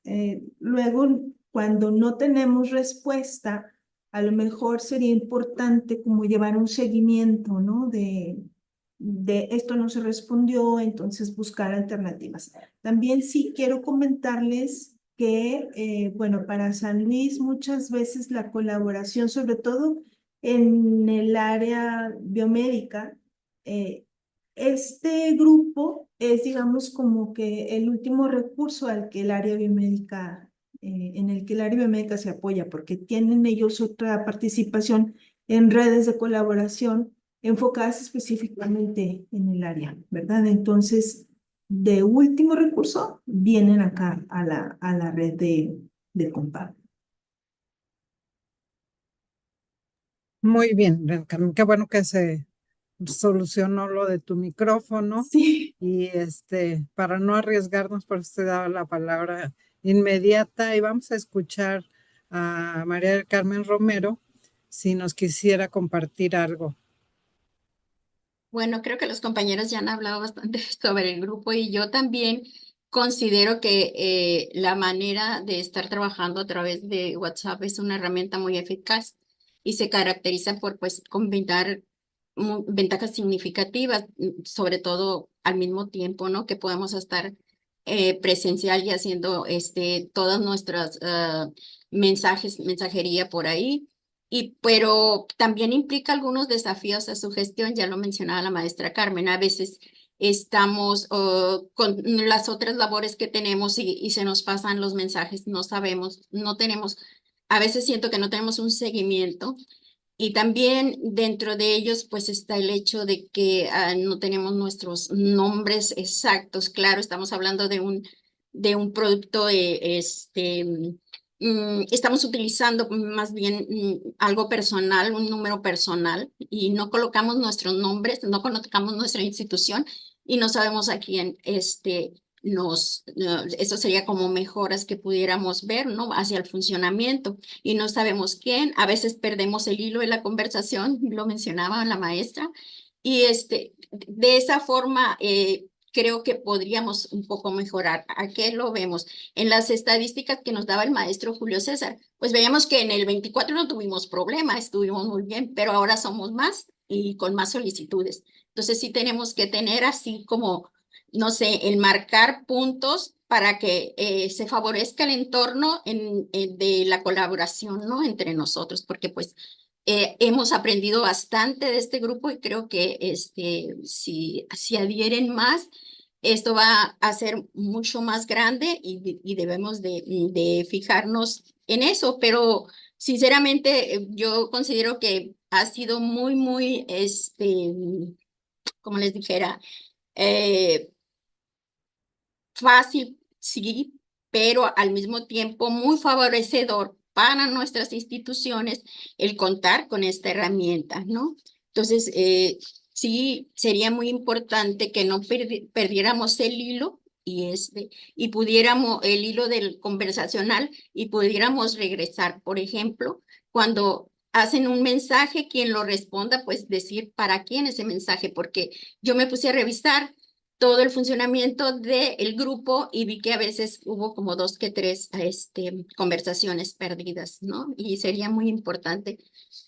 [SPEAKER 8] luego cuando no tenemos respuesta, a lo mejor sería importante como llevar un seguimiento, ¿no? De esto no se respondió, entonces buscar alternativas. También sí quiero comentarles que, bueno, para San Luis muchas veces la colaboración, sobre todo en el área biomédica, este grupo es, digamos, como que el último recurso al que el área biomédica, en el que el área biomédica se apoya, porque tienen ellos otra participación en redes de colaboración enfocadas específicamente en el área, ¿verdad? Entonces, de último recurso, vienen acá a la red de Compab.
[SPEAKER 5] Muy bien, Carmen, qué bueno que se solucionó lo de tu micrófono
[SPEAKER 8] Sí.
[SPEAKER 5] y para no arriesgarnos, por eso te daba la palabra inmediata y vamos a escuchar a María del Carmen Romero si nos quisiera compartir algo.
[SPEAKER 7] Bueno, creo que los compañeros ya han hablado bastante sobre el grupo y yo también considero que la manera de estar trabajando a través de WhatsApp es una herramienta muy eficaz y se caracteriza por pues combinar ventajas significativas, sobre todo al mismo tiempo, ¿no? Que podemos estar presencial y haciendo todas nuestras mensajería por ahí. Pero también implica algunos desafíos a su gestión, ya lo mencionaba la maestra Carmen, a veces estamos con las otras labores que tenemos y se nos pasan los mensajes, no sabemos, no tenemos, a veces siento que no tenemos un seguimiento y también dentro de ellos pues está el hecho de que no tenemos nuestros nombres exactos, claro, estamos hablando de un producto estamos utilizando más bien algo personal, un número personal, y no colocamos nuestros nombres, no colocamos nuestra institución y no sabemos a quién eso sería como mejoras que pudiéramos ver, ¿no? Hacia el funcionamiento y no sabemos quién. A veces perdemos el hilo de la conversación, lo mencionaba la maestra, y de esa forma creo que podríamos un poco mejorar. ¿A qué lo vemos? En las estadísticas que nos daba el maestro Julio César, pues veíamos que en el 24 no tuvimos problema, estuvimos muy bien, pero ahora somos más y con más solicitudes. Entonces sí tenemos que tener así como, no sé, el marcar puntos para que se favorezca el entorno de la colaboración, ¿no? Entre nosotros, porque pues hemos aprendido bastante de este grupo y creo que si adhieren más, esto va a ser mucho más grande y debemos de fijarnos en eso, pero sinceramente yo considero que ha sido muy, como les dijera, eh, fácil, sí, pero al mismo tiempo muy favorecedor para nuestras instituciones el contar con esta herramienta, ¿no? Entonces, sí, sería muy importante que no perdiéramos el hilo y pudiéramos, el hilo del conversacional y pudiéramos regresar, por ejemplo, cuando hacen un mensaje, quien lo responda, pues decir para quién ese mensaje, porque yo me puse a revisar todo el funcionamiento del grupo y vi que a veces hubo como 2 que 3 conversaciones perdidas, ¿no? Y sería muy importante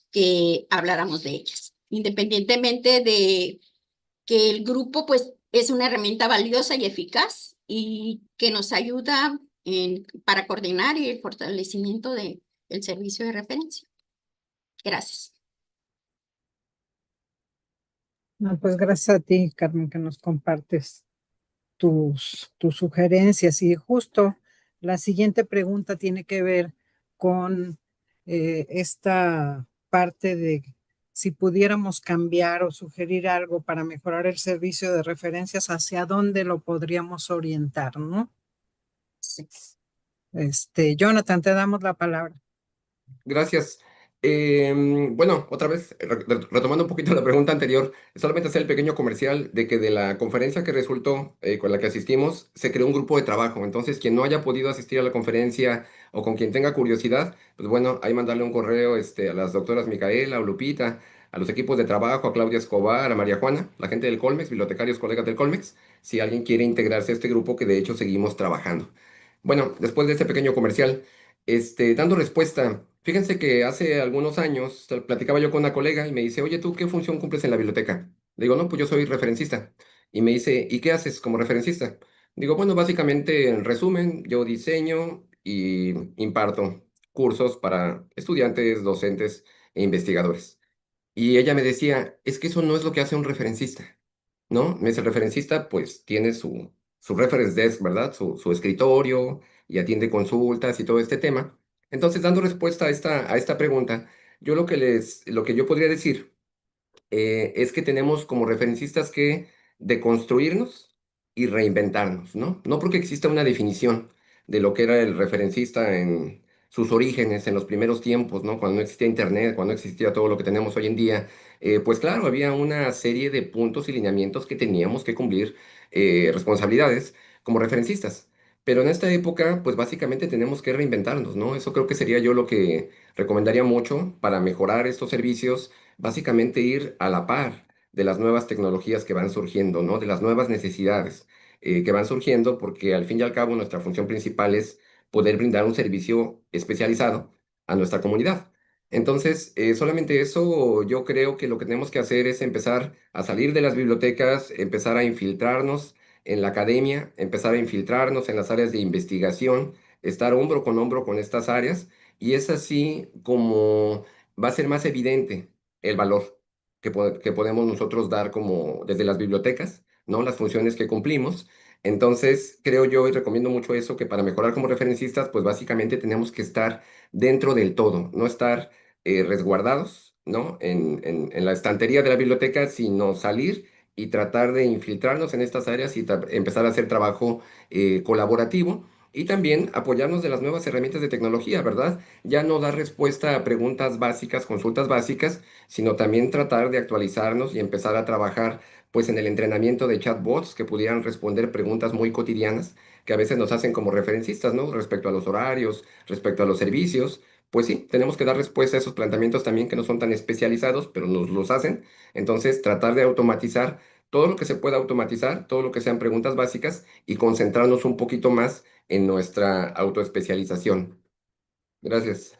[SPEAKER 7] que habláramos de ellas, independientemente de que el grupo pues es una herramienta valiosa y eficaz y que nos ayuda para coordinar y el fortalecimiento del servicio de referencia. Gracias.
[SPEAKER 5] No, pues gracias a ti, Carmen, que nos compartes tus sugerencias. Y justo la siguiente pregunta tiene que ver con esta parte de si pudiéramos cambiar o sugerir algo para mejorar el servicio de referencias, hacia dónde lo podríamos orientar, ¿no?
[SPEAKER 7] Sí.
[SPEAKER 5] Jonathan, te damos la palabra.
[SPEAKER 6] Gracias. Bueno, otra vez, retomando un poquito la pregunta anterior, solamente hacer el pequeño comercial de que de la conferencia que resultó, con la que asistimos, se creó un grupo de trabajo. Entonces, quien no haya podido asistir a la conferencia o con quien tenga curiosidad, pues bueno, ahí mandarle un correo a las doctoras Micaela o Lupita, a los equipos de trabajo, a Claudia Escobar, a María Juana, la gente del Colmex, bibliotecarios, colegas del Colmex, si alguien quiere integrarse a este grupo que de hecho seguimos trabajando. Bueno, después de este pequeño comercial. Dando respuesta, fíjense que hace algunos años platicaba yo con una colega y me dice, oye, ¿tú qué función cumples en la biblioteca? Le digo, no, pues yo soy referencista. Y me dice, ¿y qué haces como referencista? Digo, bueno, básicamente, en resumen, yo diseño y imparto cursos para estudiantes, docentes e investigadores. Y ella me decía, es que eso no es lo que hace un referencista, ¿no? Me dice, el referencista pues tiene su reference desk, ¿verdad? Su escritorio y atiende consultas y todo este tema. Entonces, dando respuesta a esta pregunta, yo lo que yo podría decir es que tenemos como referencistas que deconstruirnos y reinventarnos, ¿no? No porque exista una definición de lo que era el referencista en sus orígenes, en los primeros tiempos, ¿no? Cuando no existía internet, cuando no existía todo lo que tenemos hoy en día, pues claro, había una serie de puntos y lineamientos que teníamos que cumplir, responsabilidades como referencistas. Pero en esta época, pues básicamente tenemos que reinventarnos, ¿no? Eso creo que sería yo lo que recomendaría mucho para mejorar estos servicios. Básicamente ir a la par de las nuevas tecnologías que van surgiendo, ¿no? De las nuevas necesidades que van surgiendo, porque al fin y al cabo nuestra función principal es poder brindar un servicio especializado a nuestra comunidad. Entonces, solamente eso, yo creo que lo que tenemos que hacer es empezar a salir de las bibliotecas, empezar a infiltrarnos en la academia, empezar a infiltrarnos en las áreas de investigación, estar hombro con estas áreas, y es así como va a ser más evidente el valor que podemos nosotros dar como desde las bibliotecas, ¿no? Las funciones que cumplimos. Entonces, creo yo y recomiendo mucho eso, que para mejorar como referencistas, pues básicamente tenemos que estar dentro del todo, no estar resguardados, ¿no? En la estantería de la biblioteca, sino salir y tratar de infiltrarnos en estas áreas y empezar a hacer trabajo colaborativo Y también apoyarnos de las nuevas herramientas de tecnología, ¿verdad? Ya no dar respuesta a preguntas básicas, consultas básicas, sino también tratar de actualizarnos y empezar a trabajar pues en el entrenamiento de chatbots que pudieran responder preguntas muy cotidianas que a veces nos hacen como referencistas, ¿no? Respecto a los horarios, respecto a los servicios. Pues sí, tenemos que dar respuesta a esos planteamientos también que no son tan especializados, pero nos los hacen. Entonces, tratar de automatizar todo lo que se pueda automatizar, todo lo que sean preguntas básicas y concentrarnos un poquito más en nuestra autoespecialización. Gracias.